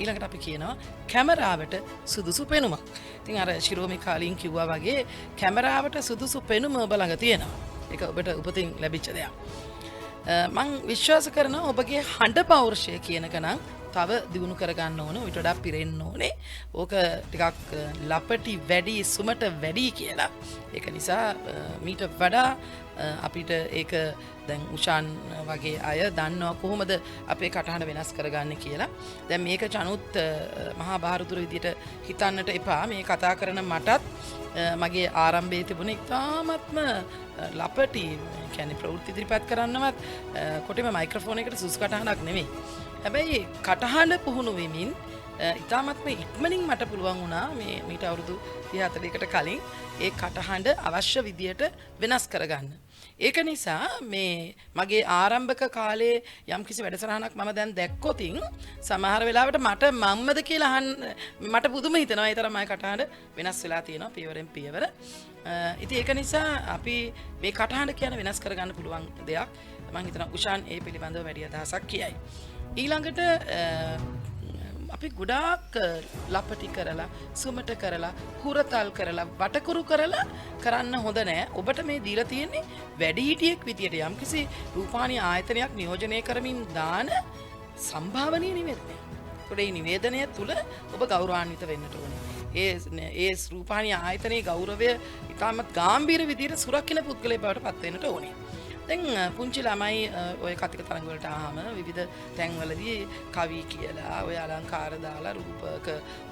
ඊළඟට අපි කියනවා කැමරාවට සුදුසු පෙනුමක්. ඉතින් අර ශිරෝමි කාලින් කිව්වා වගේ කැමරාවට සුදුසු පෙනුම ඔබ ළඟ තියෙනවා. ඒක ඔබට උපතින් ලැබිච්ච දෙයක්. මං විශ්වාස කරනවා ඔබගේ හඬ පෞරුෂය කියනක නම් තව දියුණු කරගන්න ඕන, ඊට වඩා පිරෙන්න ඕනේ. ඕක ටිකක් ලපටි වැඩි, සුමට වැඩි කියලා. ඒක නිසා මීට වඩා අපිට ඒක දැන් උෂාන් වගේ අය දන්නවා කොහොමද අපේ කටහඬ වෙනස් කරගන්නේ කියලා. දැන් මේක චනුත් මහා බාහිරතුරු විදියට හිතන්නට එපා. මේ කතා කරන මටත් මගේ ආරම්භයේ තිබුණ ඉතාමත්ම ලපටි, කියන්නේ ප්‍රවෘත්ති ඉදිරිපත් කරන්නවත් කොටිම මයික්‍රොෆෝන් එකට සුසු කටහඬක් නෙමෙයි. හැබැයි කටහඬ පුහුණු වෙමින් ඉතාමත්ම ඉක්මනින් මට පුළුවන් වුණා මේ මීට අවුරුදු 30-40කට කලින් ඒ කටහඬ අවශ්‍ය විදියට වෙනස් කරගන්න. ඒක නිසා මේ මගේ ආරම්භක කාලේ යම්කිසි වැඩසටහනක් මම දැන් දැක්කොතින් සමහර වෙලාවට මට මම්මද කියලා අහන්න මට පුදුම හිතෙනවා. ඒ තරම් මගේ කටහඬ වෙනස් වෙලා තියෙනවා පියවරෙන් පියවර. ඉතින් ඒක නිසා අපි මේ කටහඬ කියන වෙනස් කරගන්න පුළුවන් දෙයක්. මම හිතනවා උෂාන් ඒ පිළිබඳව වැඩි අදහසක් කියයි. ඊළඟට අපි ගොඩාක් ලපටි කරලා, සුමට කරලා, හුරතල් කරලා, වටකුරු කරලා කරන්න හොඳ නෑ. ඔබට මේ දීලා තියෙන්නේ වැඩිහිටියෙක් විදියට යම්කිසි රූපවාහිනී ආයතනයක් නියෝජනය කරමින් දාන සම්භාවනීය නිවේදනය. ඒ නිවේදනය තුළ ඔබ ගෞරවාන්විත වෙන්නට ඕනේ. ඒ රූපවාහිනී ආයතනයේ ගෞරවය ඉතාමත් ගැඹීර විදියට සුරකින්න පුද්ගලයෙක් බවට පත් වෙන්නට ඕනේ. දැන් පුංචි ළමයි ඔය කතික තරඟ වලට ආවම විවිධ තැන්වලදී කවි කියලා ඔය අලංකාර දාලා රූපක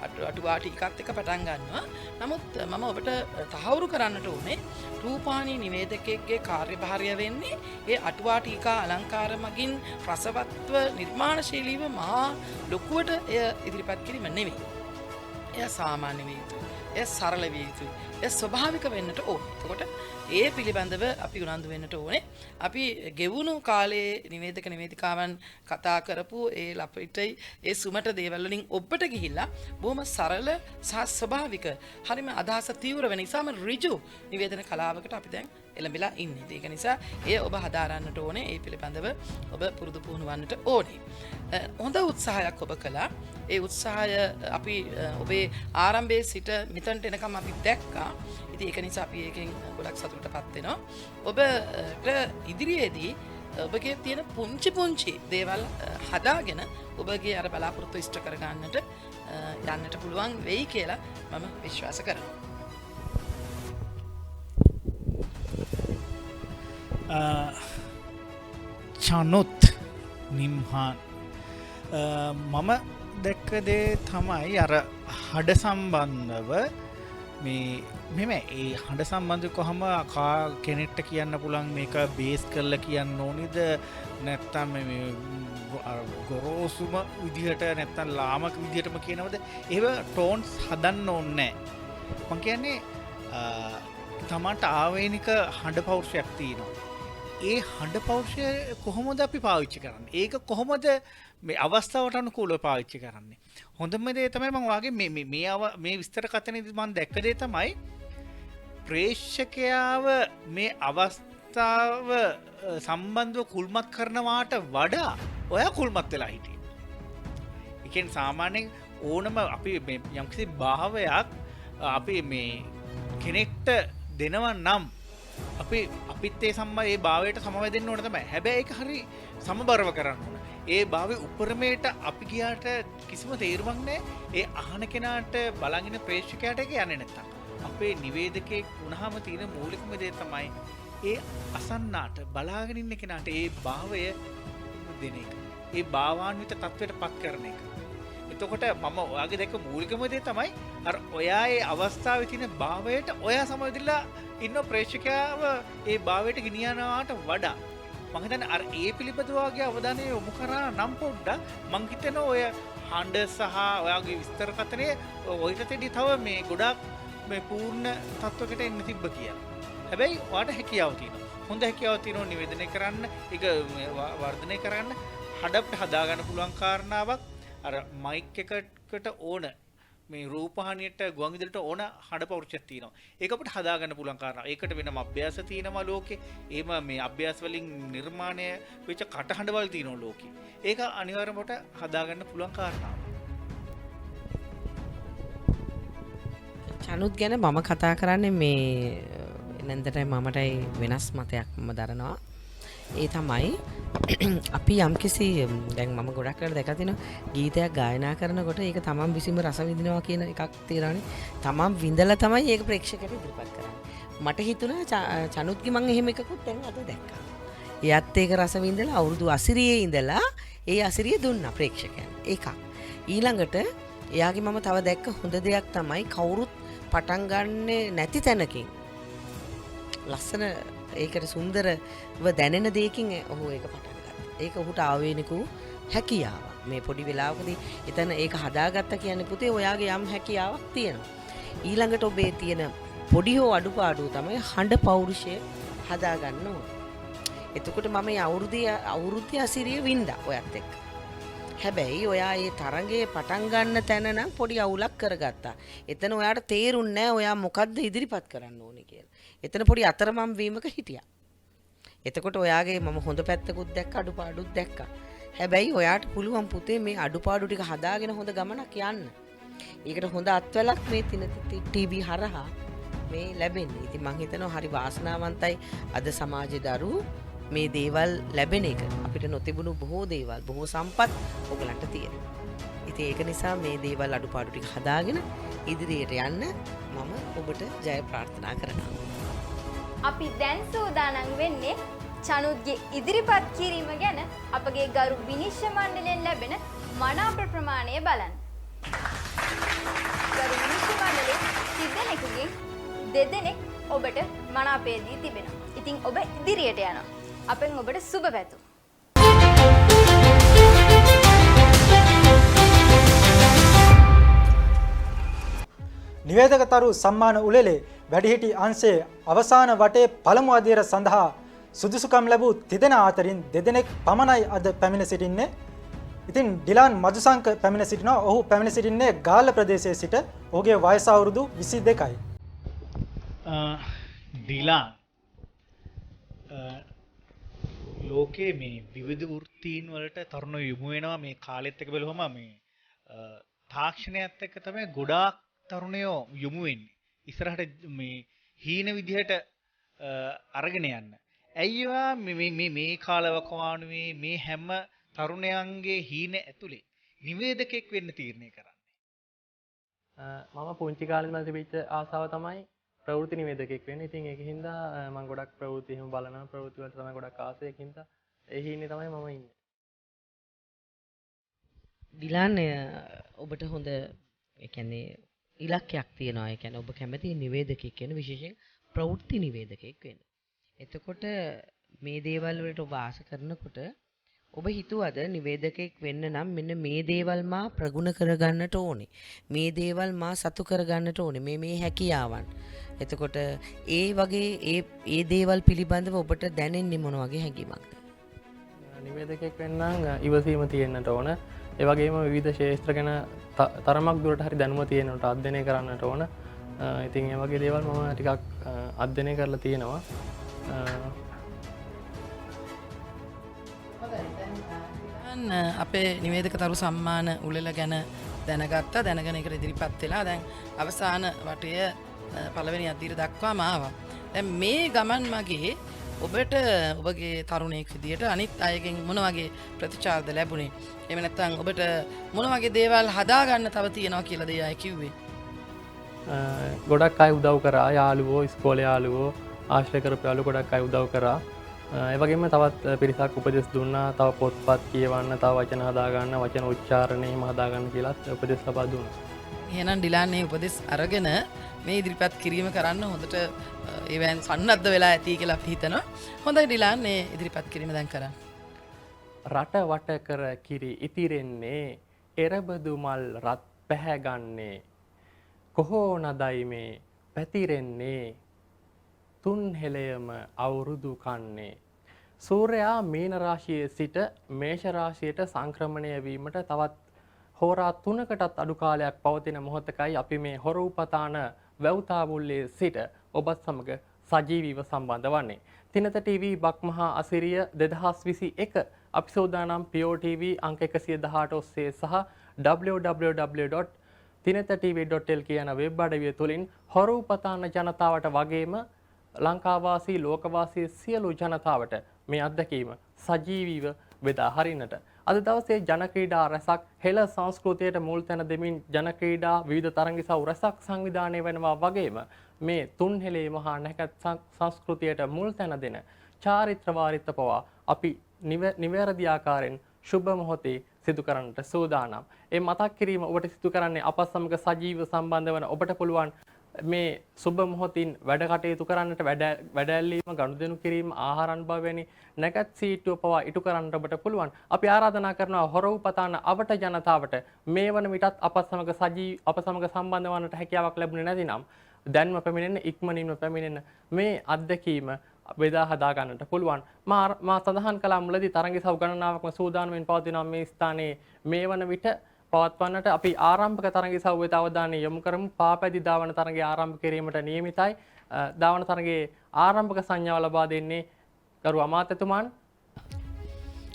අටුවා ටිකත් එක පටන් ගන්නවා. නමුත් මම ඔබට තහවුරු කරන්නට ඕනේ රූපවාහිනී නිවේදකයෙක්ගේ කාර්යභාරය වෙන්නේ ඒ අටුවා ටිකා අලංකාර මගින් රසවත්ව නිර්මාණශීලීව මහා ලොකුවට එය ඉදිරිපත් කිරීම නෙවෙයි. එය සාමාන්‍ය විය යුතුයි. එය සරල විය යුතුයි. එය ස්වභාවික වෙන්නට ඕනේ. එතකොට ඒ පිළිබඳව අපි උනන්දු වෙන්නට ඕනේ. අපි ගෙවුණු කාලේ නිවේදක නිවේදිකාවන් කතා කරපු ඒ ලපිටයි ඒ සුමට දේවල් වලින් ඔබට ගිහිල්ලා බොහොම සරල සහ ස්වභාවික හරිම අදහස තීව්‍ර වෙන නිසාම ඍජු නිවේදන කලාවකට අපි දැන් එළඹිලා ඉන්නේ. ඒක නිසා එය ඔබ හදාරන්නට ඕනේ. ඒ පිළිබඳව ඔබ පුරුදු පුහුණු වන්නට ඕනේ. හොඳ උත්සාහයක් ඔබ කළා. ඒ උත්සාහය අපි ඔබේ ආරම්භයේ සිට මෙතනට එනකම් අපි දැක්කා. ඉතින් ඒක නිසා අපි ඒකෙන් ගොඩක් සතුටටපත් වෙනවා. ඔබට ඉදිරියේදී ඔබගේ තියෙන පුංචි දේවල් හදාගෙන ඔබගේ අර බලාපොරොත්තු ඉෂ්ට කර ගන්නට යන්නට පුළුවන් වෙයි කියලා මම විශ්වාස කරනවා. චනුත් නිම්හාන් මම දැක්ක දේ තමයි අර හඩ සම්බන්ධව මේ මෙම ඒ හඬ සම්බන්ධ කොහම කෙනෙක්ට කියන්න පුළුවන් මේක බේස් කරලා කියන්න ඕනිද නැත්තම් මේ ගොරෝසුම විදිහට නැත්තම් ලාමක විදිහටම කියනවද ඒව ටෝන්ස් හදන්න ඕනේ නැහැ මම කියන්නේ තමන්ට ආවේනික හඬ පෞරුෂයක් තියෙනවා ඒ හඬ පෞරුෂය කොහොමද අපි පාවිච්චි කරන්නේ ඒක කොහොමද මේ අවස්ථාවට අනුකූලව පාවිච්චි කරන්නේ හොඳම දේ තමයි මම වාගේ මේ විස්තර කතනේදී මම දැක්ක දේ තමයි ප්‍රේක්ෂකයාව මේ අවස්ථාව සම්බන්ධව කුල්මත් කරනවාට වඩා ඔයා කුල්මත් වෙලා හිටියේ. ඒ කියන්නේ සාමාන්‍යයෙන් ඕනම අපි මේ යම්කිසි භාවයක් අපි මේ කෙනෙක්ට දෙනවා නම් අපිත් ඒ භාවයට සමවැදෙන්න ඕන තමයි. හැබැයි ඒක හරි සමබරව කරන්න ඕන. ඒ භාවයේ උපරිමයට අපි ගියාට කිසිම තේරුමක් නැහැ. ඒ අහන කෙනාට බලන් ඉන්න ප්‍රේක්ෂකයාට ඒක යන්නේ නැත්තම්. අපේ නිවේදකයෙක් වුණාම තියෙන මූලිකම දේ තමයි ඒ අසන්නාට බලාගෙන ඉන්න කෙනාට ඒ භාවය දෙන එක. ඒ භාවාන්විත තත්වයට පත් කරන එක. එතකොට මම ඔයාගේ දැක්ක මූලිකම දේ තමයි අර ඔයා ඒ අවස්ථාවේ තියෙන භාවයට ඔයා සමවැදිලා ඉන්න ප්‍රේක්ෂකයාව ඒ භාවයට ගෙනියනවාට වඩා මම හිතන්නේ අර ඒ පිළිබඳව වගේ අවධානය යොමු කරා නම් පොඩ්ඩක් මම හිතනවා ඔය හඬ සහ ඔයාගේ විස්තර කතනේ ඔයිටදී තව මේ ගොඩාක් මේ පූර්ණ තත්වයකට එන්න තිබ්බ කියලා. හැබැයි ඔයාට හැකියාව තියෙනවා. හොඳ හැකියාවක් තියෙනවා නිවේදනය කරන්න, ඒක වර්ධනය කරන්න, හඬ හදා ගන්න පුළුවන් කාරණාවක් අර මයික් එකකට ඕන මේ රූපහානියට ගුවන් විදුලියට ඕන හඬ පෞරුෂයක් තියෙනවා. ඒක අපිට හදා ගන්න පුළුවන් කාරණා. ඒකට වෙනම අභ්‍යාස තියෙනවා ලෝකේ. එහෙම මේ අභ්‍යාස වලින් නිර්මාණය වෙච්ච කටහඬවල් තියෙනවා ලෝකේ. ඒක අනිවාර්යයෙන්ම අපට හදා ගන්න පුළුවන් කාරණාවක්. චනුත් ගැන මම කතා කරන්නේ මේ නැන්දටයි මමටයි වෙනස් මතයක් මම දරනවා. ඒ තමයි අපි යම්කිසි දැන් මම ගොඩක් කරලා දැකලා තිනවා ගීතයක් ගායනා කරනකොට ඒක තමන් විසින්ම රස විඳිනවා කියන එකක් තියෙනවානේ. තමන් විඳලා තමයි ඒක ප්‍රේක්ෂකයට ඉදිරිපත් කරන්නේ. මට හිතුණා චනුත්ගේ මම එහෙම එකකුත් දැන් අද දැක්කා. එයත් ඒක රස විඳලා අවුරුදු 80 ඉඳලා ඒ 80 දුන්නා ප්‍රේක්ෂකයන්. ඒකක්. ඊළඟට එයාගේ මම තව දැක්ක හොඳ දෙයක් තමයි කවුරුත් පටන් ගන්නෙ නැති තැනකින් ලස්සන ඒකට සුන්දරව දැනෙන දෙයකින් ඔහු ඒක පටන් ගත්තා. ඒක ඔහුට ආවේනික වූ හැකියාවක්. මේ පොඩි වෙලාවකදී එතන ඒක හදාගත්තා කියන්නේ පුතේ ඔයාගේ යම් හැකියාවක් තියෙනවා. ඊළඟට ඔබේ තියෙන පොඩි හෝ අඩුපාඩු තමයි හඬ පෞරුෂය හදාගන්න ඕන. එතකොට මම මේ අවුරුද්දේ අසිරිය වින්දා ඔයත් එක්ක. හැබැයි ඔයා ඒ තරඟේ පටන් ගන්න තැන නම් පොඩි අවුලක් කරගත්තා. එතන ඔයාට තේරුන්නේ නැහැ ඔයා මොකද්ද ඉදිරිපත් කරන්න ඕනේ කියලා. එතන පොඩි අතරමං වීමක හිටියා. එතකොට ඔයාගේ මම හොඳ පැත්තකුත් දැක්ක අඩුපාඩුත් දැක්කා. හැබැයි ඔයාට පුළුවන් පුතේ මේ අඩුපාඩු ටික හදාගෙන හොඳ ගමනක් යන්න. ඒකට හොඳ අත්වලක් මේ ටීවී හරහා මේ ලැබෙන්නේ. ඉතින් මම හිතනවා හරි වාසනාවන්තයි අද සමාජයේ දරුවෝ මේ දේවල් ලැබෙන එක. අපිට නොතිබුණු බොහෝ දේවල් බොහෝ සම්පත් ඔයගලන්ට තියෙනවා. ඉතින් ඒක නිසා මේ දේවල් අඩුපාඩු ටික හදාගෙන ඉදිරියට යන්න මම ඔබට ජය ප්‍රාර්ථනා කරනවා. අපි දැන් සූදානම් වෙන්නේ චනුත්ගේ ඉදිරිපත් කිරීම ගැන අපගේ ගරු විනිශ්චය මණ්ඩලයෙන් ලැබෙන මනාප ප්‍රමාණය බලන්න. ගරු විනිශ්චය මණ්ඩලයේ 30 දෙනෙකුගෙන් 2 දෙනෙක් ඔබට මනාපය දී තිබෙනවා. ඉතින් ඔබ ඉදිරියට යනවා. අපෙන් ඔබට සුබ පැතුම්. නිවේදකතරු සම්මාන උළෙලේ වැඩිහිටි අංශයේ අවසාන වටේ පළමු අදියර සඳහා සුදුසුකම් ලැබූ 30 දෙනා අතරින් 2 දෙනෙක් පමණයි අද පැමිණ සිටින්නේ. ඉතින් ඩිලාන් මදුසංක පැමිණ සිටිනවා. ඔහු පැමිණ සිටින්නේ ගාල්ල ප්‍රදේශයේ සිට. ඔහුගේ වයස අවුරුදු 22යි. ඩිලාන් ලෝකයේ මේ විවිධ වෘත්තීන් වලට තරුණයෝ යොමු වෙනවා මේ කාලෙත් එක්ක බලුවම මේ තාක්ෂණයත් එක්ක තමයි ගොඩාක් තරුණයෝ යොමු වෙන්නේ. ඉස්සරහට මේ හීන විදිහට අරගෙන යන්න. ඇයිවා මේ කාලවකවානුවේ මේ හැම තරුණයන්ගේ හීන ඇතුලේ නිවේදකෙක් වෙන්න තීරණය කරන්නේ? මම පුංචි කාලේ තිබිච්ච ආසාව තමයි ප්‍රවෘත්ති නිවේදකෙක් වෙන්න. ඉතින් ඒකින්ද මම ගොඩක් ප්‍රවෘත්ති එහෙම බලනවා. ප්‍රවෘත්ති වලට තමයි ගොඩක් ආසයි. ඒකින්ද ඒ හීනේ තමයි මම ඉන්නේ. ඩිලාන් ඔබට හොඳ ඒ කියන්නේ ඉලක්කයක් තියෙනවා. ඒ කියන්නේ ඔබ කැමති නිවේදකයෙක් වෙන විශේෂයෙන් ප්‍රවෘත්ති නිවේදකයෙක් වෙන්න. එතකොට මේ දේවල් වලට ඔබ ආස කරනකොට ඔබ හිතුවද නිවේදකයෙක් වෙන්න නම් මෙන්න මේ දේවල් මා ප්‍රගුණ කරගන්නට ඕනේ. මේ දේවල් මා සතු කරගන්නට ඕනේ. මේ හැකියාවන්. එතකොට ඒ වගේ ඒ දේවල් පිළිබඳව ඔබට දැනෙන්නේ මොන වගේ හැඟීමක්ද? නිවේදකයෙක් වෙන්න ඉවසීම තියෙන්නට ඕන. ඒ වගේම විවිධ ශාස්ත්‍ර ගැන තරමක් දුරට හරි දැනුම තියෙනට අධ්‍යයනය කරන්නට ඕන. ඉතින් ඒ වගේ දේවල් මම ටිකක් අධ්‍යයනය කරලා තියෙනවා. අපේ නිවේදකතරු සම්මාන උළෙල ගැන දැනගත්තා. දැනගෙන ඒකට ඉදිරිපත් වෙලා දැන් අවසාන වටය පළවෙනි අදියර දක්වාම ආවා. දැන් මේ ගමන් මගේ ඔබට ඔබගේ තරුණයෙක් විදියට අනිත් අයගෙන් මොන වගේ ප්‍රතිචාරද ලැබුණේ? එහෙම නැත්නම් ඔබට මොන වගේ දේවල් හදාගන්න තව තියෙනවා කියලාද ඒ අය කිව්වේ? ගොඩක් අය උදව් කරා. යාළුවෝ, ඉස්කෝලේ යාළුවෝ, ආශ්‍රය කරපු යාළුවෝ ගොඩක් අය උදව් කරා. ඒ වගේම තවත් පිරිසක් උපදෙස් දුන්නා. තව පොත්පත් කියවන්න, තව වචන හදාගන්න, වචන උච්චාරණය එහෙම හදාගන්න කියලාත් උපදෙස් ලබා දුන්නා. එහෙනම් ඩිලාන් මේ උපදෙස් අරගෙන මේ ඉදිරිපත් කිරීම කරන්න හොඳට ඒවෙන් සන්නද්ධ වෙලා ඇති කියලා අපි හිතනවා. හොඳයි ඩිලාන් මේ ඉදිරිපත් කිරීම දැන් කරන්න. රට වට කර කිරි ඉතිරෙන්නේ එරබදු මල් රත් පැහැගන්නේ කොහෝ නදයි මේ පැතිරෙන්නේ තුන් හෙළයම අවුරුදු කන්නේ. සූර්යයා මීන රාශියේ සිට මේෂ රාශියට සංක්‍රමණය වීමට තවත් හෝරා 3කටත් අඩු කාලයක් පවතින මොහොතකයි අපි මේ හොරූපතාන වැව්තාවුල්ලේ සිට ඔබත් සමග සජීවීව සම්බන්ධ වන්නේ. තිනත TV බක්මහා අසිරිය 2021 අපි සෝදානම් POTV අංක 118 ඔස්සේ සහ www.tinathatv.lk යන වෙබ් අඩවිය තුලින් හොරූපතාන ජනතාවට වගේම ලංකාවාසී ලෝකවාසී සියලු ජනතාවට මේ අත්දැකීම සජීවීව බෙදා හරින්නට අද දවසේ ජන ක්‍රීඩා රැසක් හෙළ සංස්කෘතියට මුල් තැන දෙමින් ජන ක්‍රීඩා විවිධ තරඟිසව් රැසක් සංවිධානය වෙනවා වගේම මේ තුන් හෙළේ මහා නැකත් සංස්කෘතියට මුල් තැන දෙන චාරිත්‍ර වාරිත්‍ර පවා අපි නිවැරදි ආකාරයෙන් සුබ මොහොතේ සිදු කරන්නට සූදානම්. ඒ මතක් කිරීම ඔබට සිදු කරන්නේ අප සමග සජීව සම්බන්ධ වන ඔබට පුළුවන් මේ සුබ මොහොතින් වැඩ කටයුතු කරන්නට වැඩැල්ලීම ගනුදෙනු කිරීම ආහාර අනුභව වැනි නැකත් සීට්ටුව පවා ඉටු කරන්නට ඔබට පුළුවන්. අපි ආරාධනා කරනවා හොරවුපතාන අවට ජනතාවට මේ වන විටත් අප සමග සම්බන්ධ වන්නට හැකියාවක් ලැබුණේ නැතිනම් දැන්ම පැමිණෙන්න ඉක්මනින්ම පැමිණෙන්න මේ අත්දැකීම බෙදා හදා ගන්නට පුළුවන්. මා සඳහන් කළා මුලදී තරඟිසව් ගණනාවක්ම සූදානම්ෙන් පවතිනවා මේ ස්ථානයේ මේ වන විට පවත්වන්නට අපි ආරම්භක තරඟිසව් වෙත අවධානය යොමු කරමු. පාපැදි ධාවන තරඟය ආරම්භ කිරීමට නියමිතයි. ධාවන තරඟයේ ආරම්භක සංඥාව ලබා දෙන්නේ ගරු අමාත්‍යතුමාන්.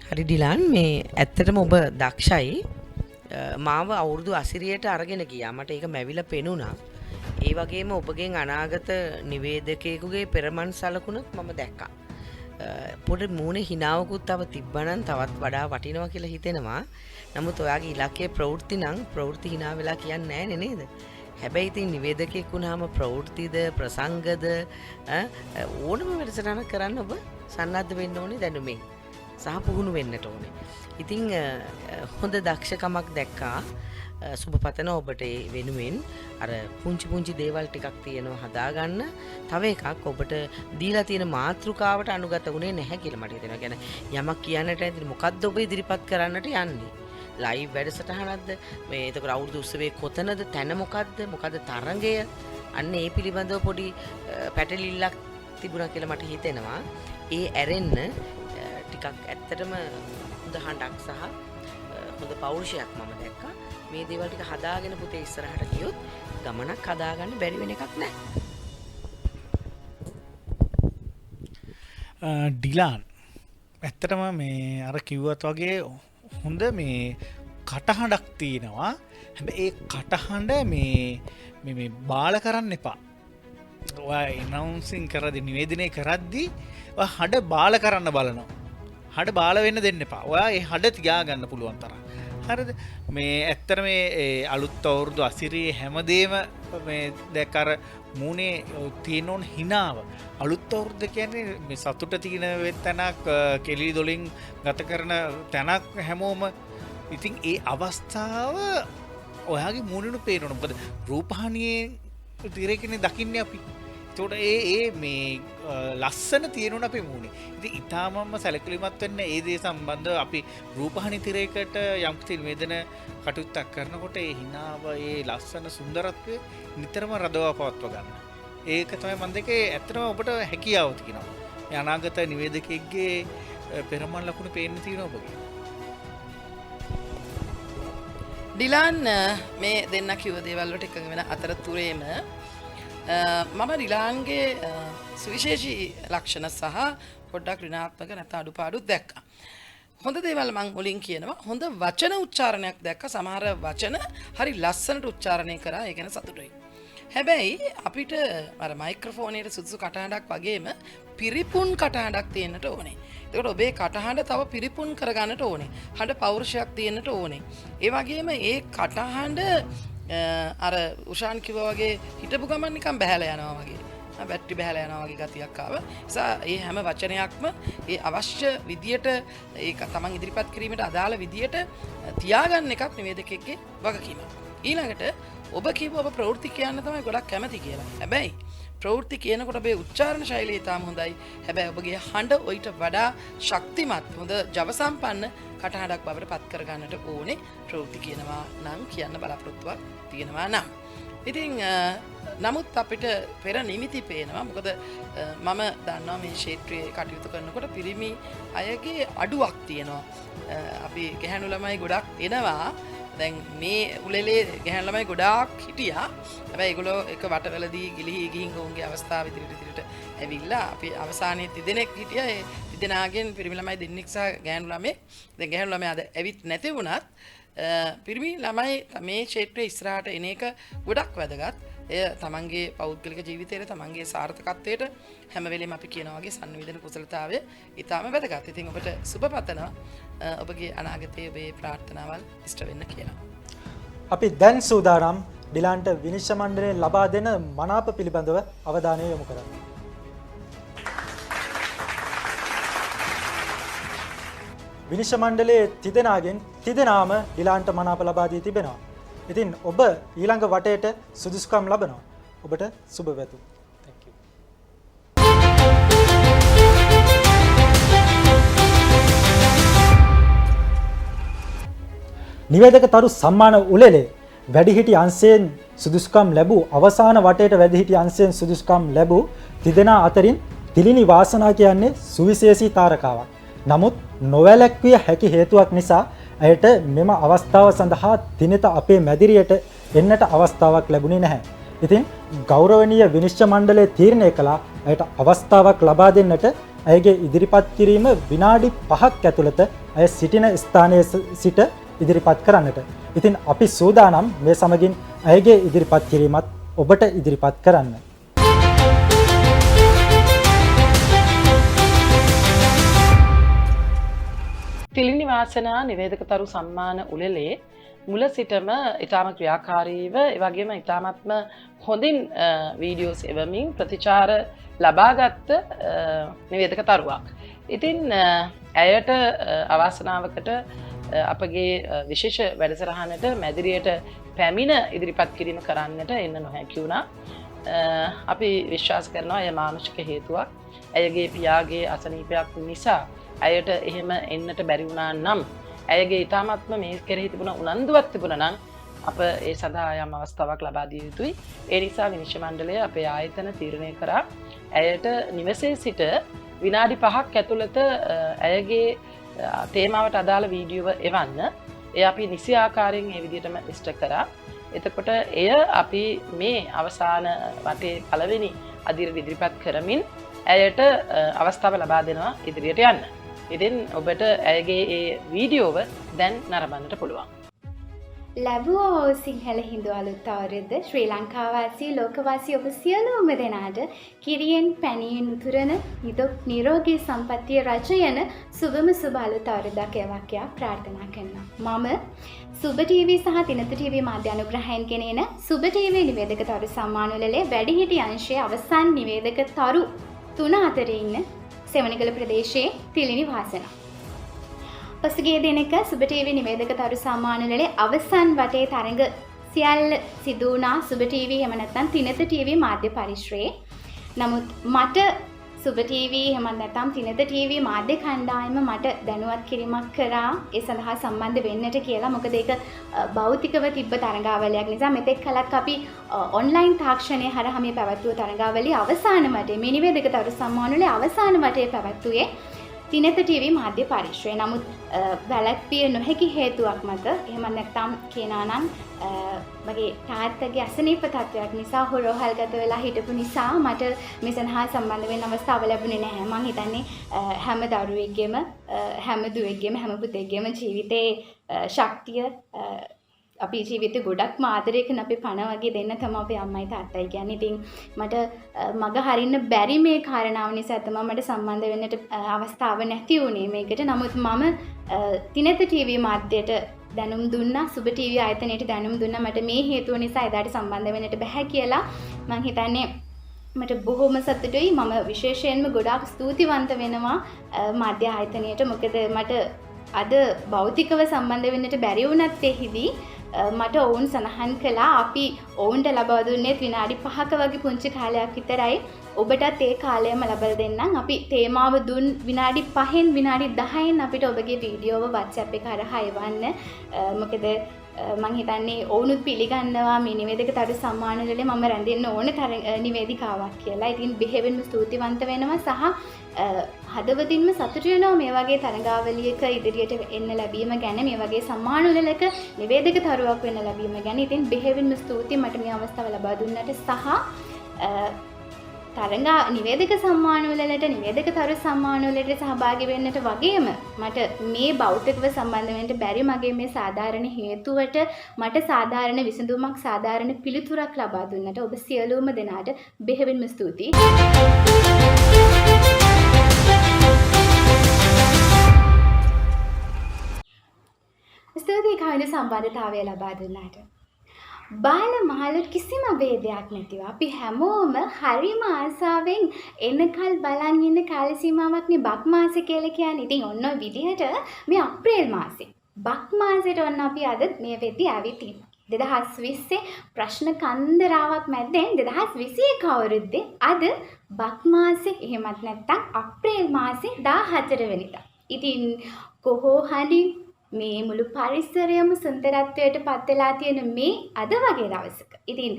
හරි ඩිලාන්, මේ ඇත්තටම ඔබ දක්ෂයි. මාව අවුරුදු අසිරියට අරගෙන ගියා. මට ඒක මැවිලා පෙනුණා. ඒ වගේම ඔබගෙන් අනාගත නිවේදකයෙකුගේ පෙරමන් සලකුණක් මම දැක්කා. පොඩ මූණේ හිනාවකුත් තව තිබ්බනම් තවත් වඩා වටිනවා කියලා හිතෙනවා. නමුත් ඔයාගේ ඉලක්කයේ ප්‍රවෘත්ති නම් ප්‍රවෘත්ති හිනා වෙලා කියන්නේ නැහැ නේද? හැබැයි ඉතින් නිවේදකයෙක් වුණාම ප්‍රවෘත්තිද ප්‍රසංගද ඕනම වැඩසටහනක් කරන්න ඔබ සන්නද්ධ වෙන්න ඕනේ දැනුමෙන් සහ පුහුණු වෙන්නට ඕනේ. ඉතින් හොඳ දක්ෂකමක් දැක්කා. සුබ පතනවා ඔබට ඒ වෙනුවෙන්. අර පුංචි දේවල් ටිකක් තියෙනවා හදාගන්න. තව එකක් ඔබට දීලා තියෙන මාතෘකාවට අනුගත වුණේ නැහැ කියලා මට හිතෙනවා. කියන්නේ යමක් කියන්නට ඇති මොකද්ද ඔබ ඉදිරිපත් කරන්නට යන්නේ? ලයිව් වැඩසටහනක්ද? මේ එතකොට අවුරුදු උත්සවයේ කොතනද? තැන මොකද්ද? මොකද්ද තරඟය? අන්න ඒ පිළිබඳව පොඩි පැටලිල්ලක් තිබුණා කියලා මට හිතෙනවා. ඒ ඇරෙන්න ටිකක් ඇත්තටම හොඳ හඬක් සහ හොඳ පෞරුෂයක් මම දැක්කා. මේ දේවල් ටික හදාගෙන පුතේ ඉස්සරහට ගියොත් ගමනක් හදාගන්න බැරි වෙන එකක් නැහැ. ඩිලාන් ඇත්තටම මේ අර කිව්වත් වගේ හොඳ මේ කටහඬක් තියෙනවා. හැබැයි ඒ කටහඬ මේ බාල කරන්න එපා. ඔයා එනවුන්සින් කරද්දී නිවේදනය කරද්දී ඔයා හඬ බාල කරන්න බලනවා. හඬ බාල වෙන්න දෙන්න එපා. ඔයා ඒ හඬ තියාගන්න පුළුවන් තරම්. හරිද? මේ ඇත්තට මේ අලුත් අවුරුදු අසිරියේ හැමදේම මේ දැක් අර මූණේ තියෙන හිනාව අලුත් අවුරුද්ද කියන්නේ මේ සතුට තියෙන තැනක් කෙලි දොලින් ගත කරන තැනක් හැමෝම. ඉතින් ඒ අවස්ථාව ඔයාගේ මූණෙනුත් පේනවා. මොකද රූපහානියේ තිරේකනේ දකින්නේ අපි. ඒතකොට ඒ මේ ලස්සන තියෙනුන අපේ මූණේ. ඉතින් ඊටාමම සැලකිලිමත් වෙන්න ඒ දේ සම්බන්ධව අපි රූපහානි තිරයකට යම් කිසි නිවේදන කටයුත්තක් කරනකොට ඒ හිනාව ඒ ලස්සන සුන්දරත්වය නිතරම රඳවා පවත්වා ගන්න. ඒක තමයි මම දෙකේ ඇත්තටම ඔබට හැකියාව තියෙනවා. මේ අනාගත නිවේදකයෙක්ගේ පෙරමන් ලකුණු පේන්න තියෙනවා ඔබගේ. ඩිලාන් මේ දෙන්න කිව්ව දේවල් වලට එකඟ වෙන අතරතුරේම මම ඩිලාන්ගේ සුවිශේෂී ලක්ෂණ සහ පොඩ්ඩක් ඍණාත්මක නැත්නම් අඩුපාඩුත් දැක්කා. හොඳ දේවල් මම මුලින් කියනවා. හොඳ වචන උච්චාරණයක් දැක්කා. සමහර වචන හරි ලස්සනට උච්චාරණය කරා. ඒ ගැන සතුටුයි. හැබැයි අපිට අර මයික්‍රොෆෝනේට සුදුසු කටහඬක් වගේම පිරිපුන් කටහඬක් තියෙන්නට ඕනේ. ඒකට ඔබේ කටහඬ තව පිරිපුන් කරගන්නට ඕනේ. හඬ පෞරුෂයක් තියෙන්නට ඕනේ. ඒ වගේම ඒ කටහඬ අර උෂාන් කිව්වා වගේ හිටපු ගමන් නිකන් බහැලා යනවා වගේ. බැටරි බහැලා යනවා වගේ ගතියක් ආවා. නිසා මේ හැම වචනයක්ම ඒ අවශ්‍ය විදියට ඒක තමන් ඉදිරිපත් කිරීමට අදාළ විදියට තියාගන්න එකක් නිවේදකෙක්ගේ වගකීමක්. ඊළඟට ඔබ කියව ඔබ ප්‍රවෘත්ති කියන්න තමයි ගොඩක් කැමති කියලා. හැබැයි ප්‍රවෘත්ති කියනකොට ඔබේ උච්චාරණ ශෛලිය තාම හොඳයි. හැබැයි ඔබගේ හඬ ඔයිට වඩා ශක්තිමත් හොඳ ජව සම්පන්න කටහඬක් බවට පත් කර ගන්නට ඕනේ. ප්‍රවෘත්ති කියනවා නම් කියන්න බලාපොරොත්තුවක් තියෙනවා නම්. ඉතින් නමුත් අපිට පෙර නිමිති පේනවා. මොකද මම දන්නවා මේ ක්ෂේත්‍රයේ කටයුතු කරනකොට පිරිමි අයගේ අඩුවක් තියෙනවා. අපි ගැහැණු ළමයි ගොඩක් එනවා. දැන් මේ උලෙලේ ගැහැණු ළමයි ගොඩාක් හිටියා. හැබැයි ඒගොල්ලෝ එක වටවලදී ගිලිහි ගිහින් ඔවුන්ගේ අවස්ථාව ඉදිරියට ඇවිල්ලා අපි අවසානයේ 30 දෙනෙක් හිටියා. ඒ 30 දෙනාගෙන් පිරිමි ළමයි දෙන්නෙක් සහ ගැහැණු ළමයි. දැන් ගැහැණු ළමයි අද ඇවිත් නැති වුණත් පිරිමි ළමයි මේ ක්ෂේත්‍රයේ ඉස්සරහට එන එක ගොඩක් වැදගත්. එය තමන්ගේ පෞද්ගලික ජීවිතයේ තමන්ගේ සාර්ථකත්වයට හැම වෙලෙම අපි කියනවා වගේ සංවේදන කුසලතාවය ඊටාම වැදගත්. ඉතින් ඔබට සුබ පතනවා. ඔබගේ අනාගතයේ ඔබේ ප්‍රාර්ථනාවල් ඉෂ්ට වෙන්න කියලා. අපි දැන් සූදානම් ඩිලාන්ට විනිශ්චය මණ්ඩලයෙන් ලබා දෙන මනාප පිළිබඳව අවධානය යොමු කරන්න. විනිශ්චය මණ්ඩලයේ තිදෙනාගෙන් තිදෙනාම ඩිලාන්ට මනාප ලබා දී තිබෙනවා. ඉතින් ඔබ ඊළඟ වටේට සුදුසුකම් ලබනවා. ඔබට සුබ පැතුම්. Thank you. නිවේදක තරු සම්මාන උළෙලේ වැඩිහිටි අංශයෙන් සුදුසුකම් ලැබූ අවසාන වටේට වැඩිහිටි අංශයෙන් සුදුසුකම් ලැබූ තිදෙනා අතරින් තිලිනි වාසනා කියන්නේ සුවිශේෂී තාරකාවක්. නමුත් නොවැළැක්විය හැකි හේතුවක් නිසා ඇයට මෙම අවස්ථාව සඳහා දිනත අපේ මැදිරියට එන්නට අවස්ථාවක් ලැබුණේ නැහැ. ඉතින් ගෞරවනීය විනිශ්චය මණ්ඩලය තීරණය කළා ඇයට අවස්ථාවක් ලබා දෙන්නට ඇයගේ ඉදිරිපත් කිරීම විනාඩි 5ක් ඇතුළත ඇය සිටින ස්ථානයේ සිට ඉදිරිපත් කරන්නට. ඉතින් අපි සූදානම් මේ සමගින් ඇයගේ ඉදිරිපත් කිරීමත් ඔබට ඉදිරිපත් කරන්න. තිලිනි වාසනා නිවේදකතරු සම්මාන උළෙලේ මුල සිටම ඊටාම ක්‍රියාකාරීව ඒ වගේම ඊටාමත්ම හොඳින් වීඩියෝස් එවමින් ප්‍රතිචාර ලබාගත් නිවේදකතරුවක්. ඉතින් ඇයට අවාසනාවකට අපගේ විශේෂ වැඩසටහනට මැදිරියට පැමිණ ඉදිරිපත් කිරීම කරන්නට එන්න නොහැකි වුණා. අපි විශ්වාස කරනවා එය මානසික හේතුවක්. ඇයගේ පියාගේ අසනීපයක් නිසා ඇයට එහෙම එන්නට බැරි වුණා නම් ඇයගේ ඊටාමත්ම මේ කෙරෙහි තිබුණ උනන්දුවක් තිබුණා නම් අප ඒ සඳහා යම් අවස්ථාවක් ලබා දිය යුතුයි. ඒ නිසා විනිශ්චය මණ්ඩලය අපේ ආයතන තීරණය කරා ඇයට නිවසේ සිට විනාඩි 5ක් ඇතුළත ඇයගේ තේමාවට අදාළ වීඩියෝව එවන්න. ඒ අපි නිසි ආකාරයෙන් ඒ විදිහටම ඉෂ්ට කරා. එතකොට එය අපි මේ අවසාන වටේ පළවෙනි අදියර ඉදිරිපත් කරමින් ඇයට අවස්ථාව ලබා දෙනවා ඉදිරියට යන්න. ඉතින් ඔබට ඇයගේ ඒ වීඩියෝව දැන් නරඹන්නට පුළුවන්. ලැබුවා සිංහල හින්දු අලුත් අවුරුද්ද ශ්‍රී ලංකාවාසී ලෝකවාසී ඔබ සියලුම දෙනාට කිරියෙන් පැණියෙන් උතුරන නිදුක් නිරෝගී සම්පන්නිය රජයන සුබම සුබ අලුත් අවුරුද්දක් වේවා ප්‍රාර්ථනා කරනවා. මම සුබ ටීවී සහ දිනත ටීවී මාධ්‍ය අනුග්‍රහයෙන් ගෙනෙන සුබ ටීවී නිවේදක තරු සම්මාන උළෙලේ වැඩිහිටි අංශයේ අවසන් නිවේදක තරු 3 අතරේ ඉන්න සෙවණගල ප්‍රදේශයේ තිලිනි වාසනා. පසුගිය දිනක සුබ ටීවී නිවේදක තරු සම්මාන උළෙලේ අවසන් වටේ තරඟ සියල්ල සිදු වුණා සුබ ටීවී එහෙම නැත්නම් තිනත ටීවී මාධ්‍ය පරිශ්‍රයේ. නමුත් මට සුබ ටීවී එහෙම නැත්නම් තිනත ටීවී මාධ්‍ය කණ්ඩායම මට දැනුවත් කිරීමක් කරා ඒ සඳහා සම්බන්ධ වෙන්නට කියලා. මොකද ඒක භෞතිකව තිබ්බ තරඟාවලියක් නිසා මෙතෙක් කලක් අපි ඔන්ලයින් තාක්ෂණය හරහා මේ පැවැත්වූ තරඟාවලිය අවසාන වටේ මේ නිවේදකතරු සම්මානවලේ අවසාන වටේ පැවැත්වුවේ තිනත ටීවී මාධ්‍ය පරිශ්‍රය. නමුත් වැළැක්විය නොහැකි හේතුවක් මත එහෙම නැත්නම් කියනවා නම් මගේ තාත්තගේ අසනීප තත්ත්වයක් නිසා හොරෝහල්ගත වෙලා හිටපු නිසා මට මේ සඳහා සම්බන්ධ වෙන්න අවස්ථාව ලැබුණේ නැහැ. මම හිතන්නේ හැම දරුවෙක්ගේම හැම දුවෙක්ගේම හැම පුතෙක්ගේම ජීවිතේ ශක්තිය අපි ජීවිතේ ගොඩක්ම ආදරය කරන අපේ පණ වගේ දෙන්න තමයි අපේ අම්මයි තාත්තයි කියන්නේ. ඉතින් මට මග හරින්න බැරි මේ කාරණාව නිසා තමයි මට සම්බන්ධ වෙන්නට අවස්ථාව නැති වුණේ මේකට. නමුත් මම තිනත ටීවී මාධ්‍යයට දැනුම් දුන්නා, සුබ ටීවී ආයතනයට දැනුම් දුන්නා. මට මේ හේතුව නිසා එදාට සම්බන්ධ වෙන්නට බැහැ කියලා. මම හිතන්නේ මට බොහොම සතුටුයි. මම විශේෂයෙන්ම ගොඩාක් ස්තුතිවන්ත වෙනවා මාධ්‍ය ආයතනයට. මොකද මට අද භෞතිකව සම්බන්ධ වෙන්නට බැරි වුණත් එහිදී මට ඔවුන් සඳහන් කළා අපි ඔවුන්ට ලබා දුන්නේ විනාඩි 5ක වගේ පුංචි කාලයක් විතරයි. ඔබටත් ඒ කාලයම ලබා දෙන්නම්. අපි තේමාව දුන් විනාඩි 5න් විනාඩි 10න් අපිට ඔබගේ වීඩියෝව WhatsApp එක හරහා එවන්න. මොකද මම හිතන්නේ ඔවුනුත් පිළිගන්නවා මේ නිවේදකතරු සම්මානවලේ මම රැඳෙන්න ඕන නිවේදිකාවක් කියලා. ඉතින් බෙහෙවින්ම ස්තුතිවන්ත වෙනවා සහ හදවතින්ම සතුටු වෙනවා මේ වගේ තරඟාවලියක ඉදිරියට එන්න ලැබීම ගැන, මේ වගේ සම්මානවලක නිවේදකතරුවක් වෙන්න ලැබීම ගැන. ඉතින් බෙහෙවින්ම ස්තුතියි මට මේ අවස්ථාව ලබා දුන්නට සහ තරඟා නිවේදක සම්මානවලට නිවේදකතරු සම්මානවලට සහභාගී වෙන්නට වගේම මට මේ භෞතිකව සම්බන්ධ වෙන්න බැරි මගේ මේ සාධාරණ හේතුවට මට සාධාරණ විසඳුමක් සාධාරණ පිළිතුරක් ලබා දුන්නට ඔබ සියලුම දෙනාට බෙහෙවින්ම ස්තුතියි. ස්තුතියි කවිද සම්බන්ධතාවය ලබා දුන්නාට. බාල මහලුත් කිසිම ભેදයක් නැතිව අපි හැමෝම හරිම ආසාවෙන් එනකල් බලන් ඉන්න කාල සීමාවක්නේ බක් මාසෙ කියලා කියන්නේ. ඉතින් ඔන්න ඔය විදිහට මේ අප්‍රේල් මාසෙ බක් මාසෙට ඔන්න අපි අද මේ වෙද්දි ආවිත් ඉන්නවා. 2020 ප්‍රශ්න කන්දරාවක් මැද්දෙන් 2021 අවුරුද්දේ අද බක් මාසෙ එහෙමත් නැත්නම් අප්‍රේල් මාසෙ 14 වෙනිදා. ඉතින් කොහො හරි මේ මුළු පරිසරයම සුන්දරත්වයට පත් වෙලා තියෙන මේ අද වගේ දවසක ඉතින්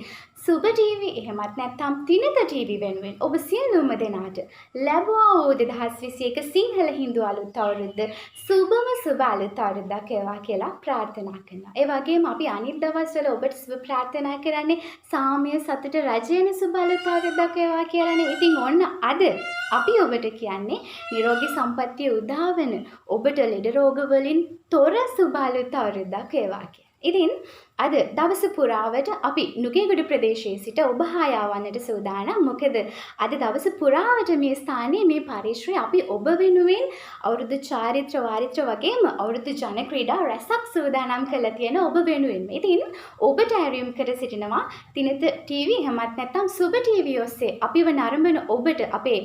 සුබ ටීවී එහෙමත් නැත්නම් තිනත ටීවී වෙනුවෙන් ඔබ සියලුම දෙනාට ලැබුවා වූ 2021 සිංහල හින්දු අලුත් අවුරුද්ද සුබම සුබ අලුත් අවුරුද්දක් වේවා කියලා ප්‍රාර්ථනා කරනවා. ඒ වගේම අපි අනිත් දවස්වල ඔබට සුබ ප්‍රාර්ථනා කරන්නේ සාමය සතුට රජයන සුබ අලුත් අවුරුද්දක් වේවා කියලානේ. ඉතින් ඔන්න අද අපි ඔබට කියන්නේ නිරෝගී සම්පන්නිය උදා වෙන ඔබට ලෙඩ රෝග වලින් තොර සුබ අලුත් අවුරුද්දක් වේවා කියලා. ඉතින් අද දවස පුරාවට අපි නුගේගොඩ ප්‍රදේශයේ සිට ඔබ හා යවන්නට සූදානම්. මොකද අද දවස පුරාවට මේ ස්ථානයේ මේ පරිශ්‍රය අපි ඔබ වෙනුවෙන් අවුරුදු චාරිත්‍ර වාරිත්‍ර වගේම අවුරුදු ජන ක්‍රීඩා රැසක් සූදානම් කරලා තියෙන ඔබ වෙනුවෙන්. ඉතින් ඔබට ඇරයුම් කර සිටිනවා තිනත ටීවී එහෙමත් නැත්නම් සුබ ටීවී ඔස්සේ අපිව නරඹන ඔබට අපේ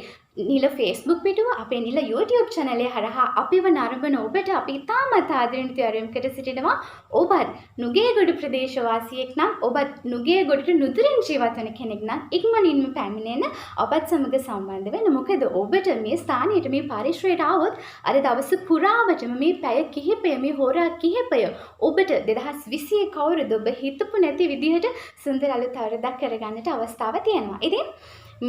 නිල Facebook පිටුව අපේ නිල YouTube channel එක හරහා අපිව නරඹන ඔබට අපි ඉතාමත් ආදරෙන් ඇරයුම් කර සිටිනවා. ඔබත් නුගේගොඩ ප්‍රදේශ වාසියෙක් නම් ඔබත් නුගේගොඩට නුදුරින් ජීවත් වෙන කෙනෙක් නම් ඉක්මනින්ම පැමිණෙන ඔබත් සමග සම්බන්ධ වෙන්න. මොකද ඔබට මේ ස්ථානයට මේ පරිශ්‍රයට આવොත් අද දවස පුරාවටම මේ පැය කිහිපය මේ හෝරා කිහිපය ඔබට 2021 අවුරුද්ද ඔබ හිතපු නැති විදිහට සුන්දර අලුත් අවුරුද්දක් කරගන්නට අවස්ථාව තියෙනවා. ඉතින්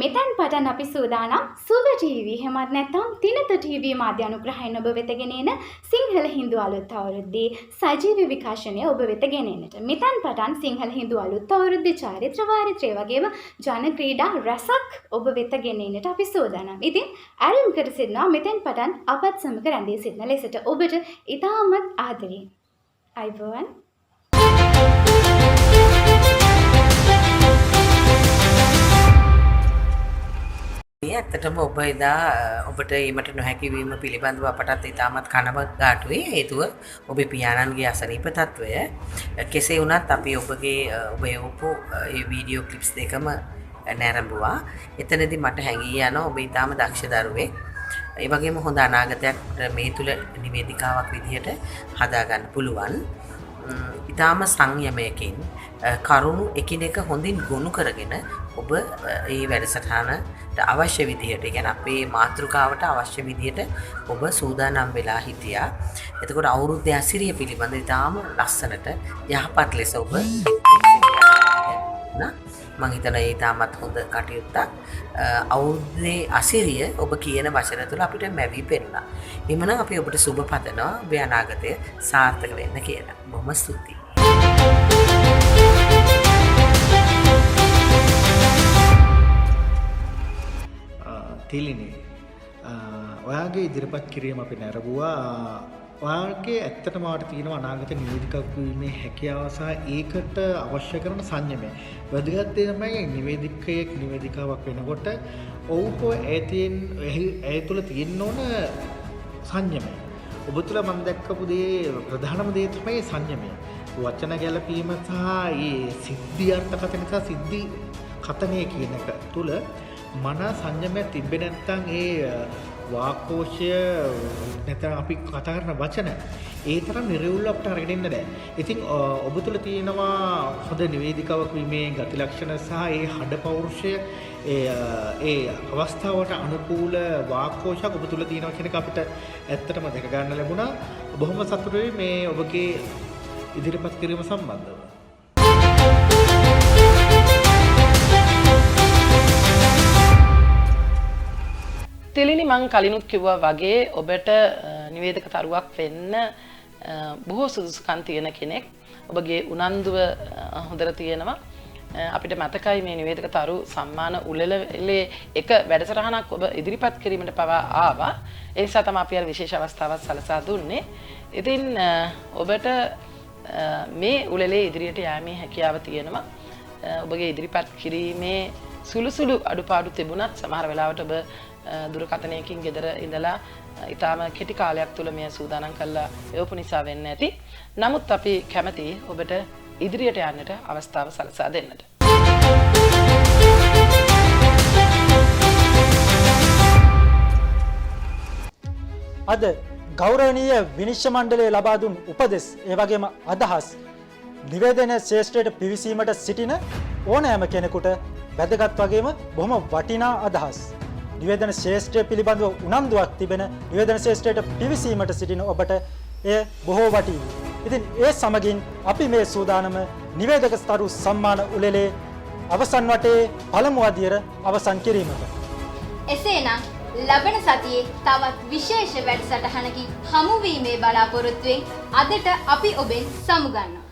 මෙතෙන් පටන් අපි සූදානම් සුබ ටීවී එහෙමත් නැත්නම් තිනත ටීවී මාධ්‍ය අනුග්‍රහයෙන් ඔබ වෙත ගෙනෙන සිංහල හින්දු අලුත් අවුරුද්දේ සජීවී විකාශනය ඔබ වෙත ගෙනෙන්නට. මෙතෙන් පටන් සිංහල හින්දු අලුත් අවුරුද්දේ චාරිත්‍ර වාරිත්‍රය වගේම ජන ක්‍රීඩා රසක් ඔබ වෙත ගෙනෙන්නට අපි සූදානම්. ඉතින් ආරම්භ කර සිටිනවා මෙතෙන් පටන් අපත් සමග රැඳී සිටින ලෙසට ඔබට ඉතාමත් ආදරයෙන්. අයිබෝවන්. ඇත්තටම ඔබ එදා ඔබට ඊමට නොහැකිවීම පිළිබඳව අපටත් ඉතාමත් කනගාටුයි. හේතුව ඔබේ පියාණන්ගේ අසනීප තත්වය. කෙසේ වුණත් අපි ඔබගේ ඔබ යොපු ඒ වීඩියෝ ක්ලිප්ස් දෙකම නැරඹුවා. එතනදී මට හැඟී යනවා ඔබ ඉතාම දක්ෂ දරුවෙක්. ඒ වගේම හොඳ අනාගතයක් මේ තුල නිවේදිකාවක් විදිහට හදාගන්න පුළුවන්. ඉතාම සංයමයකින් කරුණු එකිනෙක හොඳින් ගොනු කරගෙන ඔබ ඒ වැඩසටහනට අවශ්‍ය විදිහට ඒ කියන්නේ අපේ මාතෘකාවට අවශ්‍ය විදිහට ඔබ සූදානම් වෙලා හිටියා. එතකොට අවුරුද්දේ අසිරිය පිළිබඳ ඉතාම ලස්සනට යහපත් ලෙස ඔබ මම හිතනවා ඒ තාමත් හොඳ කටයුත්තක්. අවුරුද්දේ අසිරිය ඔබ කියන වචන තුළ අපිට මැවි පෙන්නා. එhmenan අපි ඔබට සුබ පතනවා ඔබේ අනාගතය සාර්ථක වෙන්න කියලා. බොහොම ස්තුතියි. තිලිනේ ඔයාගේ ඉදිරිපත් කිරීම අපි නැරඹුවා. ඔයාගේ ඇත්තටම වාට තියෙන අනාගත නිවේදිකයෙක් වීමේ හැකියාව සහ ඒකට අවශ්‍ය කරන සංයමය. වැදගත් දේ තමයි නිවේදිකයෙක් නිවේදිකාවක් වෙනකොට ඔව්ව ඒ තුළ තියෙන්න ඕන සංයමය. ඔබ තුළ මම දැක්කපු දේ ප්‍රධානම දේ තමයි සංයමය. වචන ගැලපීම සහ ඒ සිද්ධි අර්ථකථන සහ සිද්ධි කතනය කියන එක තුළ මන සංයමය තිබෙන්නේ නැත්නම් ඒ වාක්කෝෂය නැත්නම් අපි කතා කරන වචන ඒ තරම් නිර්වුල් අපට අරගෙන ඉන්න බෑ. ඉතින් ඔබ තුළ තියෙනවා හොඳ නිවේදිකාවක් වීමේ ගති ලක්ෂණ සහ ඒ හඩ පෞරුෂය ඒ අවස්ථාවට අනුකූල වාක්කෝෂයක් ඔබ තුළ තියෙනවා කියන එක අපිට ඇත්තටම දැක ගන්න ලැබුණා. බොහොම සතුටුයි මේ ඔබගේ ඉදිරිපත් කිරීම සම්බන්ධව. තෙලිනි මං කලිනුත් කිව්වා වගේ ඔබට නිවේදක තරුවක් වෙන්න බොහෝ සුදුසුකම් තියෙන කෙනෙක්. ඔබගේ උනන්දුව හොඳට තියෙනවා. අපිට මතකයි මේ නිවේදක තරු සම්මාන උළෙලේ එක වැඩසටහනක් ඔබ ඉදිරිපත් කිරීමට පවා ආවා. ඒ නිසා තමයි අපි අර විශේෂ අවස්ථාවක් සලසා දුන්නේ. ඉතින් ඔබට මේ උළෙලේ ඉදිරියට යෑමේ හැකියාව තියෙනවා. ඔබගේ ඉදිරිපත් කිරීමේ සුළු අඩුපාඩු තිබුණත් සමහර වෙලාවට ඔබ දුරකථනයකින් ගෙදර ඉඳලා ඊටාම කෙටි කාලයක් තුල මේ සූදානම් කරලා එවපු නිසා වෙන්න ඇති. නමුත් අපි කැමතියි ඔබට ඉදිරියට යන්නට අවස්ථාව සලසා දෙන්නට. අද ගෞරවනීය විනිශ්චය මණ්ඩලයේ ලබා දුන් උපදෙස් ඒ වගේම අදහස් නිවේදන ශ්‍රේෂ්ඨයට පිවිසීමට සිටින ඕනෑම කෙනෙකුට වැදගත් වගේම බොහොම වටිනා අදහස්. නිවේදන ශ්‍රේෂ්ඨය පිළිබඳව උනන්දුවක් තිබෙන නිවේදන ශ්‍රේෂ්ඨයට පිවිසීමට සිටින ඔබට එය බොහෝ වටී. ඉතින් ඒ සමගින් අපි මේ සූදානම නිවේදක තරු සම්මාන උළෙලේ අවසන් වටේ පළමු අදියර අවසන් කිරීමට. එසේනම් ලබන සතියේ තවත් විශේෂ වැඩසටහනකින් හමු වීමේ බලාපොරොත්තුවෙන් අදට අපි ඔබෙන් සමුගන්නවා.